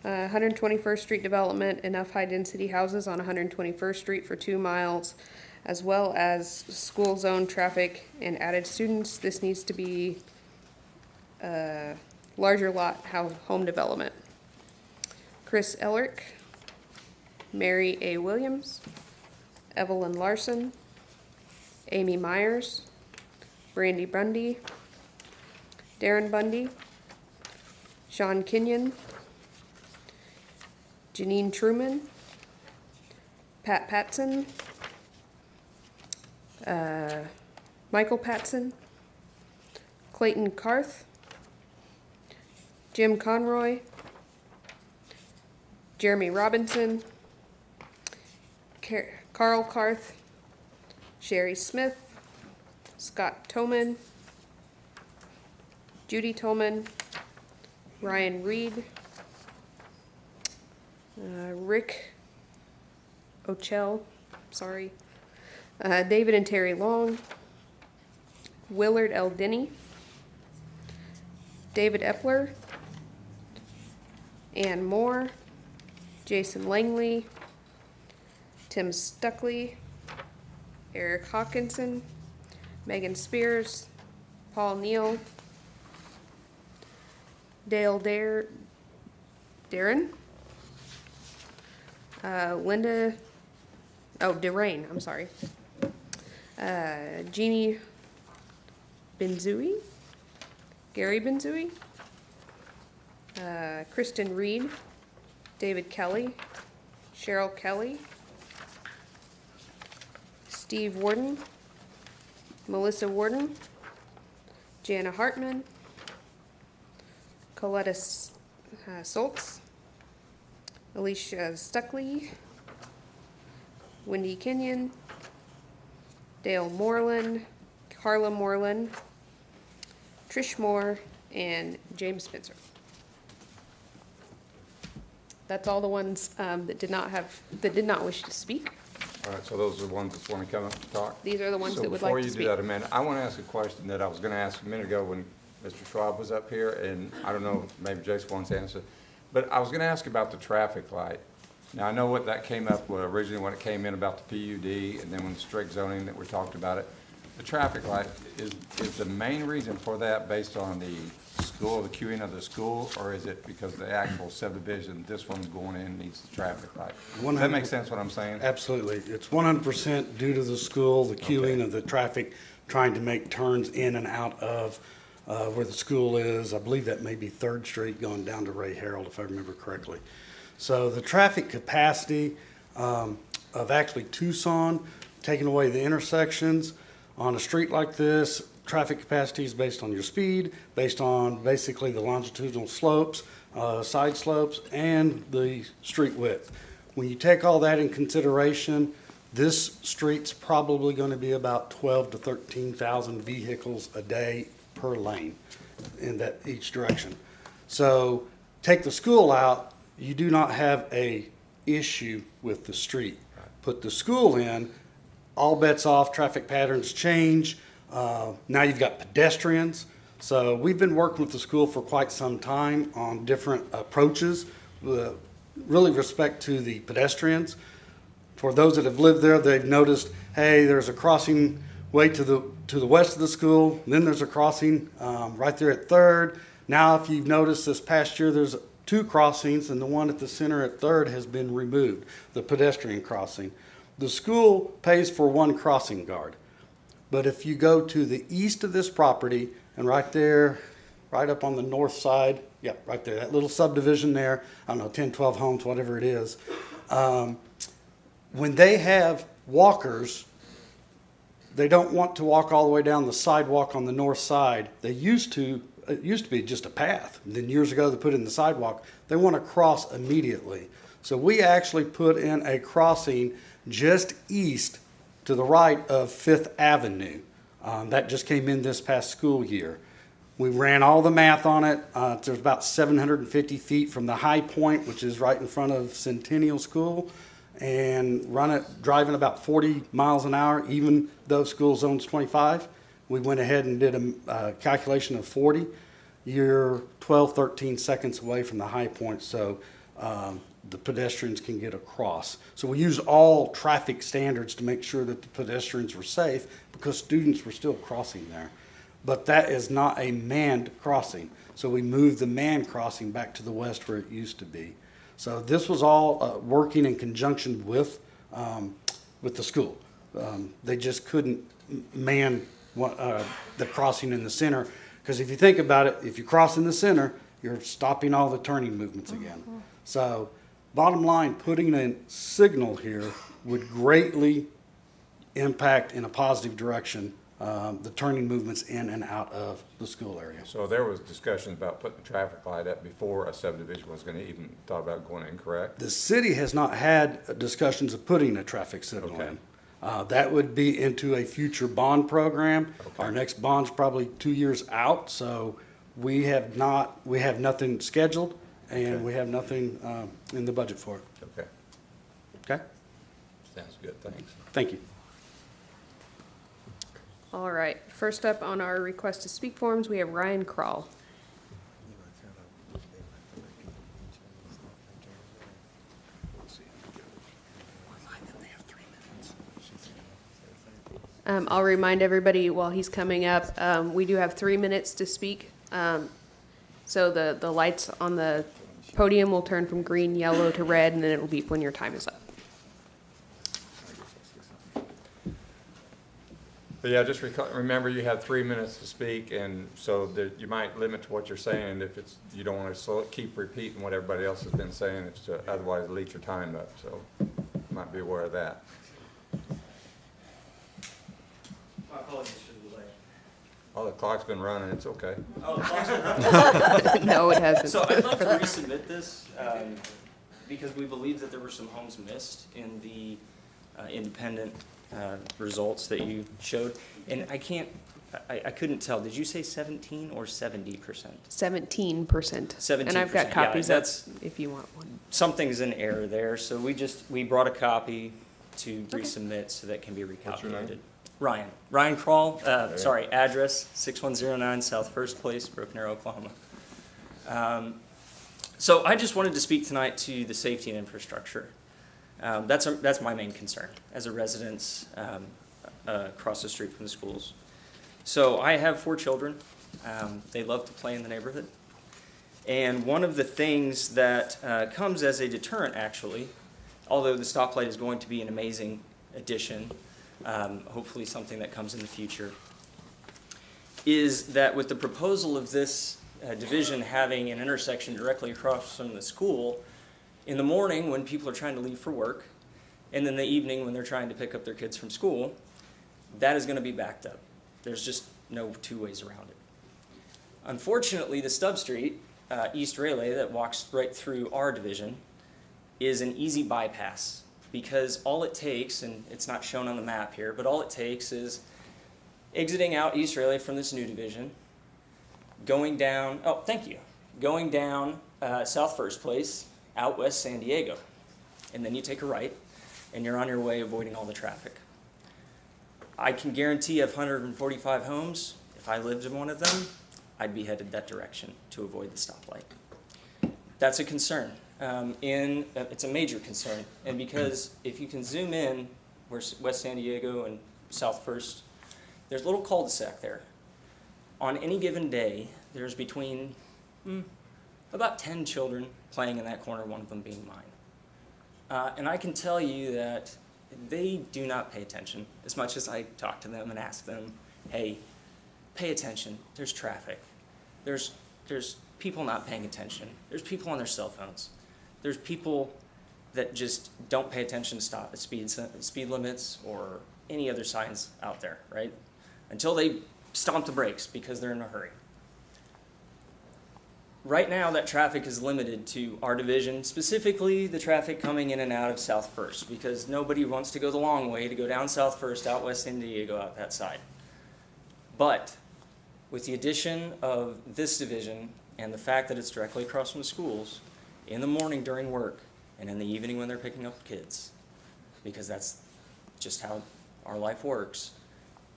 121st Street development, enough high-density houses on 121st Street for 2 miles, as well as school zone traffic and added students. This needs to be a larger lot home development. Chris Ellerick, Mary A. Williams, Evelyn Larson, Amy Myers, Brandy Bundy, Darren Bundy, Sean Kenyon, Janine Truman, Pat Patson, Michael Patson, Clayton Carth, Jim Conroy, Jeremy Robinson, Carl Carth, Sherry Smith, Scott Toman, Judy Toman, Ryan Reed, Rick Ochell, sorry, David and Terry Long, Willard L. Denny, David Epler, Ann Moore, Jason Langley, Tim Stuckley, Eric Hawkinson, Megan Spears, Paul Neal, Dale Darren, Linda, DeRain, I'm sorry, Jeannie Benzui, Gary Benzui, Kristen Reed, David Kelly, Cheryl Kelly, Steve Warden, Melissa Warden, Jana Hartman, Coletta Soltz, Alicia Stuckley, Wendy Kenyon, Dale Moreland, Carla Moreland, Trish Moore, and James Spencer. That's all the ones that did not wish to speak. All right, so those are the ones that want to come up and talk? These are the ones that would like to Before you speak. do that, Amanda, I want to ask a question that I was going to ask a minute ago when Mr. Schwab was up here, and I don't know, maybe Jason wants to answer. But I was going to ask about the traffic light. Now, I know what that came up with originally when it came in about the PUD, and then when the strict zoning that we talked about it. The traffic light, is the main reason for that based on the school, the queuing of the school, or is it because the actual subdivision, this one's going in, needs the traffic light? Does that make sense what I'm saying? Absolutely. It's 100% due to the school, the queuing of the traffic, trying to make turns in and out of where the school is. I believe that may be 3rd Street going down to Ray Harold, if I remember correctly. So the traffic capacity of actually Tucson, taking away the intersections, on a street like this, traffic capacity is based on your speed, based on basically the longitudinal slopes, side slopes, and the street width. When you take all that in consideration, this street's probably going to be about 12 to 13,000 vehicles a day per lane in that each direction. So take the school out, you do not have a issue with the street. Put the school in, all bets off, traffic patterns change. Now you've got pedestrians. So we've been working with the school for quite some time on different approaches, really respect to the pedestrians. For those that have lived there, they've noticed, hey, there's a crossing way to the west of the school, then there's a crossing right there at 3rd. Now if you've noticed this past year, there's 2 crossings, and the one at the center at 3rd has been removed, the pedestrian crossing. The school pays for 1 crossing guard. But if you go to the east of this property, and right there, right up on the north side, yeah, right there, that little subdivision there, I don't know, 10, 12 homes, whatever it is, when they have walkers, they don't want to walk all the way down the sidewalk on the north side. It used to be just a path. And then years ago, they put in the sidewalk. They want to cross immediately. So we actually put in a crossing just east to the right of Fifth Avenue. That just came in this past school year. We ran all the math on it. There's about 750 feet from the high point, which is right in front of Centennial School, and driving about 40 miles an hour, even though school zone's 25. We went ahead and did a calculation of 40. You're 12, 13 seconds away from the high point, so the pedestrians can get across. So we used all traffic standards to make sure that the pedestrians were safe because students were still crossing there. But that is not a manned crossing. So we moved the manned crossing back to the west where it used to be. So this was all working in conjunction with the school. They just couldn't man the crossing in the center, because if you think about it, if you cross in the center, you're stopping all the turning movements again. So bottom line, putting a signal here would greatly impact in a positive direction the turning movements in and out of the school area. So there was discussion about putting a traffic light up before a subdivision was going to even thought about going in, correct? The city has not had discussions of putting a traffic signal in. That would be into a future bond program. Our next bond's probably 2 years out, so we have nothing scheduled, and we have nothing in the budget for it. Okay. Okay? Sounds good, thanks. Thank you. All right, first up on our request to speak forms, we have Ryan Kroll. I'll remind everybody while he's coming up, we do have 3 minutes to speak. So the lights on the podium will turn from green, yellow to red, and then it will beep when your time is up. But yeah, just remember you have 3 minutes to speak, and so that you might limit to what you're saying if you don't want to keep repeating what everybody else has been saying, it's to otherwise lead your time up. So you might be aware of that. My apologies for the delay. Oh, the clock's been running. It's okay. Oh, the clock's been running? No, it hasn't. So I'd love to resubmit this because we believe that there were some homes missed in the independent results that you showed. And I couldn't tell. Did you say 17 or 70%? 17%. 17%. And I've got copies yeah, if you want one. Something's in error there. So we brought a copy to resubmit so that can be recalculated. Ryan Kroll, address 6109 South First Place, Broken Arrow, Oklahoma. So I just wanted to speak tonight to the safety and infrastructure. That's my main concern as a resident across the street from the schools. So I have 4 children. They love to play in the neighborhood. And one of the things that comes as a deterrent, actually, although the stoplight is going to be an amazing addition, hopefully something that comes in the future, is that with the proposal of this division having an intersection directly across from the school, in the morning when people are trying to leave for work, and in the evening when they're trying to pick up their kids from school, that is going to be backed up. There's just no 2 ways around it. Unfortunately, the stub street, East Raleigh, that walks right through our division, is an easy bypass because all it takes, and it's not shown on the map here, but all it takes is exiting out East Raleigh from this new division, going down South First Place, out West San Diego, and then you take a right, and you're on your way avoiding all the traffic. I can guarantee of 145 homes, if I lived in one of them, I'd be headed that direction to avoid the stoplight. That's a concern. It's a major concern, and because if you can zoom in where West San Diego and South First, there's a little cul-de-sac there. On any given day, there's between about 10 children playing in that corner, one of them being mine. And I can tell you that they do not pay attention as much as I talk to them and ask them, hey, pay attention, there's traffic. There's people not paying attention. There's people on their cell phones. There's people that just don't pay attention to speed limits or any other signs out there, right? Until they stomp the brakes because they're in a hurry. Right now, that traffic is limited to our division, specifically the traffic coming in and out of South First, because nobody wants to go the long way to go down South First, out West San Diego, out that side. But with the addition of this division and the fact that it's directly across from the schools, in the morning during work and in the evening when they're picking up kids, because that's just how our life works,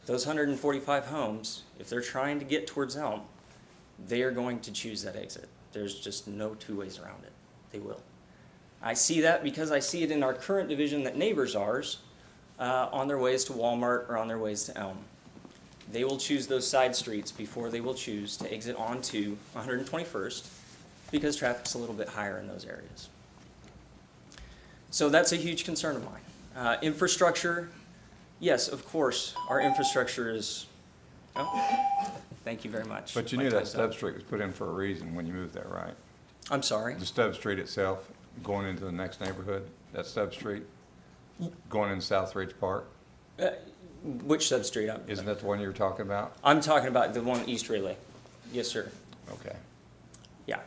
those 145 homes, if they're trying to get towards Elm, they are going to choose that exit. There's just no two ways around it. They will. I see that because I see it in our current division that neighbors ours on their ways to Walmart or on their ways to Elm. They will choose those side streets before they will choose to exit onto 121st because traffic's a little bit higher in those areas. So that's a huge concern of mine. Infrastructure, yes, of course, our infrastructure is, oh, thank you very much. But you knew that stub street was put in for a reason when you moved there, right? I'm sorry? The stub street itself, going into the next neighborhood, that stub street, going in South Ridge Park. Which stub street? Isn't that the one you were talking about? I'm talking about the one East Relay. Yes, sir. Okay. Yeah.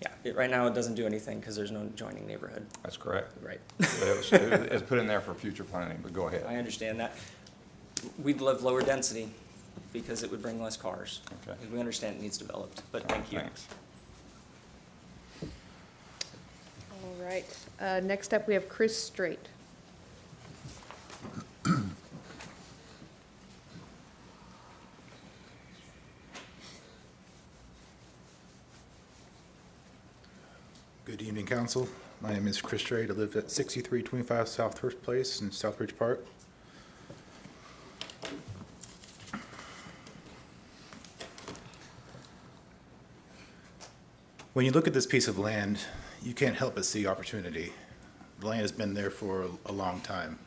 Yeah, right now it doesn't do anything because there's no adjoining neighborhood. That's correct. Right. It's put in there for future planning, but go ahead. I understand that. We'd love lower density because it would bring less cars. Okay. We understand it needs developed, but thank you. Thanks. All right. Next up, we have Chris Straight. Good evening, Council. My name is Chris Straight. I live at 6325 South First Place in Southridge Park. When you look at this piece of land, you can't help but see opportunity. The land has been there for a long time.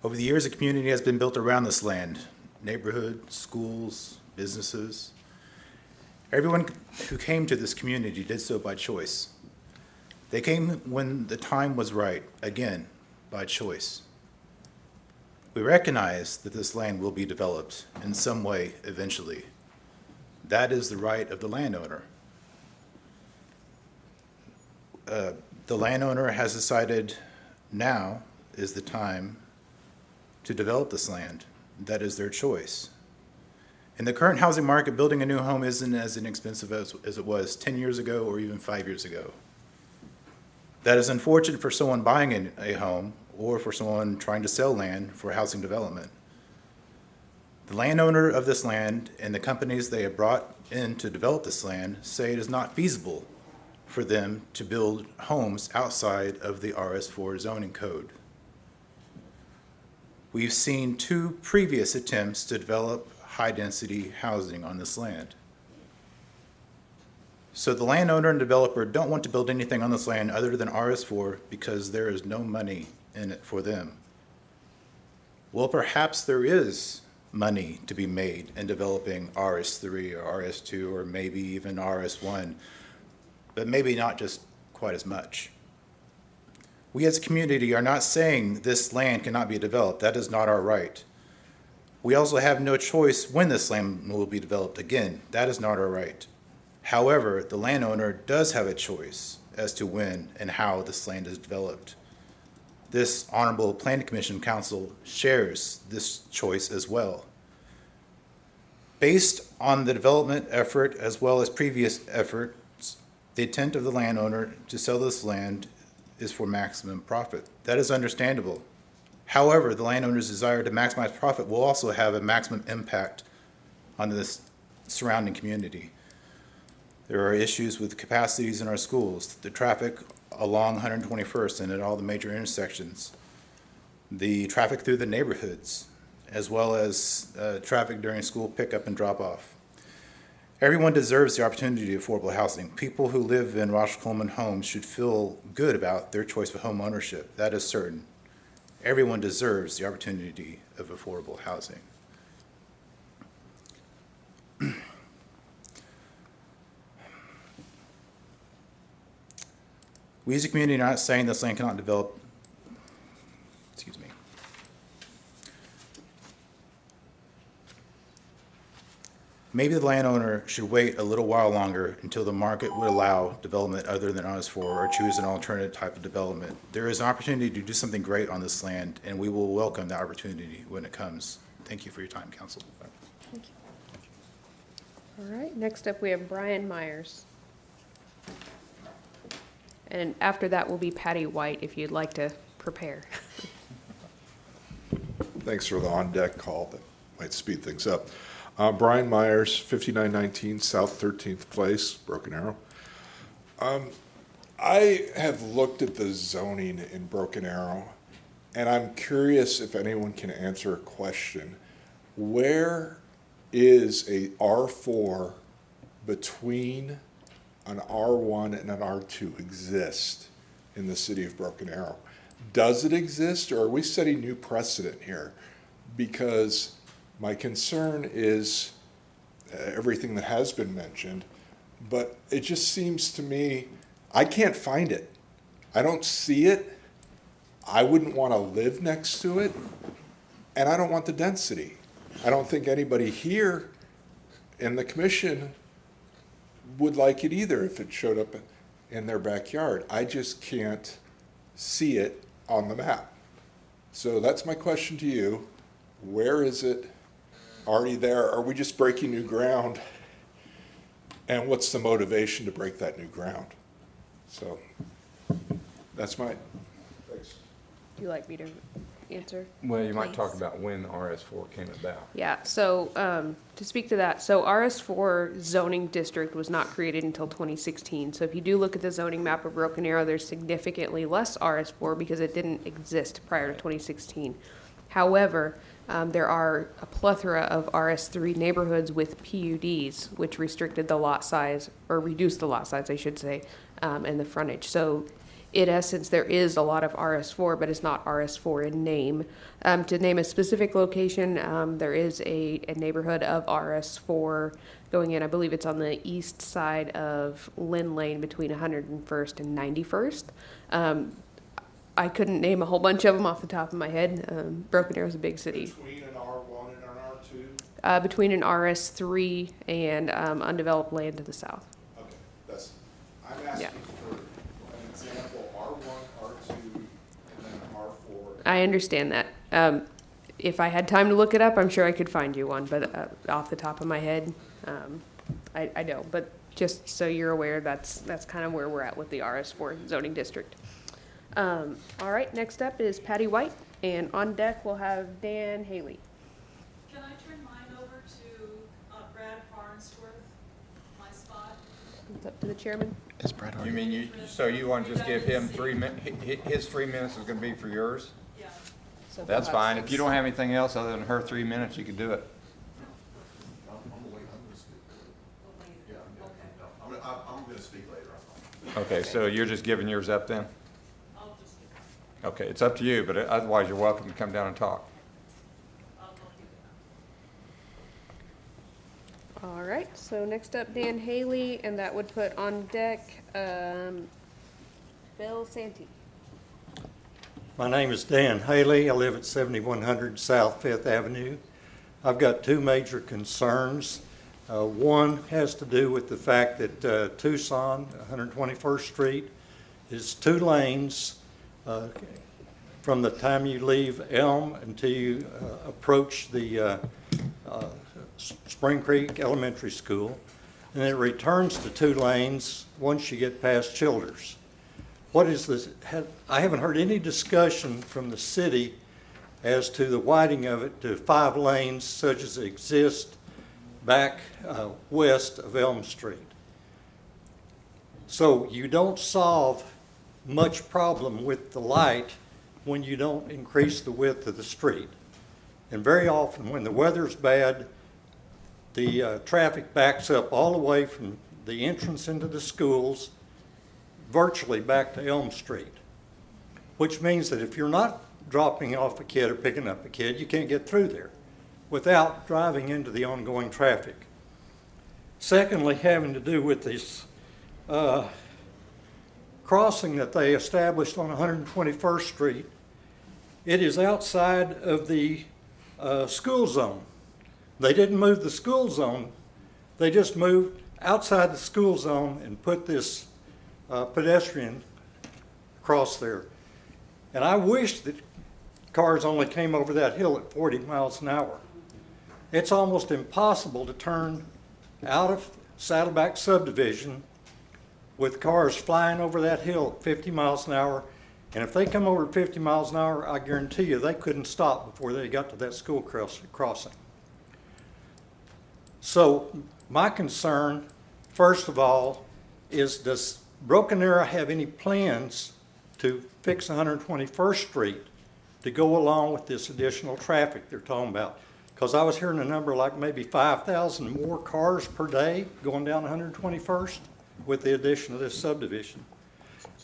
Over the years, a community has been built around this land. Neighborhood, schools, businesses. Everyone who came to this community did so by choice. They came when the time was right, again, by choice. We recognize that this land will be developed in some way eventually. That is the right of the landowner. The landowner has decided now is the time to develop this land. That is their choice. In the current housing market, building a new home isn't as inexpensive as it was 10 years ago or even 5 years ago. That is unfortunate for someone buying a home or for someone trying to sell land for housing development. The landowner of this land and the companies they have brought in to develop this land say it is not feasible for them to build homes outside of the RS4 zoning code. We've seen 2 previous attempts to develop high-density housing on this land. So the landowner and developer don't want to build anything on this land other than RS4 because there is no money in it for them. Well, perhaps there is money to be made in developing RS3 or RS2 or maybe even RS1, but maybe not just quite as much. We as a community are not saying this land cannot be developed. That is not our right. We also have no choice when this land will be developed. Again, that is not our right. However, the landowner does have a choice as to when and how this land is developed. This Honorable Planning Commission Council shares this choice as well. Based on the development effort as well as previous efforts, the intent of the landowner to sell this land is for maximum profit. That is understandable. However, the landowner's desire to maximize profit will also have a maximum impact on the surrounding community. There are issues with capacities in our schools, the traffic along 121st and at all the major intersections, the traffic through the neighborhoods, as well as traffic during school pickup and drop-off. Everyone deserves the opportunity of affordable housing. People who live in Rochelle Coleman homes should feel good about their choice of home ownership. That is certain. Everyone deserves the opportunity of affordable housing. We as a community are not saying this land cannot develop, excuse me. Maybe the landowner should wait a little while longer until the market would allow development other than RS4 or choose an alternative type of development. There is an opportunity to do something great on this land, and we will welcome that opportunity when it comes. Thank you for your time, council. Thank you. All right, next up we have Brian Myers. And after that will be Patty White, if you'd like to prepare. Thanks for the on-deck call. That might speed things up. Brian Myers, 5919 South 13th Place, Broken Arrow. I have looked at the zoning in Broken Arrow, and I'm curious if anyone can answer a question. Where is a R4 between an R1 and an R2 exist in the city of Broken Arrow? Does it exist, or are we setting new precedent here? Because my concern is everything that has been mentioned, but it just seems to me, I can't find it. I don't see it. I wouldn't want to live next to it, and I don't want the density. I don't think anybody here in the commission would like it either if it showed up in their backyard. I just can't see it on the map. So that's my question to you. Where is it already there? Are we just breaking new ground? And what's the motivation to break that new ground? So that's my, thanks. Do you like me to answer? Well, you might Please. talk about when RS4 came about. Yeah, so to speak to that, so RS4 zoning district was not created until 2016. So if you do look at the zoning map of Broken Arrow, there's significantly less RS4 because it didn't exist prior to 2016. However, there are a plethora of RS3 neighborhoods with PUDs, which restricted the lot size, or reduced the lot size, I should say, and the frontage. So in essence, there is a lot of RS4, but it's not RS4 in name. To name a specific location, there is a neighborhood of RS4 going in. I believe it's on the east side of Lynn Lane between 101st and 91st. I couldn't name a whole bunch of them off the top of my head. Broken Arrow is a big city. Between an R1 and an R2? Between an RS3 and undeveloped land to the south. Okay, I'm asking for an example, R1, R2, and then an R4. I understand that. If I had time to look it up, I'm sure I could find you one, but off the top of my head, I don't. But just so you're aware, that's kind of where we're at with the RS4 zoning district. All right, next up is Patty White, and on deck we'll have Dan Haley. Can I turn mine over to Brad Farnsworth, my spot? It's up to the chairman. Is Brad You mean so you want to just give him 3 minutes? His 3 minutes is going to be for yours? Yeah. So That's fine. If you don't have anything else other than her 3 minutes, you can do it. I'm going to speak later. Okay, so you're just giving yours up then? Okay, it's up to you, but otherwise you're welcome to come down and talk. All right, so next up, Dan Haley, and that would put on deck Bill Santee. My name is Dan Haley. I live at 7100 South Fifth Avenue. I've got two major concerns. One has to do with the fact that Tucson, 121st Street, is 2 lanes from the time you leave Elm until you approach the Spring Creek Elementary School, and it returns to 2 lanes once you get past Childers. What is this? I haven't heard any discussion from the city as to the widening of it to 5 lanes such as exist back west of Elm Street. So you don't solve much problem with the light when you don't increase the width of the street. And very often when the weather's bad, the traffic backs up all the way from the entrance into the schools virtually back to Elm Street, which means that if you're not dropping off a kid or picking up a kid, you can't get through there without driving into the ongoing traffic. Secondly, having to do with this crossing that they established on 121st Street, it is outside of the school zone. They didn't move the school zone. They just moved outside the school zone and put this pedestrian across there. And I wish that cars only came over that hill at 40 miles an hour. It's almost impossible to turn out of Saddleback subdivision with cars flying over that hill at 50 miles an hour. And if they come over at 50 miles an hour, I guarantee you they couldn't stop before they got to that school crossing. So my concern, first of all, is does Broken Arrow have any plans to fix 121st Street to go along with this additional traffic they're talking about? Because I was hearing a number like maybe 5,000 more cars per day going down 121st with the addition of this subdivision.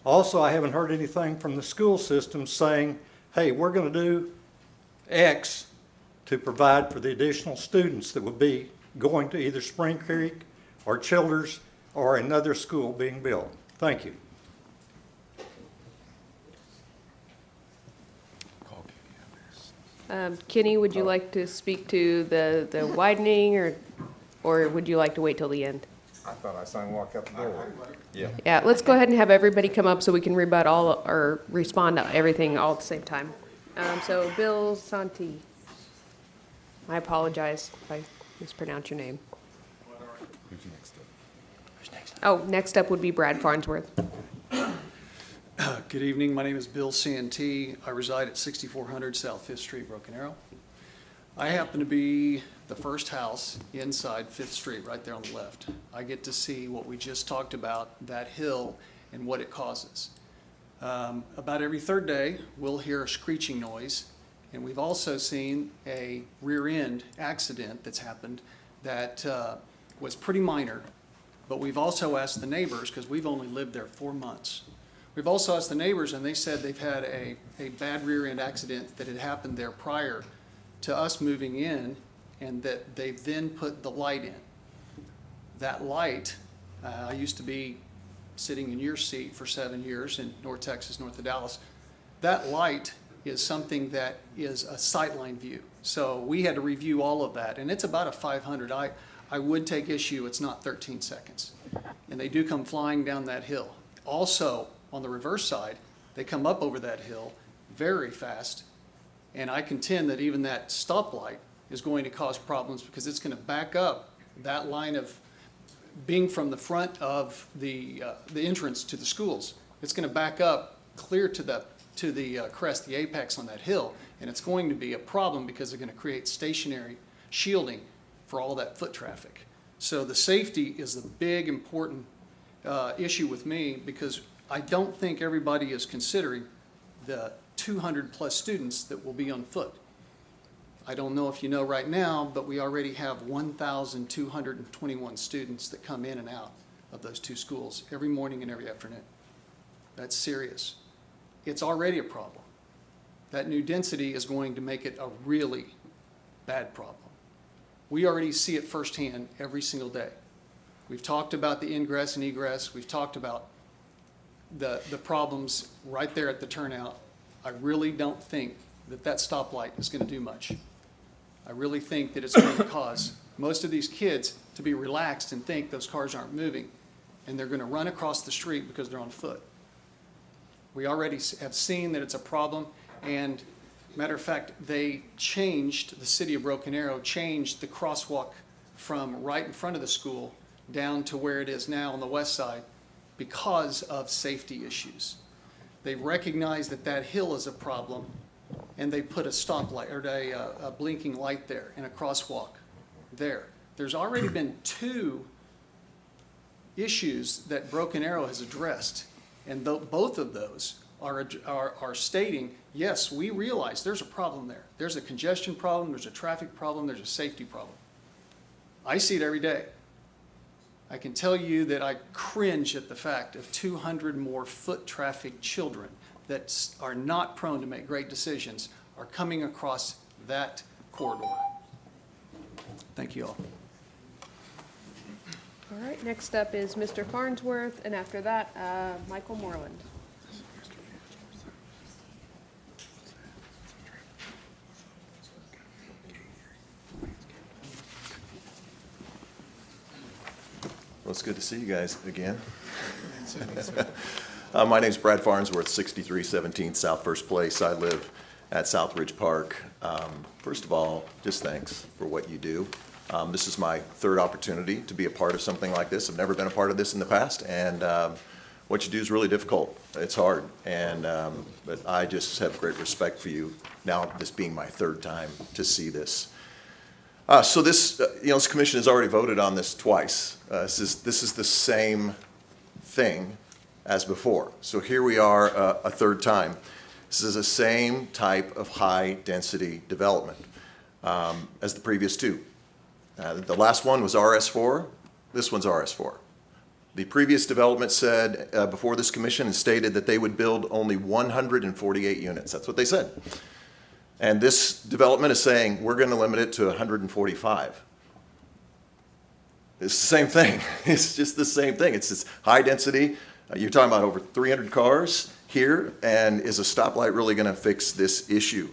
Also, I haven't heard anything from the school system saying, hey, we're going to do X to provide for the additional students that would be going to either Spring Creek or Childers or another school being built. Thank you. Kenny, would you like to speak to the widening, or would you like to wait till the end? I thought I saw him walk out the door. Yeah. Yeah, let's go ahead and have everybody come up so we can rebut all, or respond to everything all at the same time. So Bill Santi. I apologize if I mispronounce your name. Who's next up? Oh, next up would be Brad Farnsworth. Good evening. My name is Bill Santee. I reside at 6400 South 5th Street, Broken Arrow. I happen to be the first house inside 5th Street, right there on the left. I get to see what we just talked about, that hill and what it causes. About every third day, we'll hear a screeching noise, and we've also seen a rear end accident that's happened that was pretty minor, but we've also asked the neighbors, because we've only lived there 4 months. We've also asked the neighbors, and they said they've had a bad rear end accident that had happened there prior to us moving in, and that they've then put the light in. That light, I used to be sitting in your seat for 7 years in North Texas, north of Dallas. That light is something that is a sightline view. So we had to review all of that, and it's about a 500. I would take issue, it's not 13 seconds. And they do come flying down that hill. Also, on the reverse side, they come up over that hill very fast, and I contend that even that stoplight is going to cause problems because it's going to back up that line of being from the front of the entrance to the schools. It's going to back up clear to the crest, the apex on that hill, and it's going to be a problem because they're going to create stationary shielding for all that foot traffic. So the safety is the big important issue with me, because I don't think everybody is considering the 200 plus students that will be on foot. I don't know if you know right now, but we already have 1,221 students that come in and out of those two schools every morning and every afternoon. That's serious. It's already a problem. That new density is going to make it a really bad problem. We already see it firsthand every single day. We've talked about the ingress and egress. We've talked about the problems right there at the turnout. I really don't think that that stoplight is going to do much. I really think that it's going to cause most of these kids to be relaxed and think those cars aren't moving, and they're going to run across the street because they're on foot. We already have seen that it's a problem, and matter of fact, they changed, the city of Broken Arrow changed the crosswalk from right in front of the school down to where it is now on the west side because of safety issues. They recognize that that hill is a problem, and they put a stoplight or a blinking light there and a crosswalk there. There's already been 2 issues that Broken Arrow has addressed, and both of those are stating, yes, we realize there's a problem there. There's a congestion problem, there's a traffic problem, there's a safety problem. I see it every day. I can tell you that I cringe at the fact of 200 more foot traffic children that are not prone to make great decisions are coming across that corridor. Thank you all. All All right, next up is Mr. Farnsworth, and after that, Michael Moreland. Well, it's good to see you guys again. My name's Brad Farnsworth, 6317 South First Place. I live at Southridge Park. First of all, just thanks for what you do. This is my third opportunity to be a part of something like this. I've never been a part of this in the past, and what you do is really difficult. It's hard, and but I just have great respect for you now, this being my third time to see this. So this, this commission has already voted on this twice. This is the same thing as before. So here we are a third time. This is the same type of high-density development as the previous two. The last one was RS4. This one's RS4. The previous development said, before this commission, and stated that they would build only 148 units. That's what they said. And this development is saying, we're going to limit it to 145. It's the same thing. It's just the same thing. It's this high density. You're talking about over 300 cars here, and is a stoplight really going to fix this issue?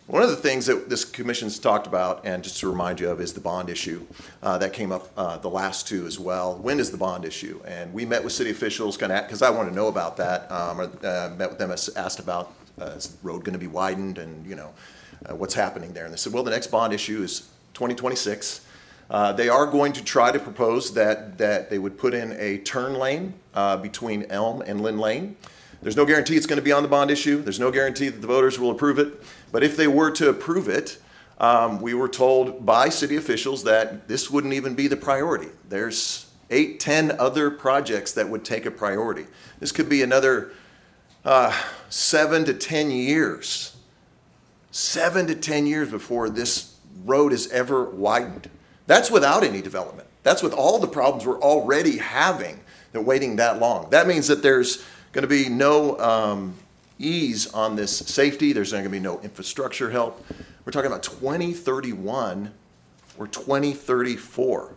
One of the things that this commission's talked about, and just to remind you of, is the bond issue. That came up the last two as well. When is the bond issue? And we met with city officials, kind of, because I want to know about that. Met with them, asked about, is the road going to be widened, and what's happening there? And they said, well, the next bond issue is 2026. They are going to try to propose that they would put in a turn lane between Elm and Lynn Lane. There's no guarantee it's going to be on the bond issue. There's no guarantee that the voters will approve it. But if they were to approve it, we were told by city officials that this wouldn't even be the priority. There's 8, 10 other projects that would take a priority. This could be another 7 to 10 years. 7 to 10 years before this road is ever widened. That's without any development. That's with all the problems we're already having, that waiting that long. That means that there's going to be no ease on this safety. There's not going to be no infrastructure help. We're talking about 2031 or 2034.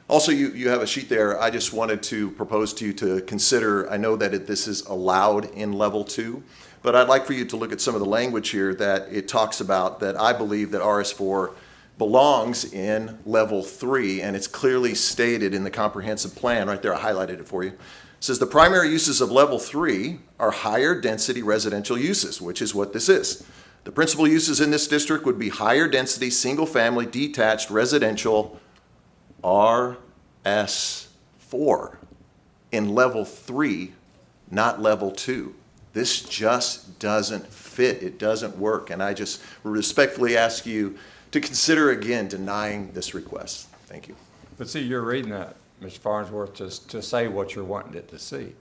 Also, you have a sheet there. I just wanted to propose to you to consider, I know that this is allowed in level 2, but I'd like for you to look at some of the language here that it talks about, that I believe that RS4 belongs in level 3, and it's clearly stated in the comprehensive plan right there. I highlighted it for you. It says the primary uses of level 3 are higher density residential uses, which is what this is. The principal uses in this district would be higher density single family detached residential RS4 in level 3, not level 2. This just doesn't fit. It doesn't work. And I just respectfully ask you to consider again denying this request. Thank you. But see, you're reading that, Mr. Farnsworth, to say what you're wanting it to see.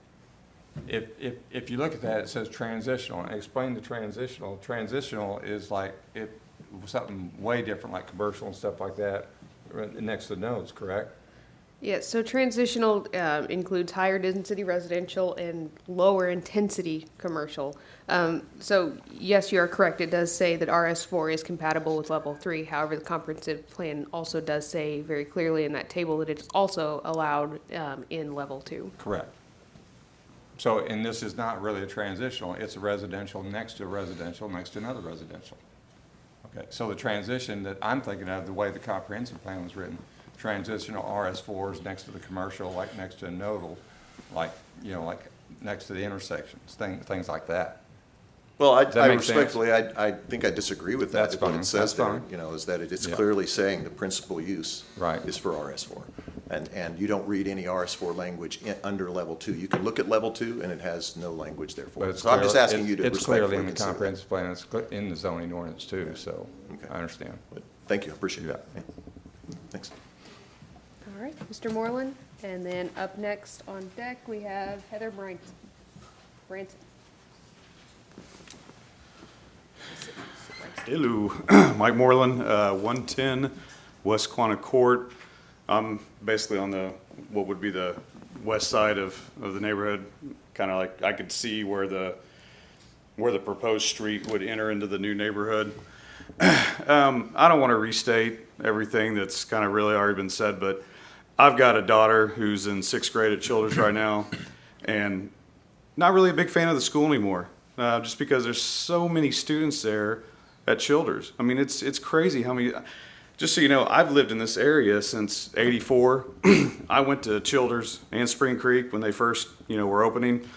If you look at that, it says transitional, and explain the transitional. Transitional is like something way different, like commercial and stuff like that, next to nodes, correct? Yeah, so transitional includes higher density residential and lower intensity commercial. So yes, you are correct. It does say that RS4 is compatible with level 3. However, the comprehensive plan also does say very clearly in that table that it is also allowed in level 2. Correct. So, and this is not really a transitional. It's a residential next to a residential next to another residential. Okay, so the transition that I'm thinking of, the way the comprehensive plan was written, transitional RS4s next to the commercial, like next to a nodal, like next to the intersections, things like that. Well, I make respectfully, I think I disagree with that. That's fine. What it says there, That's is that it's Yeah. clearly saying the principal use Right. is for RS4. And you don't read any RS4 language under level 2. You can look at level 2 and it has no language there for But it. it's So I'm just clear- asking you to It's clearly in the respectfully consider comprehensive plan, it's in the zoning ordinance too, so I understand. that. Thank you, I appreciate that. Thanks. All right, Mr. Moreland, and then up next on deck, we have Heather Branson. Hello, Mike Moreland, 110 West Quanah Court. I'm basically on what would be the west side of the neighborhood. Kind of like I could see where the proposed street would enter into the new neighborhood. I don't want to restate everything that's kind of really already been said, but I've got a daughter who's in 6th grade at Childers right now, and not really a big fan of the school anymore, just because there's so many students there at Childers. I mean, it's crazy how many. Just so you know, I've lived in this area since '84. I went to Childers and Spring Creek when they first, were opening,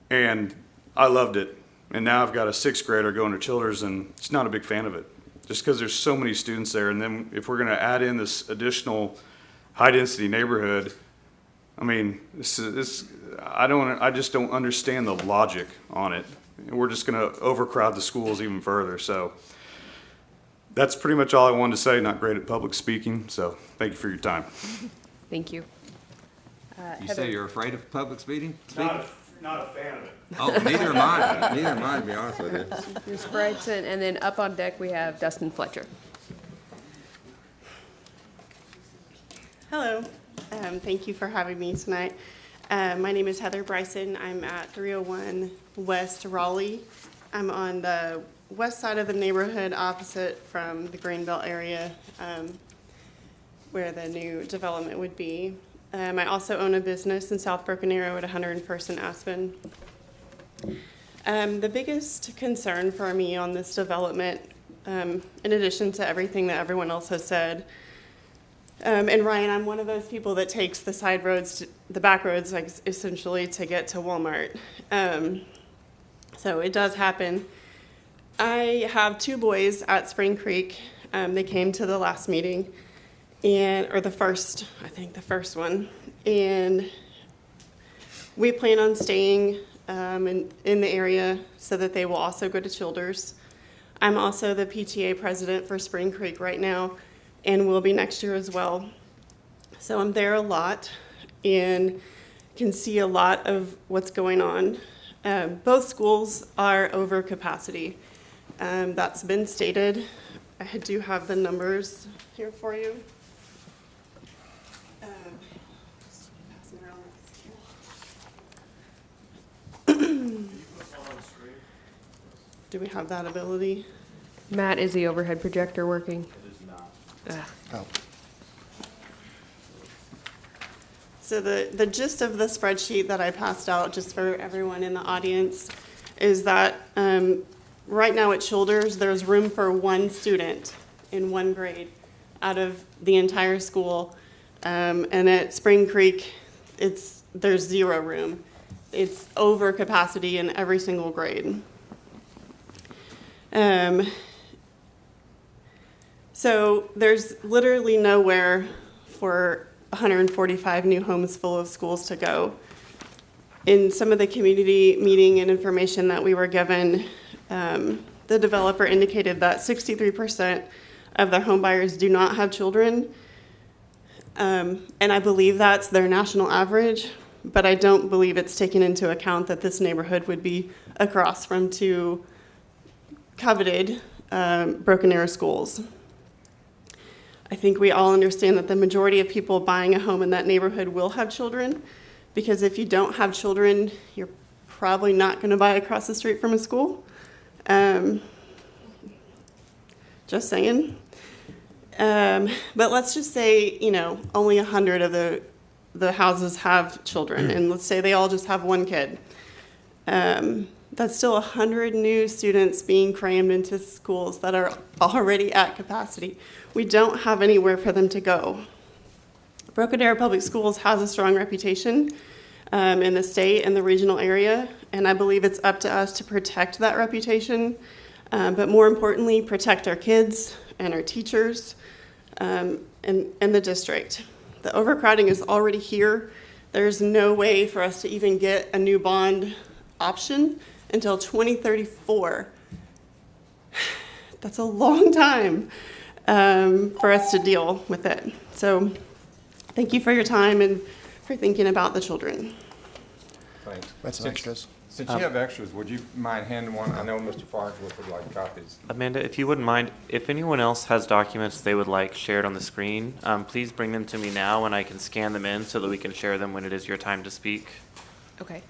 and I loved it. And now I've got a 6th grader going to Childers, and he's not a big fan of it, just because there's so many students there. And then if we're going to add in this additional high-density neighborhood, I mean, I just don't understand the logic on it. We're just going to overcrowd the schools even further. So that's pretty much all I wanted to say. Not great at public speaking, so thank you for your time. Thank you. You Heather. say you're afraid of public speaking? Not a fan of it. Oh, neither am I. Neither am I, to be honest with you. Ms. Bryson, and then up on deck, we have Dustin Fletcher. Hello. Thank you for having me tonight. My name is Heather Bryson. I'm at 301 West Raleigh. I'm on the west side of the neighborhood opposite from the Greenbelt area where the new development would be. I also own a business in South Broken Arrow at 101st and Aspen. The biggest concern for me on this development, in addition to everything that everyone else has said, and Ryan, I'm one of those people that takes the side roads, the back roads, like essentially to get to Walmart. So it does happen. I have 2 boys at Spring Creek. They came to the last meeting, or the first one, and we plan on staying in the area so that they will also go to Childers. I'm also the PTA president for Spring Creek right now, and will be next year as well. So I'm there a lot and can see a lot of what's going on. Both schools are over capacity. That's been stated. I do have the numbers here for you. Do we have that ability? Matt, is the overhead projector working? It is not. Oh. So the gist of the spreadsheet that I passed out, just for everyone in the audience, is that right now at Childers, there's room for 1 student in 1 grade out of the entire school. And at Spring Creek, there's 0 room. It's over capacity in every single grade. So there's literally nowhere for 145 new homes full of schools to go. In some of the community meeting and information that we were given, the developer indicated that 63% of their home buyers do not have children. And I believe that's their national average, but I don't believe it's taken into account that this neighborhood would be across from 2 coveted Broken Arrow schools. I think we all understand that the majority of people buying a home in that neighborhood will have children, because if you don't have children, you're probably not going to buy across the street from a school. Just saying. But let's just say, only 100 of the houses have children, and let's say they all just have 1 kid. That's still 100 new students being crammed into schools that are already at capacity. We don't have anywhere for them to go. Broken Arrow Public Schools has a strong reputation in the state and the regional area, and I believe it's up to us to protect that reputation, but more importantly, protect our kids and our teachers and the district. The overcrowding is already here. There's no way for us to even get a new bond option until 2034. That's a long time for us to deal with it. So thank you for your time and for thinking about the children. Thanks. That's Since- extras. Since you have extras, would you mind handing one? I know Mr. Farnsworth would like copies. Amanda, if you wouldn't mind, if anyone else has documents they would like shared on the screen, please bring them to me now and I can scan them in so that we can share them when it is your time to speak. Okay.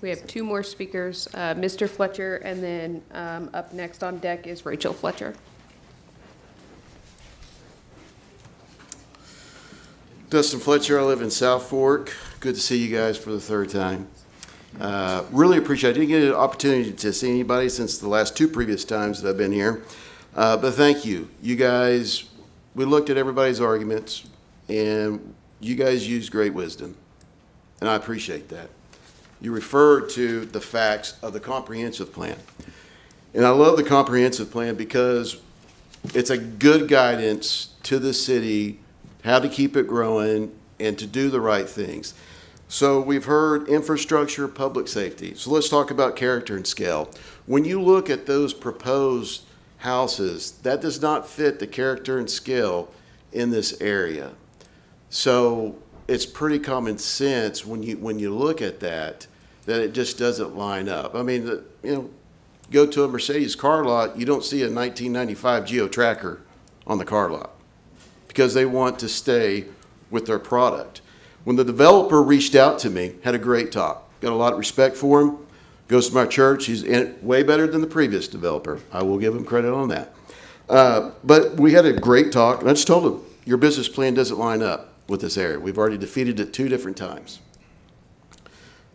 We have 2 more speakers, Mr. Fletcher, and then up next on deck is Rachel Fletcher. Dustin Fletcher, I live in South Fork. Good to see you guys for the third time. Really appreciate it. I didn't get an opportunity to see anybody since the last two previous times that I've been here. But thank you. You guys, we looked at everybody's arguments, and you guys used great wisdom, and I appreciate that. You referred to the facts of the comprehensive plan. And I love the comprehensive plan because it's a good guidance to the city how to keep it growing and to do the right things. So we've heard infrastructure, public safety. So let's talk about character and scale. When you look at those proposed houses, that does not fit the character and scale in this area. So it's pretty common sense when you look at that it just doesn't line up. I mean, go to a Mercedes car lot, you don't see a 1995 Geo Tracker on the car lot because they want to stay with their product. When the developer reached out to me, had a great talk, got a lot of respect for him, goes to my church, he's way better than the previous developer. I will give him credit on that. But we had a great talk, and I just told him, your business plan doesn't line up with this area. We've already defeated it 2 different times.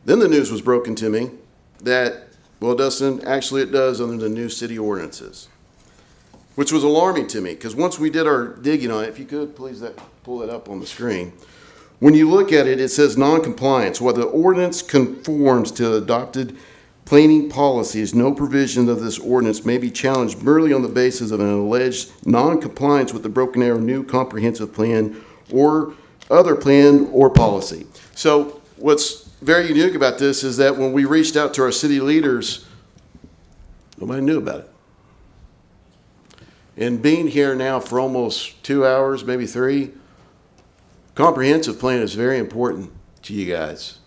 Then the news was broken to me that, well, Dustin, actually it does under the new city ordinances, which was alarming to me, because once we did our digging on it, if you could please pull that up on the screen. When you look at it, it says non-compliance. While the ordinance conforms to adopted planning policies, no provision of this ordinance may be challenged merely on the basis of an alleged non-compliance with the Broken Arrow new comprehensive plan or other plan or policy. So what's very unique about this is that when we reached out to our city leaders, nobody knew about it. And being here now for almost 2 hours, maybe 3, comprehensive plan is very important to you guys.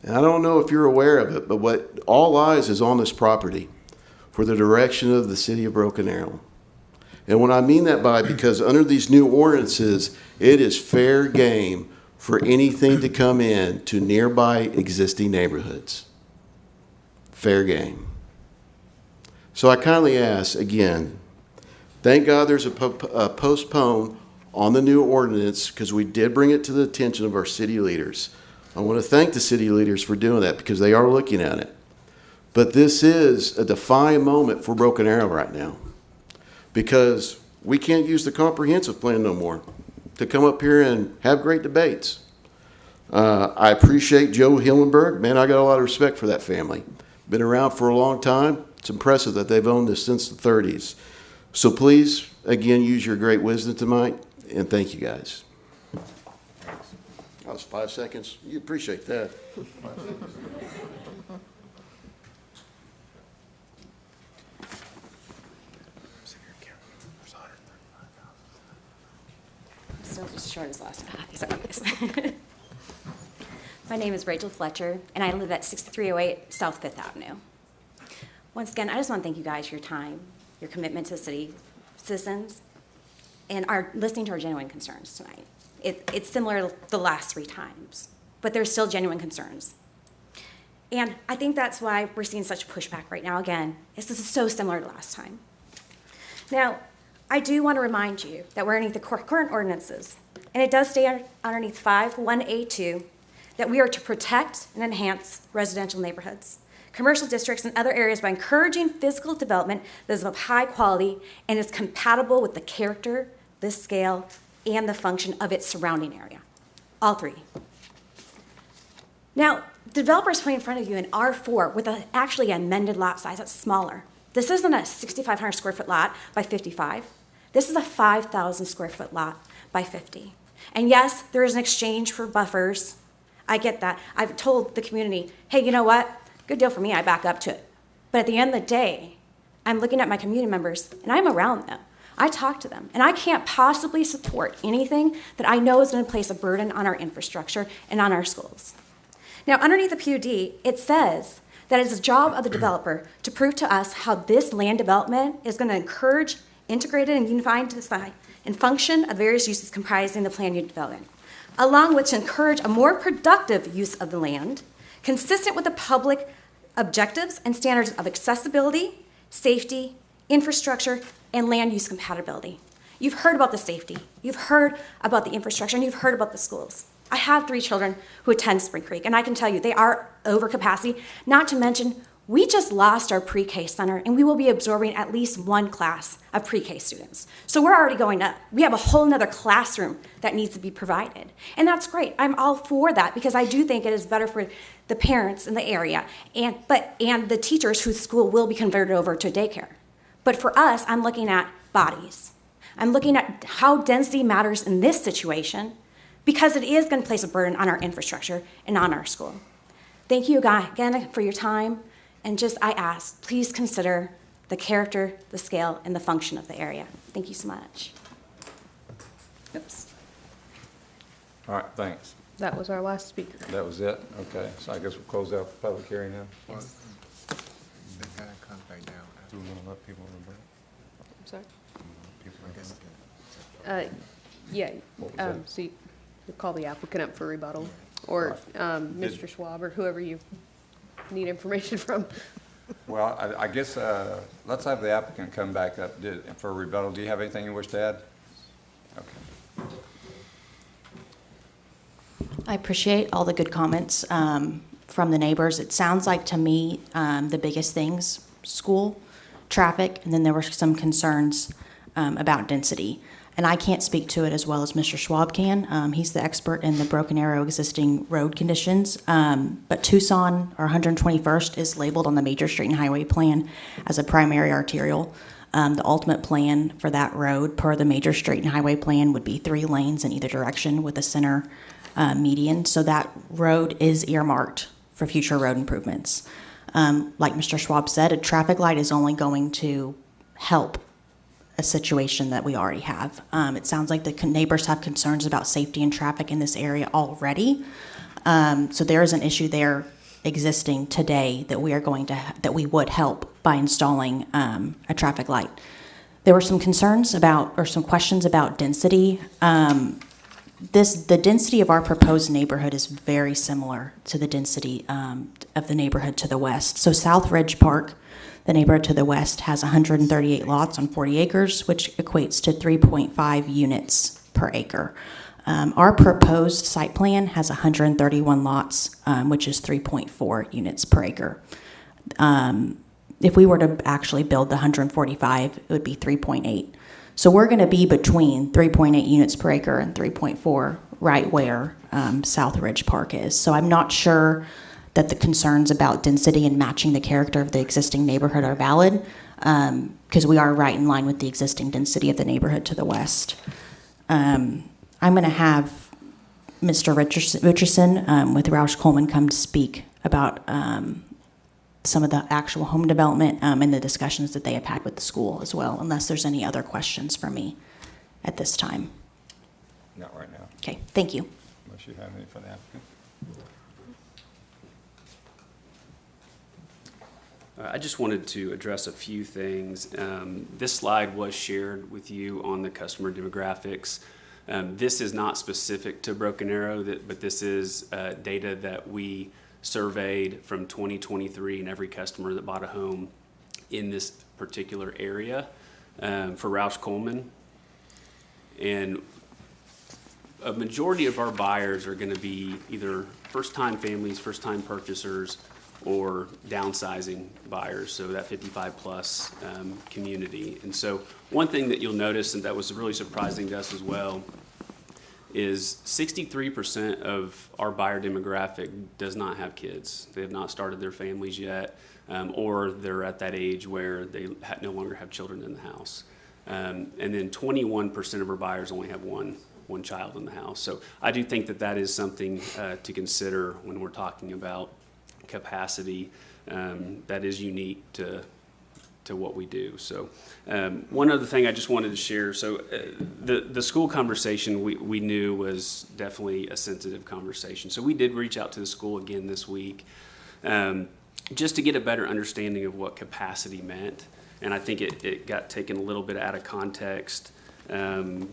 And I don't know if you're aware of it, but what all eyes is on this property for the direction of the city of Broken Arrow. And what I mean that by, because under these new ordinances, it is fair game for anything to come in to nearby existing neighborhoods. Fair game. So I kindly ask again, thank God there's a postpone on the new ordinance because we did bring it to the attention of our city leaders. I want to thank the city leaders for doing that because they are looking at it. But this is a defining moment for Broken Arrow right now because we can't use the comprehensive plan no more to come up here and have great debates. I appreciate Joe Hillenberg. Man, I got a lot of respect for that family. Been around for a long time. It's impressive that they've owned this since the 30s. So please, again, use your great wisdom tonight. And thank you, guys. That was 5 seconds. You appreciate that. Still just as short as last time. My name is Rachel Fletcher, and I live at 6308 South 5th Avenue. Once again, I just want to thank you guys for your time, your commitment to the city citizens, and listening to our genuine concerns tonight. It's similar to the last 3 times, but there's still genuine concerns. And I think that's why we're seeing such pushback right now. Again, this is so similar to last time. Now, I do want to remind you that we're underneath the current ordinances, and it does stay underneath 51A2 that we are to protect and enhance residential neighborhoods, commercial districts, and other areas by encouraging physical development that is of high quality and is compatible with the character, the scale, and the function of its surrounding area. All 3. Now, the developer's putting in front of you an R4 with actually an amended lot size that's smaller. This isn't a 6,500 square foot lot by 55. This is a 5,000 square foot lot by 50. And yes, there is an exchange for buffers. I get that. I've told the community, hey, you know what? Good deal for me, I back up to it. But at the end of the day, I'm looking at my community members, and I'm around them. I talk to them, and I can't possibly support anything that I know is going to place a burden on our infrastructure and on our schools. Now, underneath the PUD, it says that it's the job of the developer to prove to us how this land development is going to encourage integrated and unified design and function of various uses comprising the planned unit development, along with to encourage a more productive use of the land, consistent with the public objectives and standards of accessibility, safety, infrastructure, and land use compatibility. You've heard about the safety, you've heard about the infrastructure, and you've heard about the schools. I have 3 children who attend Spring Creek, and I can tell you they are over capacity, not to mention we just lost our pre-K center, and we will be absorbing at least 1 class of pre-K students. So we're already going up. We have a whole nother classroom that needs to be provided. And that's great. I'm all for that because I do think it is better for the parents in the area and the teachers whose school will be converted over to daycare. But for us, I'm looking at bodies. I'm looking at how density matters in this situation because it is going to place a burden on our infrastructure and on our school. Thank you again for your time. And just, I ask, please consider the character, the scale, and the function of the area. Thank you so much. Oops. All right, thanks. That was our last speaker. That was it? Okay, so I guess we'll close out the public hearing now. Yes. They gotta come back down. Do we want to let people on the break? I'm sorry? I guess. Yeah, What was that? so you call the applicant up for rebuttal, or Mr. Schwab, or whoever you need information from. Well, I guess, let's have the applicant come back up for a rebuttal. Do you have anything you wish to add? Okay. I appreciate all the good comments from the neighbors. It sounds like to me the biggest things, school, traffic, and then there were some concerns about density. And I can't speak to it as well as Mr. Schwab can. He's the expert in the Broken Arrow existing road conditions. But Tucson, or 121st, is labeled on the major street and highway plan as a primary arterial. The ultimate plan for that road per the major street and highway plan would be 3 lanes in either direction with a center median. So that road is earmarked for future road improvements. Like Mr. Schwab said, a traffic light is only going to help a situation that we already have. It sounds like the neighbors have concerns about safety and traffic in this area already. So there is an issue there existing today that we are going to that we would help by installing a traffic light. There were some concerns about or some questions about density. The density of our proposed neighborhood is very similar to the density of the neighborhood to the west. So South Ridge Park, the neighborhood to the west, has 138 lots on 40 acres, which equates to 3.5 units per acre. Our proposed site plan has 131 lots, which is 3.4 units per acre. If we were to actually build the 145, it would be 3.8. So we're going to be between 3.8 units per acre and 3.4, right where South Ridge Park is. So I'm not sure that the concerns about density and matching the character of the existing neighborhood are valid, because we are right in line with the existing density of the neighborhood to the west. I'm going to have Mr. Richardson with Roush Coleman come to speak about some of the actual home development and the discussions that they have had with the school as well, unless there's any other questions for me at this time. Not right now. Okay, thank you. Unless you have any for the applicant. I just wanted to address a few things. This slide was shared with you on the customer demographics. This is not specific to Broken Arrow, but this is data that we surveyed from 2023 and every customer that bought a home in this particular area for Roush Coleman. And a majority of our buyers are going to be either first-time families, first-time purchasers, or downsizing buyers, so that 55-plus community. And so one thing that you'll notice, and that was really surprising to us as well, is 63% of our buyer demographic does not have kids. They have not started their families yet, or they're at that age where they no longer have children in the house. And then 21% of our buyers only have one child in the house. So I do think that that is something to consider when we're talking about capacity that is unique to what we do. So one other thing I just wanted to share. So the school conversation we knew was definitely a sensitive conversation. So we did reach out to the school again this week just to get a better understanding of what capacity meant. And I think it got taken a little bit out of context from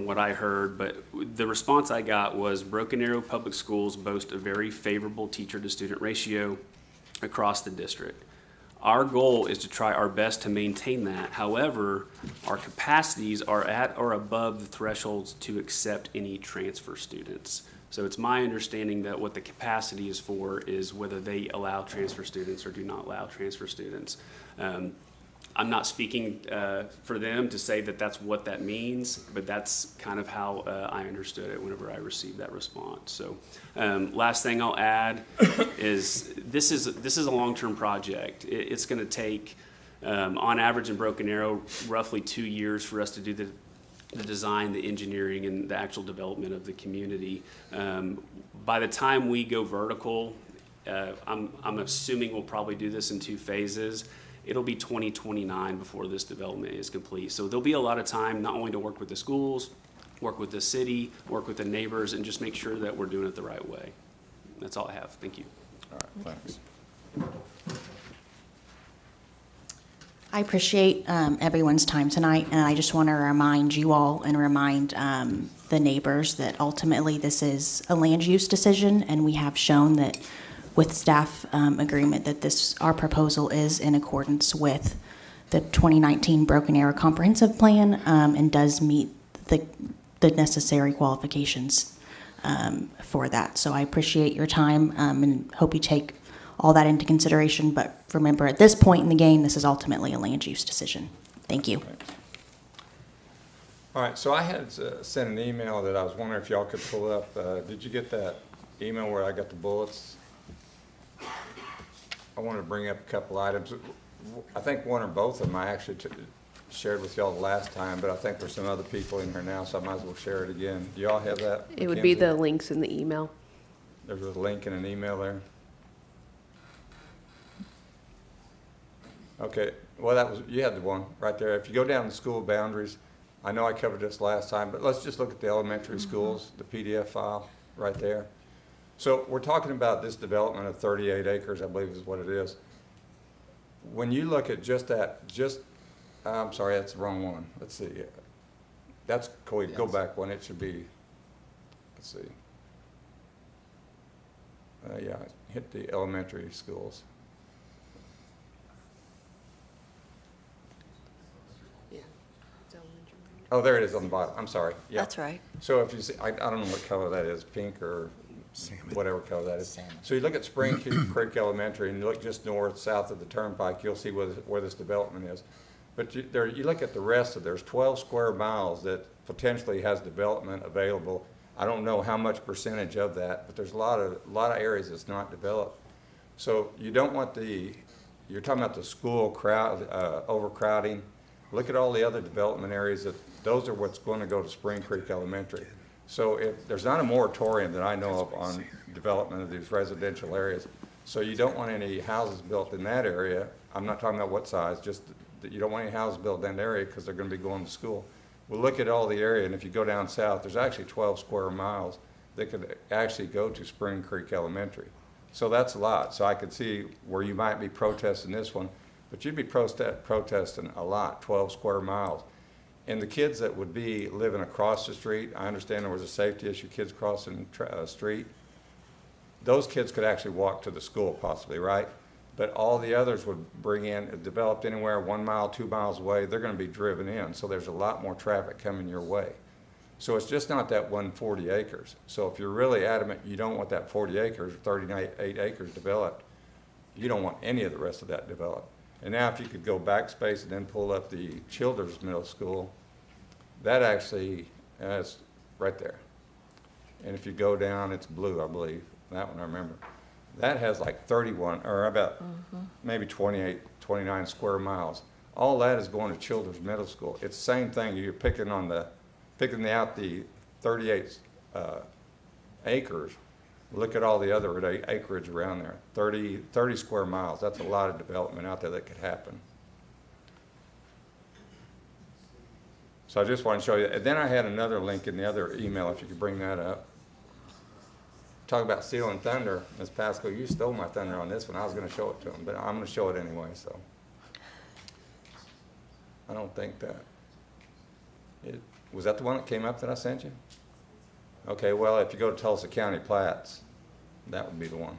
what I heard, but the response I got was Broken Arrow Public Schools boast a very favorable teacher-to-student ratio across the district. Our goal is to try our best to maintain that. However, our capacities are at or above the thresholds to accept any transfer students. So it's my understanding that what the capacity is for is whether they allow transfer students or do not allow transfer students. I'm not speaking for them to say that that's what that means, but that's kind of how I understood it whenever I received that response. So last thing I'll add is this is a long-term project. It's going to take, on average in Broken Arrow, roughly 2 years for us to do the design, the engineering, and the actual development of the community. By the time we go vertical, I'm assuming we'll probably do this in 2 phases. It'll be 2029 before this development is complete. So there'll be a lot of time not only to work with the schools, work with the city, work with the neighbors, and just make sure that we're doing it the right way. That's all I have. Thank you. All right, thanks. I appreciate everyone's time tonight, and I just want to remind you all and remind the neighbors that ultimately this is a land use decision, and we have shown that with staff agreement that our proposal is in accordance with the 2019 Broken Arrow Comprehensive Plan and does meet the necessary qualifications for that. So I appreciate your time and hope you take all that into consideration. But remember, at this point in the game, this is ultimately a land use decision. Thank you. Thanks. All right, so I had sent an email that I was wondering if y'all could pull up. Did you get that email where I got the bullets? I wanted to bring up a couple items. I think one or both of them I actually shared with y'all the last time, but I think there's some other people in here now, so I might as well share it again. Do y'all have that? It would be Mackenzie? the links in the email. There's a link in an email there. Okay, well, you had the one right there. If you go down the school boundaries, I know I covered this last time, but let's just look at the elementary schools, the PDF file right there. So we're talking about this development of 38 acres, I believe is what it is. When you look at I'm sorry, that's the wrong one. Let's see. That's cool. Go back one. It should be, let's see. Yeah, hit the elementary schools. Oh, there it is on the bottom. I'm sorry. Yeah. That's right. So if you see, I don't know what color that is, pink or whatever color that is. So you look at Spring Creek Elementary and you look just north, south of the turnpike, you'll see where this development is. But you look at the rest of, there's 12 square miles that potentially has development available. I don't know how much percentage of that, but there's a lot of areas that's not developed. So you don't want you're talking about the school crowd, overcrowding. Look at all the other development areas those are what's going to go to Spring Creek Elementary. So if there's not a moratorium that I know of on development of these residential areas, so you don't want any houses built in that area. I'm not talking about what size, just that you don't want any houses built in that area because they're going to be going to school. We'll look at all the area, and if you go down south, there's actually 12 square miles that could actually go to Spring Creek Elementary. So that's a lot. So I could see where you might be protesting this one, but you'd be protesting a lot, 12 square miles. And the kids that would be living across the street, I understand there was a safety issue, kids crossing the street. Those kids could actually walk to the school possibly, right? But all the others would bring in, developed anywhere 1 mile, 2 miles away, they're going to be driven in. So there's a lot more traffic coming your way. So it's just not that 140 acres. So if you're really adamant you don't want that 40 acres, 38 acres developed, you don't want any of the rest of that developed. And now if you could go backspace and then pull up the Childers Middle School, that actually is right there. And if you go down, it's blue, I believe. That one I remember. That has like 31, or about maybe 28, 29 square miles. All that is going to Childers Middle School. It's the same thing. You're picking out the 38 acres. Look at all the other acreage around there. 30 square miles. That's a lot of development out there that could happen. So I just want to show you. And then I had another link in the other email, if you could bring that up. Talk about stealing thunder. Ms. Pascal, you stole my thunder on this one. I was going to show it to him, but I'm going to show it anyway. So I don't think that. Was that the one that came up that I sent you? Okay, well, if you go to Tulsa County Plats, that would be the one.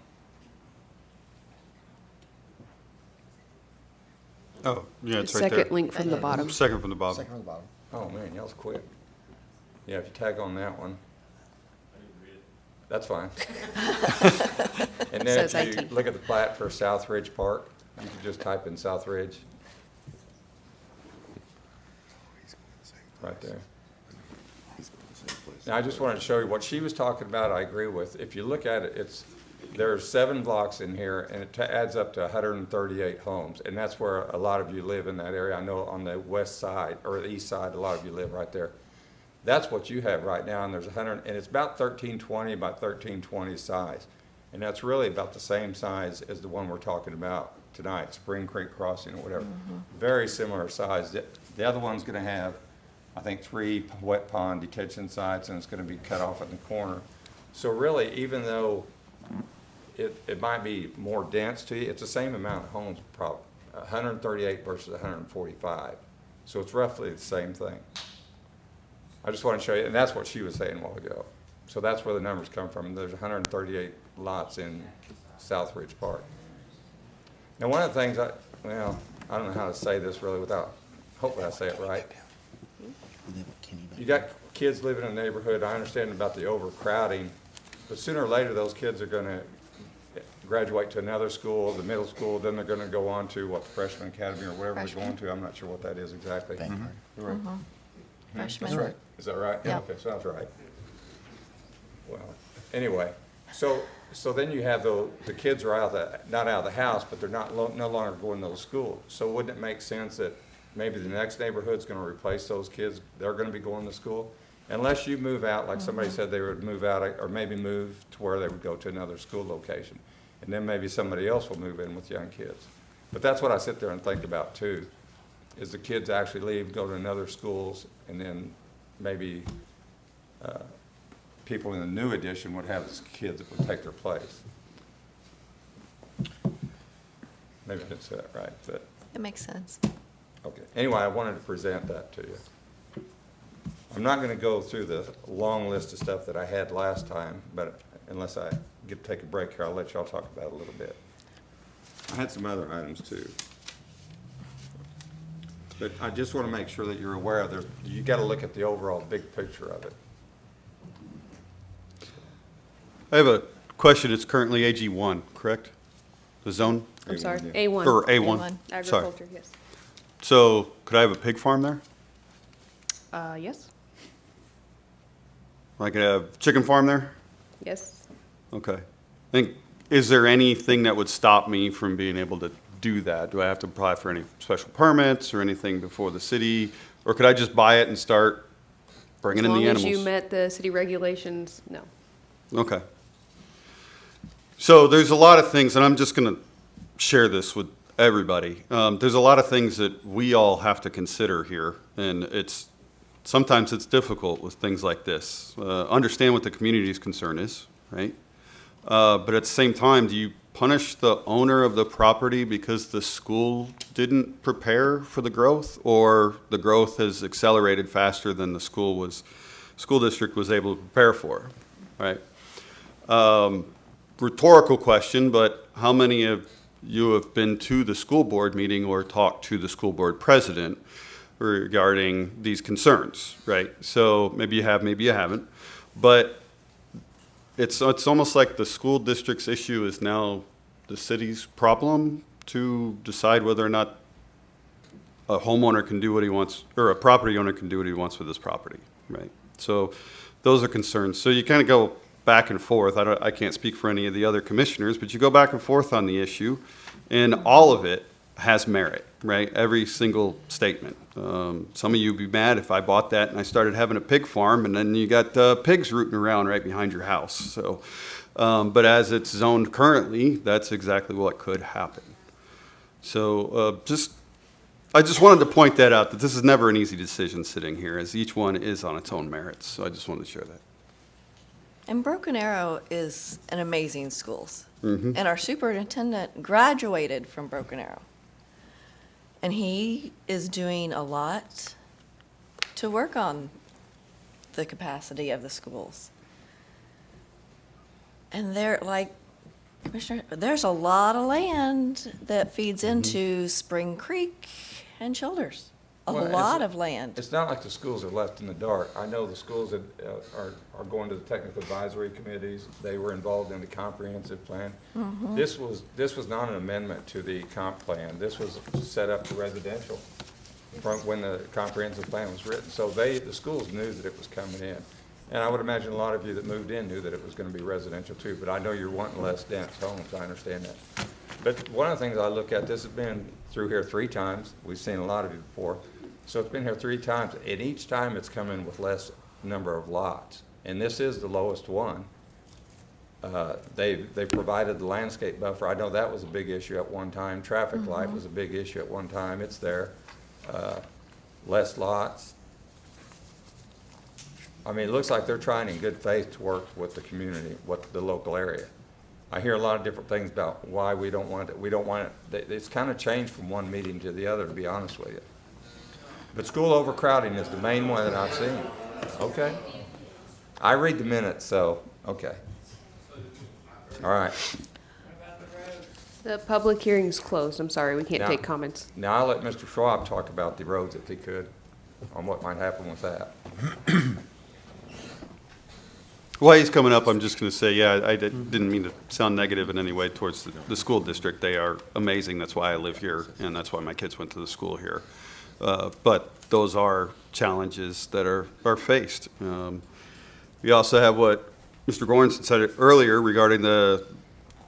Oh, yeah, it's The right there. second link from the bottom. Second from the bottom. Second from the bottom. Oh, man, y'all's quick. Yeah, if you tag on that one. That's fine. And then Says if you IT. look at the plat for South Ridge Park, you can just type in South Ridge. Right there. Now, I just wanted to show you what she was talking about, I agree with. If you look at it, there's 7 blocks in here, and it adds up to 138 homes. And that's where a lot of you live in that area. I know on the west side, or the east side, a lot of you live right there. That's what you have right now, and there's 100, and it's about 1320 by 1320 size. And that's really about the same size as the one we're talking about tonight, Spring Creek Crossing or whatever. Very similar size. The other one's gonna have, I think, 3 wet pond detention sites, and it's gonna be cut off in the corner. So really, even though it might be more dense to you, it's the same amount of homes, probably 138 versus 145. So it's roughly the same thing. I just want to show you, and that's what she was saying a while ago. So that's where the numbers come from. There's 138 lots in South Ridge Park. Now, one of the things I don't know how to say this really without, hopefully I say it right. You got kids living in a neighborhood, I understand about the overcrowding, but sooner or later those kids are gonna graduate to another school, the middle school, then they're gonna go on to what, the freshman academy or whatever they're going to. I'm not sure what that is exactly. Right. Freshman. That's right. Is that right? Yeah. Okay, sounds right. Well, anyway, so then you have the kids are not out of the house, but they're no longer going to those schools. So wouldn't it make sense that maybe the next neighborhood's gonna replace those kids? They're gonna be going to school? Unless you move out, like somebody said they would move out, or maybe move to where they would go to another school location. And then maybe somebody else will move in with young kids. But that's what I sit there and think about too, is the kids actually leave, go to another schools, and then maybe people in the new addition would have kids that would take their place. Maybe I didn't say that right, but, It makes sense. okay. Anyway, I wanted to present that to you. I'm not gonna go through the long list of stuff that I had last time, but unless I get to take a break here, I'll let y'all talk about it a little bit. I had some other items too. But I just want to make sure that you're aware of you got to look at the overall big picture of it. I have a question. It's currently AG1, correct? The zone? I'm sorry, yeah. A1. Or A1. Sorry. Agriculture, yes. So could I have a pig farm there? Yes, I could have a chicken farm there? yes. Okay. Is there anything that would stop me from being able to do that? Do I have to apply for any special permits or anything before the city? Or could I just buy it and start bringing in the animals? As long as you met the city regulations, no. Okay. So there's a lot of things, and I'm just going to share this with everybody. There's a lot of things that we all have to consider here, and sometimes it's difficult with things like this. Understand what the community's concern is, right? But at the same time, do you punish the owner of the property because the school didn't prepare for the growth, or the growth has accelerated faster than the school district was able to prepare for, right? Rhetorical question, but how many of you have been to the school board meeting or talked to the school board president regarding these concerns, right? So maybe you have, maybe you haven't, but it's almost like the school district's issue is now the city's problem to decide whether or not a homeowner can do what he wants, or a property owner can do what he wants with his property, right? So those are concerns. So you kind of go back and forth. I can't speak for any of the other commissioners, but you go back and forth on the issue, and all of it has merit, right? Every single statement. Some of you would be mad if I bought that and I started having a pig farm, and then you got pigs rooting around right behind your house. So, but as it's zoned currently, that's exactly what could happen. So I just wanted to point that out, that this is never an easy decision sitting here, as each one is on its own merits. So I just wanted to share that. And Broken Arrow is an amazing school. Mm-hmm. And our superintendent graduated from Broken Arrow. And he is doing a lot to work on the capacity of the schools. And they're like, Commissioner, there's a lot of land that feeds into Spring Creek and Childers. A Well, lot of land. It's not like the schools are left in the dark. I know the schools that are going to the technical advisory committees. They were involved in the comprehensive plan. Mhm. This was not an amendment to the comp plan. This was set up for residential from when the comprehensive plan was written. So the schools knew that it was coming in. And I would imagine a lot of you that moved in knew that it was going to be residential too, but I know you're wanting less dense homes, I understand that. But one of the things I look at, this has been through here 3 times, we've seen a lot of it before. So it's been here 3 times, and each time it's come in with less number of lots. And this is the lowest one. They provided the landscape buffer. I know that was a big issue at one time. Traffic light was a big issue at one time. It's there. Less lots. I mean, it looks like they're trying in good faith to work with the community, with the local area. I hear a lot of different things about why we don't want it. We don't want it. It's kind of changed from one meeting to the other, to be honest with you. But school overcrowding is the main one that I've seen. Okay. I read the minutes, so, okay. All right. The public hearing is closed. I'm sorry, we can't Now- take comments. Now, I'll let Mr. Schwab talk about the roads if he could, on what might happen with that. While he's coming up, I'm just going to say, yeah, I didn't mean to sound negative in any way towards the school district. They are amazing. That's why I live here, and that's why my kids went to the school here. But those are challenges that are faced. We also have what Mr. Goranson said earlier regarding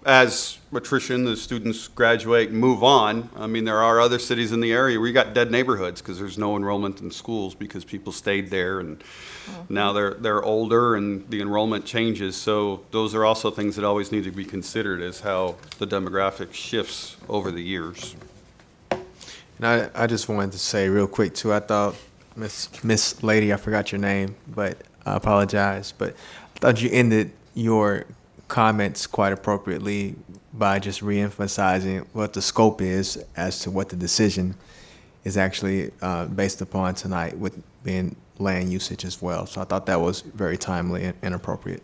as attrition, the students graduate and move on. I mean, there are other cities in the area where you got dead neighborhoods because there's no enrollment in schools because people stayed there, and now they're older and the enrollment changes. So those are also things that always need to be considered as how the demographic shifts over the years. And I just wanted to say real quick too, I thought Miss Lady, I forgot your name, but I apologize, but I thought you ended your comments quite appropriately by just reemphasizing what the scope is as to what the decision is actually based upon tonight, with being land usage as well. So I thought that was very timely and appropriate.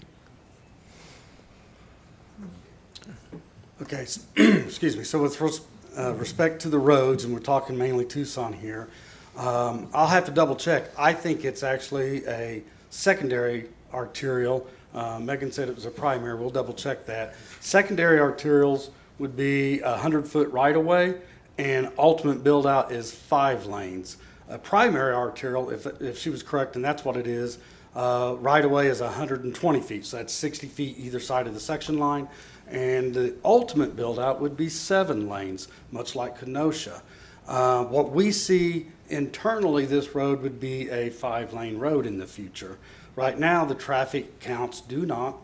Okay, excuse me. So with respect to the roads, and we're talking mainly Tucson here, I'll have to double check. I think it's actually a secondary arterial. Megan said it was a primary. We'll double check that. Secondary arterials would be 100-foot right-of-way, and ultimate build-out is 5 lanes. A primary arterial, if she was correct, and that's what it is, right-of-way is 120 feet. So that's 60 feet either side of the section line. And the ultimate build-out would be 7 lanes, much like Kenosha. What we see internally, this road would be a 5-lane road in the future. Right now, the traffic counts do not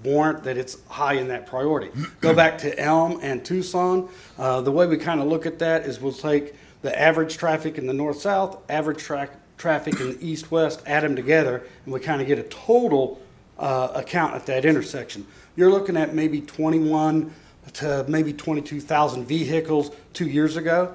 warrant that it's high in that priority. Go back to Elm and Tucson. The way we kind of look at that is we'll take the average traffic in the north-south, average traffic in the east-west, add them together, and we kind of get a total account at that intersection. You're looking at maybe 21 to maybe 22,000 vehicles 2 years ago,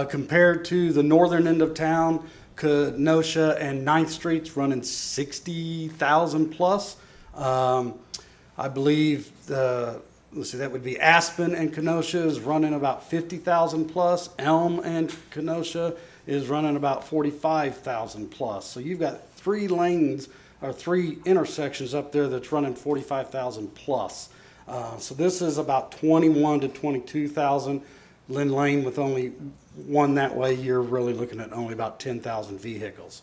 compared to the northern end of town, Kenosha and 9th Street's running 60,000 plus. I believe let's see, that would be Aspen and Kenosha is running about 50,000 plus. Elm and Kenosha is running about 45,000 plus. So you've got 3 lanes or 3 intersections up there that's running 45,000 plus. So this is about 21 to 22,000. Lynn Lane with only one that way, you're really looking at only about 10,000 vehicles.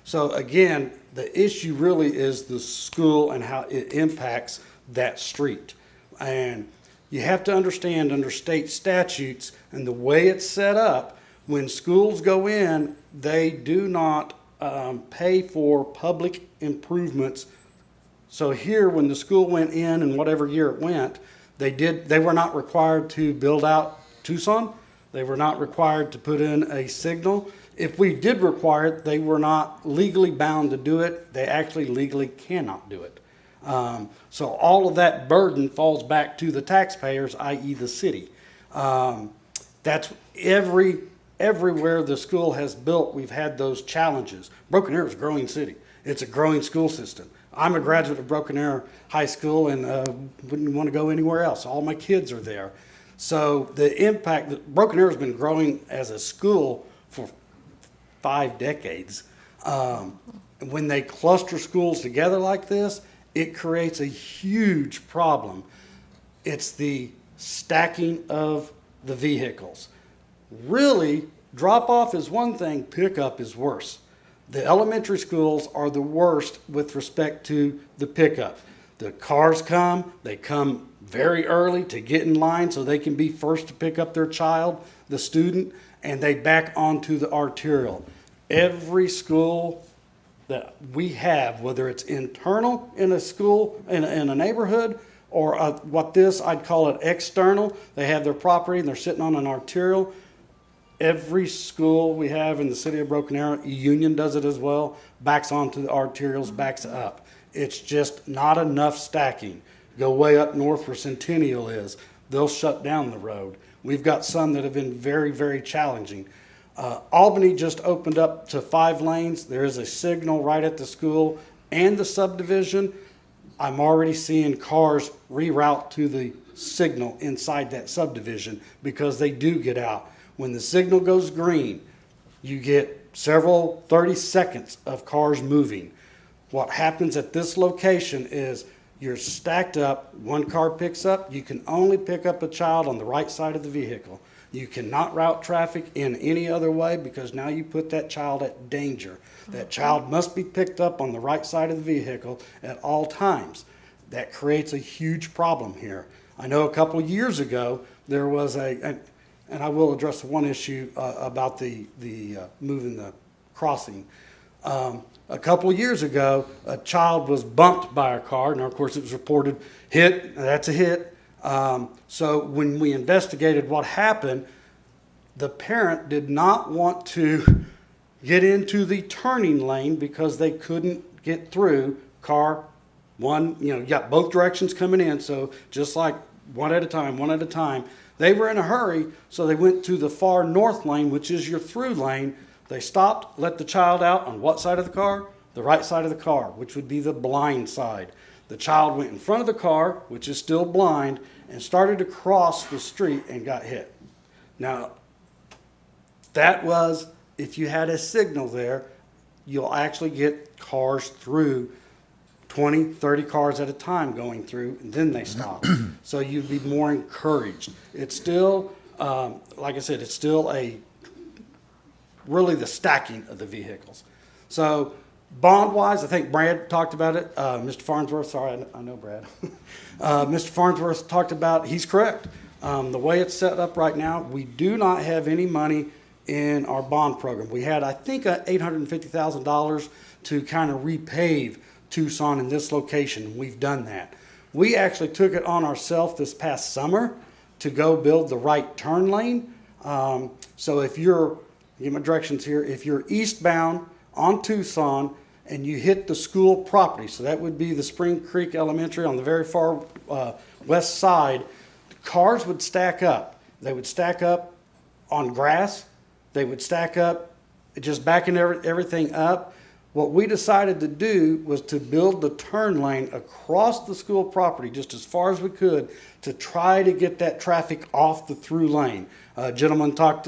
So again, the issue really is the school and how it impacts that street. And you have to understand under state statutes and the way it's set up, when schools go in, they do not pay for public improvements. So here, when the school went in and whatever year it went, they were not required to build out Tucson. They were not required to put in a signal. If we did require it, they were not legally bound to do it. They actually legally cannot do it. So all of that burden falls back to the taxpayers, i.e. the city. That's everywhere the school has built, we've had those challenges. Broken Arrow is a growing city. It's a growing school system. I'm a graduate of Broken Arrow High School and wouldn't want to go anywhere else. All my kids are there. So the impact, that Broken Arrow has been growing as a school for 5 decades. When they cluster schools together like this, it creates a huge problem. It's the stacking of the vehicles. Really, drop-off is one thing, pickup is worse. The elementary schools are the worst with respect to the pickup. The cars come, they come very early to get in line so they can be first to pick up their child, the student, and they back onto the arterial. Every school that we have, whether it's internal in a school, in a neighborhood, or I'd call it external, they have their property and they're sitting on an arterial. Every school we have in the city of Broken Arrow, Union does it as well, backs onto the arterials, backs up. It's just not enough stacking. Go way up north where Centennial is, they'll shut down the road. We've got some that have been very, very challenging. Albany just opened up to 5 lanes. There is a signal right at the school and the subdivision. I'm already seeing cars reroute to the signal inside that subdivision because they do get out. When the signal goes green, you get several 30 seconds of cars moving. What happens at this location is you're stacked up, one car picks up, you can only pick up a child on the right side of the vehicle. You cannot route traffic in any other way because now you put that child at danger. That child must be picked up on the right side of the vehicle at all times. That creates a huge problem here. I know a couple of years ago there was and I will address one issue about the moving the crossing. A couple of years ago, a child was bumped by a car, and of course it was reported hit. That's a hit. So when we investigated what happened, the parent did not want to get into the turning lane because they couldn't get through car one. You got both directions coming in, so just like one at a time. They were in a hurry, so they went to the far north lane, which is your through lane. They stopped, let the child out on what side of the car? The right side of the car, which would be the blind side. The child went in front of the car, which is still blind, and started to cross the street and got hit. Now, that was, if you had a signal there, you'll actually get cars through, 20, 30 cars at a time going through, and then they stop. So you'd be more encouraged. It's still, like I said, it's still really the stacking of the vehicles. So bond-wise, I think Brad talked about it. Mr. Farnsworth, sorry, I know Brad. Mr. Farnsworth talked about, he's correct. The way it's set up right now, we do not have any money in our bond program. We had, I think, $850,000 to kind of repave Tucson in this location. We've done that. We actually took it on ourselves this past summer to go build the right turn lane. So if you're, give my directions here, if you're eastbound on Tucson and you hit the school property, so that would be the Spring Creek Elementary on the very far west side, cars would stack up. They would stack up on grass. They would stack up just backing everything up. What we decided to do was to build the turn lane across the school property just as far as we could to try to get that traffic off the through lane. Gentleman talked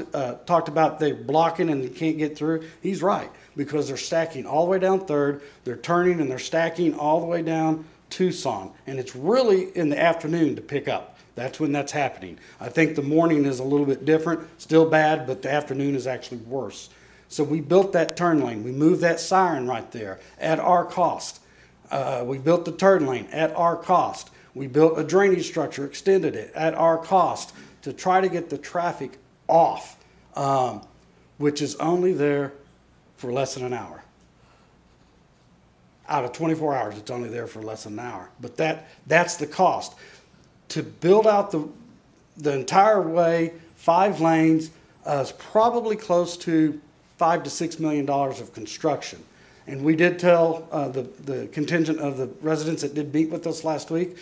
about they blocking and they can't get through. He's right, because they're stacking all the way down 3rd, they're turning and they're stacking all the way down Tucson. And it's really in the afternoon to pick up. That's when that's happening. I think the morning is a little bit different, still bad, but the afternoon is actually worse. So we built that turn lane. We moved that siren right there at our cost. We built the turn lane at our cost. We built a drainage structure, extended it at our cost to try to get the traffic off, which is only there for less than an hour. Out of 24 hours, it's only there for less than an hour. But that's the cost. To build out the entire way, 5 lanes, is probably close to $5 to $6 million of construction. And we did tell the contingent of the residents that did meet with us last week,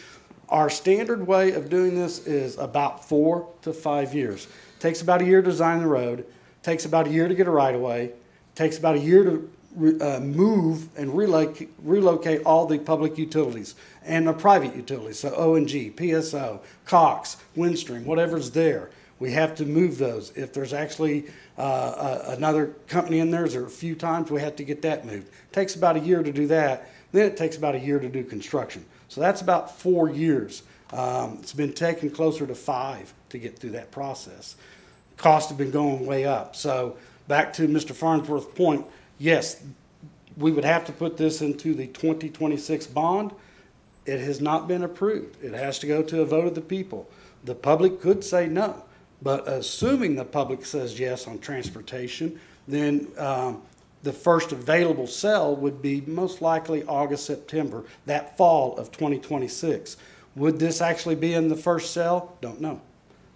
our standard way of doing this is about 4 to 5 years. Takes about a year to design the road, takes about a year to get a right of way, takes about a year to move and relocate all the public utilities and the private utilities, so O&G, PSO, Cox, Windstream, whatever's there. We have to move those. If there's actually another company in there, or a few times, we have to get that moved. It takes about a year to do that. Then it takes about a year to do construction. So that's about 4 years. It's been taking closer to 5 to get through that process. Costs have been going way up. So back to Mr. Farnsworth's point, yes, we would have to put this into the 2026 bond. It has not been approved. It has to go to a vote of the people. The public could say no, but assuming the public says yes on transportation, then the first available sale would be most likely August, September, that fall of 2026. Would this actually be in the first sale? Don't know.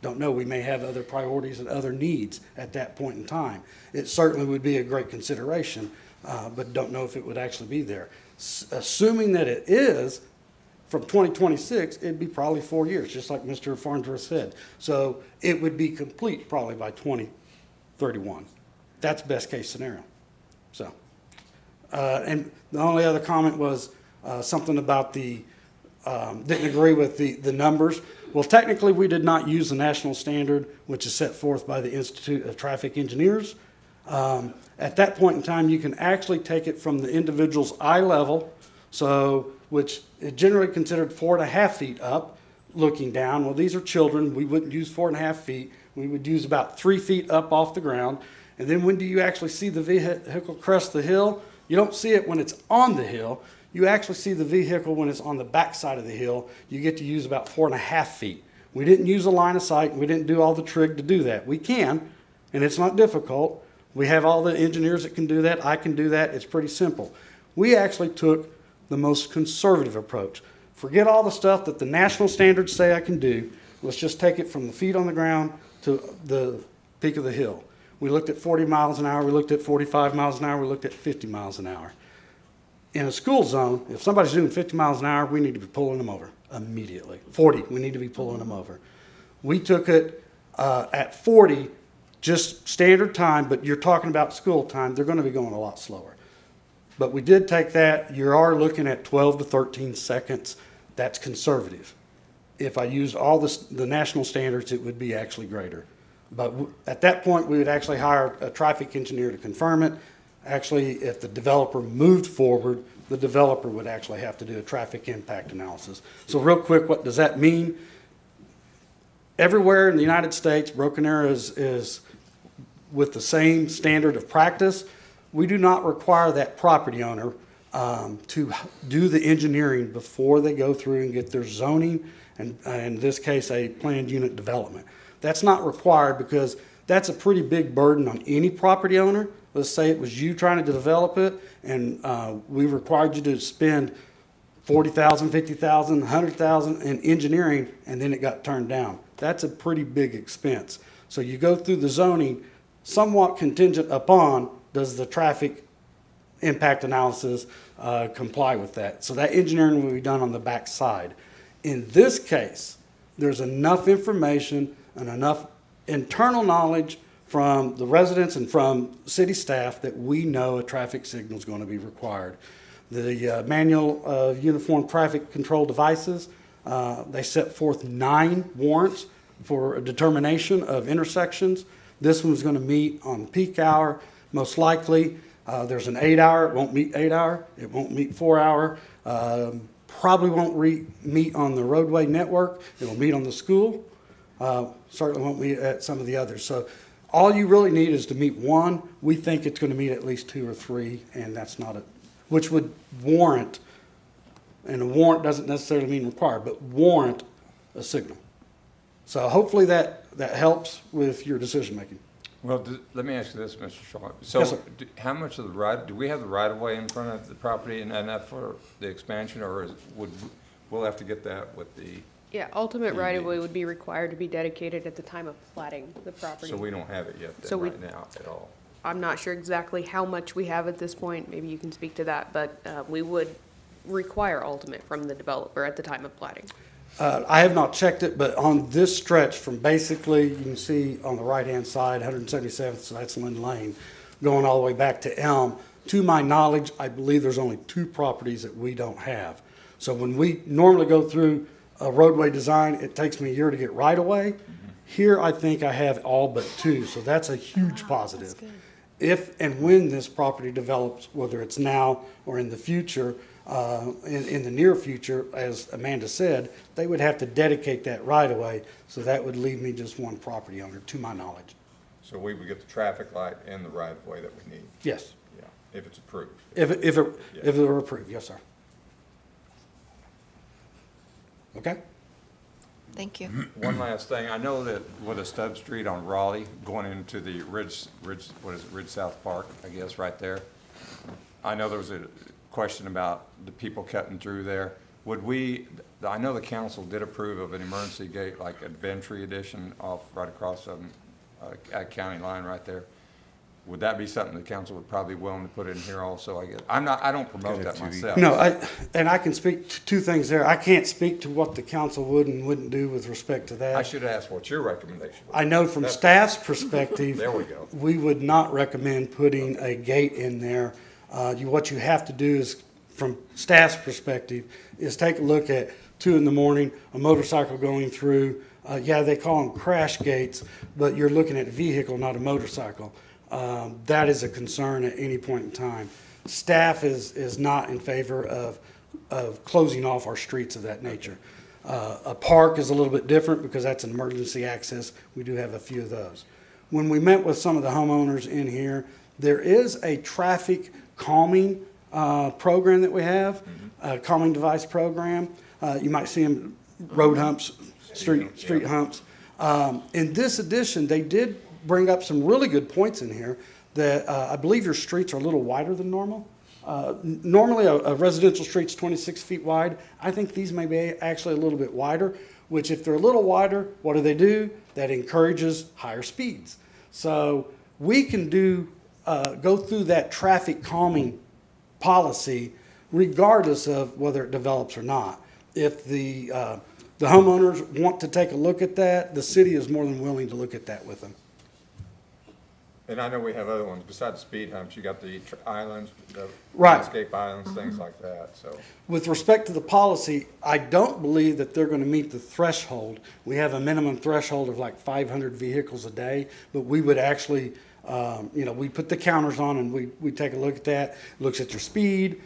Don't know. We may have other priorities and other needs at that point in time. It certainly would be a great consideration, but don't know if it would actually be there. Assuming that it is, from 2026, it'd be probably 4 years, just like Mr. Farnsworth said. So it would be complete probably by 2031. That's best case scenario. So, and the only other comment was something about the, didn't agree with the numbers. Well, technically, we did not use the national standard, which is set forth by the Institute of Traffic Engineers. At that point in time, you can actually take it from the individual's eye level, so which is generally considered 4.5 feet up, looking down. Well, these are children. We wouldn't use 4.5 feet. We would use about 3 feet up off the ground. And then when do you actually see the vehicle crest the hill? You don't see it when it's on the hill. You actually see the vehicle when it's on the back side of the hill. You get to use about 4.5 feet. We didn't use a line of sight, and we didn't do all the trig to do that. We can, and it's not difficult. We have all the engineers that can do that. I can do that. It's pretty simple. We actually took the most conservative approach. Forget all the stuff that the national standards say I can do. Let's just take it from the feet on the ground to the peak of the hill. We looked at 40 miles an hour. We looked at 45 miles an hour. We looked at 50 miles an hour. In a school zone, if somebody's doing 50 miles an hour, we need to be pulling them over immediately. 40, we need to be pulling them over. We took it at 40, just standard time, but you're talking about school time. They're going to be going a lot slower. But we did take that. You are looking at 12 to 13 seconds. That's conservative. If I used all the national standards, it would be actually greater. But at that point, we would actually hire a traffic engineer to confirm it. Actually, if the developer moved forward, the developer would actually have to do a traffic impact analysis. So real quick, what does that mean? Everywhere in the United States, Broken Arrow is with the same standard of practice. We do not require that property owner to do the engineering before they go through and get their zoning, and in this case, a planned unit development. That's not required because that's a pretty big burden on any property owner. Let's say it was you trying to develop it, and we required you to spend $40,000, $50,000, $100,000 in engineering, and then it got turned down. That's a pretty big expense. So you go through the zoning somewhat contingent upon does the traffic impact analysis comply with that. So that engineering will be done on the back side. In this case, there's enough information and enough internal knowledge from the residents and from city staff that we know a traffic signal is going to be required. The Manual of Uniform Traffic Control Devices, they set forth 9 warrants for a determination of intersections. This one's going to meet on peak hour, most likely. There's an 8-hour, it won't meet 8-hour, it won't meet 4-hour, probably won't meet on the roadway network, it will meet on the school, certainly won't meet at some of the others. So all you really need is to meet one. We think it's going to meet at least 2 or 3, and that's not which would warrant, and a warrant doesn't necessarily mean required, but warrant a signal. So hopefully that helps with your decision making. Well, let me ask you this, Mr. Shaw. So Yes, sir. how much of the do we have the right of way in front of the property and enough for the expansion, or we'll have to get that with the? Yeah, ultimate right-of-way would be required to be dedicated at the time of platting the property. So we don't have it yet then, So right now at all? I'm not sure exactly how much we have at this point. Maybe you can speak to that, but we would require ultimate from the developer at the time of platting. I have not checked it, but on this stretch from basically, you can see on the right-hand side, 177th, so that's Lynn Lane, going all the way back to Elm, To my knowledge, I believe there's only 2 properties that we don't have. So when we normally go through a roadway design, it takes me a year to get right away. Here, I think I have all but 2, so that's a huge positive. If and when this property develops, whether it's now or in the future, in the near future, as Amanda said, they would have to dedicate that right away, so that would leave me just 1 property owner, to my knowledge. So we would get the traffic light in the right of way that we need? Yes. Yeah, if it's approved. If it were approved, yes, sir. Okay? Thank you. One last thing, I know that with a stub street on Raleigh going into the Ridge, what is it, Ridge South Park, I guess, right there. I know there was a question about the people cutting through there. Would we, I know the council did approve of an emergency gate, like a Ventry edition off right across at county line right there. Would that be something the council would probably be willing to put in here also, I guess? I don't promote that myself. No, I can speak to 2 things there. I can't speak to what the council would and wouldn't do with respect to that. I should ask what's your recommendation? I know from staff's perspective. There we go. We would not recommend putting a gate in there. What you have to do is, from staff's perspective, is take a look at 2 in the morning, a motorcycle going through. Yeah, they call them crash gates, but you're looking at a vehicle, not a motorcycle. That is a concern at any point in time. Staff is not in favor of closing off our streets of that nature. A park is a little bit different because that's an emergency access. We do have a few of those. When we met with some of the homeowners in here, there is a traffic calming program that we have, a calming device program. You might see them road humps, street humps. In this edition, they did bring up some really good points in here that I believe your streets are a little wider than normal. Normally, a residential street's 26 feet wide. I think these may be actually a little bit wider, which if they're a little wider, what do? That encourages higher speeds. So we can go through that traffic calming policy regardless of whether it develops or not. If the homeowners want to take a look at that, the city is more than willing to look at that with them. And I know we have other ones besides speed humps. You got the islands, the Right. landscape islands, things like that, so. With respect to the policy, I don't believe that they're going to meet the threshold. We have a minimum threshold of like 500 vehicles a day, but we would actually, we put the counters on and we take a look at that. Looks at your speed,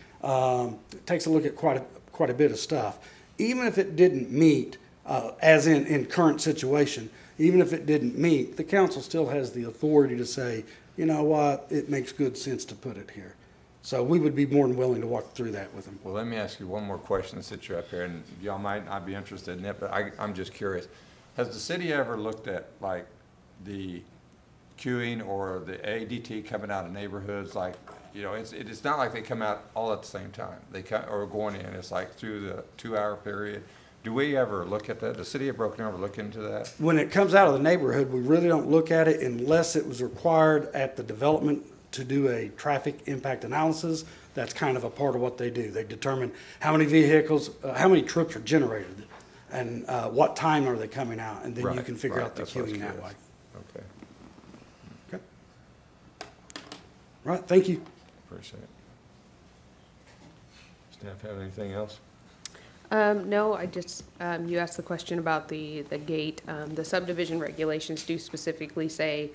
takes a look at quite a bit of stuff. Even if it didn't meet, as in current situation, even if it didn't meet, the council still has the authority to say, you know what, it makes good sense to put it here. So we would be more than willing to walk through that with them. Well, let me ask you one more question since you're up here, and y'all might not be interested in it, but I'm just curious. Has the city ever looked at, like, the queuing or the ADT coming out of neighborhoods? Like, it's not like they come out all at the same time. They come, or going in, it's like through the 2-hour period. Do we ever look at that? The city of Broken Arrow ever look into that? When it comes out of the neighborhood, we really don't look at it unless it was required at the development to do a traffic impact analysis. That's kind of a part of what they do. They determine how many vehicles, how many trips are generated, and what time are they coming out, and then you can figure out the queuing that way. Okay. Okay. Right, thank you. Appreciate it. Staff have anything else? No, I just, you asked the question about the gate. The subdivision regulations do specifically say,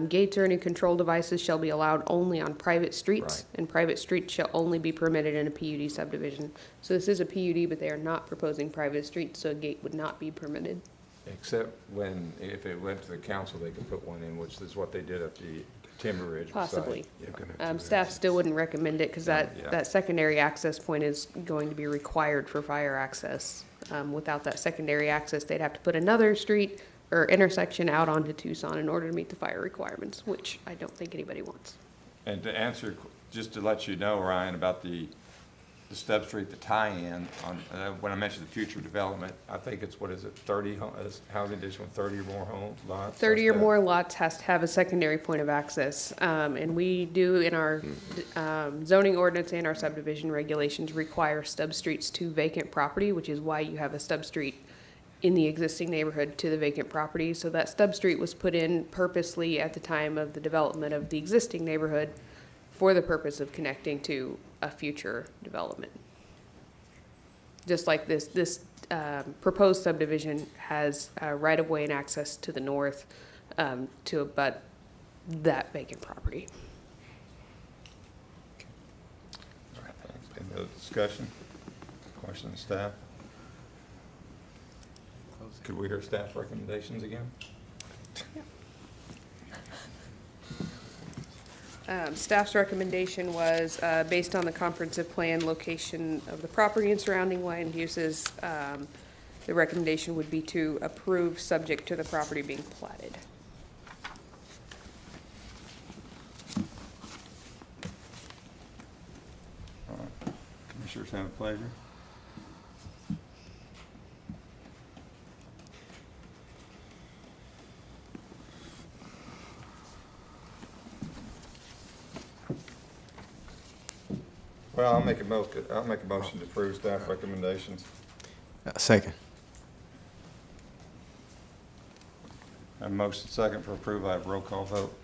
gates or any control devices shall be allowed only on private streets, and private streets shall only be permitted in a PUD subdivision. So this is a PUD, but they are not proposing private streets, so a gate would not be permitted. Except if it went to the council, they could put one in, which is what they did at the Timber Ridge site. Possibly. Staff still wouldn't recommend it because that secondary access point is going to be required for fire access. Without that secondary access, they'd have to put another street or intersection out onto Tucson in order to meet the fire requirements, which I don't think anybody wants. And to answer, just to let you know, Ryan, about the Stub Street, the tie-in, on when I mentioned the future development, I think it's, 30 housing addition with 30 or more lots? 30 or more lots has to have a secondary point of access. And we do in our zoning ordinance and our subdivision regulations require stub streets to vacant property, which is why you have a stub street in the existing neighborhood to the vacant property. So that stub street was put in purposely at the time of the development of the existing neighborhood for the purpose of connecting to a future development. Just like this proposed subdivision has right-of-way and access to the north to abut that vacant property. All right, thanks. Any other discussion? Questions, staff? Could we hear staff recommendations again? Staff's recommendation was, based on the comprehensive plan, location of the property and surrounding land uses, the recommendation would be to approve subject to the property being platted. All right. Commissioners have a pleasure. Well, I'll make a motion to approve staff recommendations. Second. A motion second for approval. I have roll call vote.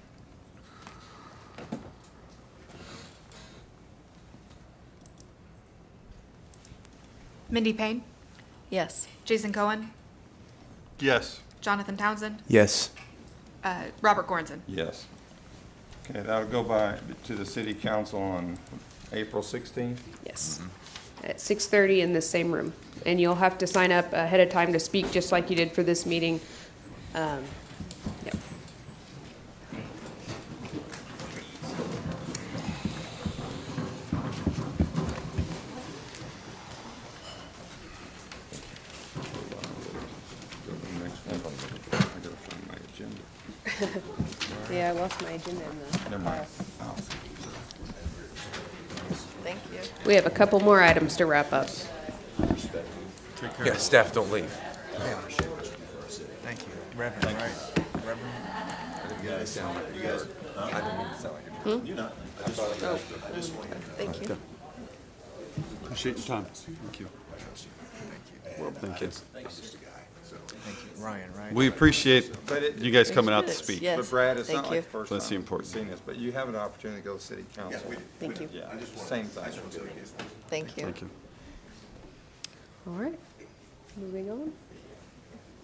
Mindy Payne, Yes. Jason Cohen, Yes. Jonathan Townsend, Yes. Robert Goranson. Yes. Okay, that'll go to the city council on April 16th. Yes. At 6:30 in this same room. And you'll have to sign up ahead of time to speak, just like you did for this meeting. Yep. Yeah, I lost my agenda in the. Never mind. Thank you. We have a couple more items to wrap up. Yeah, staff don't leave. Thank you. Reverend, right? Reverend? You guys sound like you guys. I didn't mean to sound like it. You're not. Thank you. Appreciate your time. Thank you. Well, thank you. Thank you. Ryan, right? We appreciate you guys coming out to Yes. speak. Yes. But Brad, it's Thank not like you. the first That's time the important you've seen this, but you have an opportunity to go to city council. Thank you. Yeah, same thing. Thank you. Thank you. All right, moving on.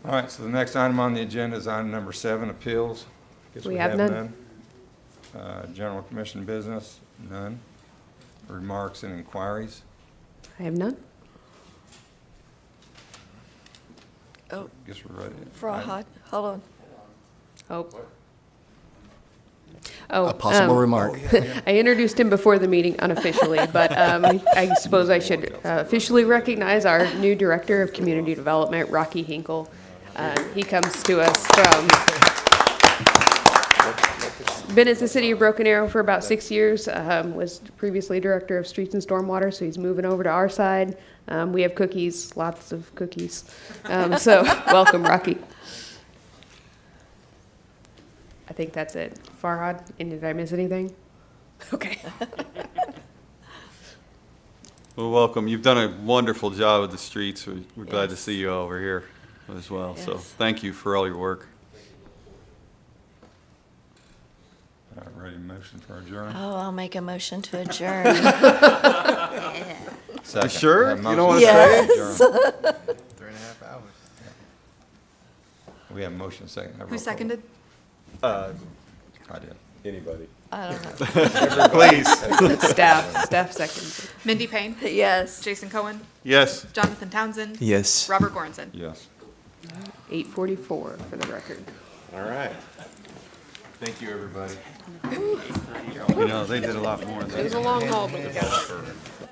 All right, so the next item on the agenda is item number 7, appeals. Guess We have none. General commission business, none. Remarks and inquiries. I have none. Oh, Guess we're ready. Farhad, hold on. Oh. Oh, A possible remark. I introduced him before the meeting unofficially, but I suppose I should officially recognize our new Director of Community Development, Rocky Hinkle. He comes to us from, been at the city of Broken Arrow for about 6 years, was previously Director of Streets and Stormwater, so he's moving over to our side. We have cookies, lots of cookies. So welcome, Rocky. I think that's it. Farhad, and did I miss anything? Okay. Well, welcome. You've done a wonderful job with the streets. We're glad to see you over here as well. So Yes. thank you for all your work. All right, ready, motion for adjournment? Oh, I'll make a motion to adjourn. Second. sure? Have You motion don't wanna second to Yes. adjourn. 3.5 hours. We have motion second. Have roll Who call. seconded? I did. Anybody? I don't know. Please. Staff seconds. Mindy Payne, Yes. Jason Cohen, Yes. Jonathan Townsend, Yes. Robert Goranson. Yes. 8:44 for the record. All right. Thank you, everybody. You know, they did a lot more than It was that. a long haul, but we got it.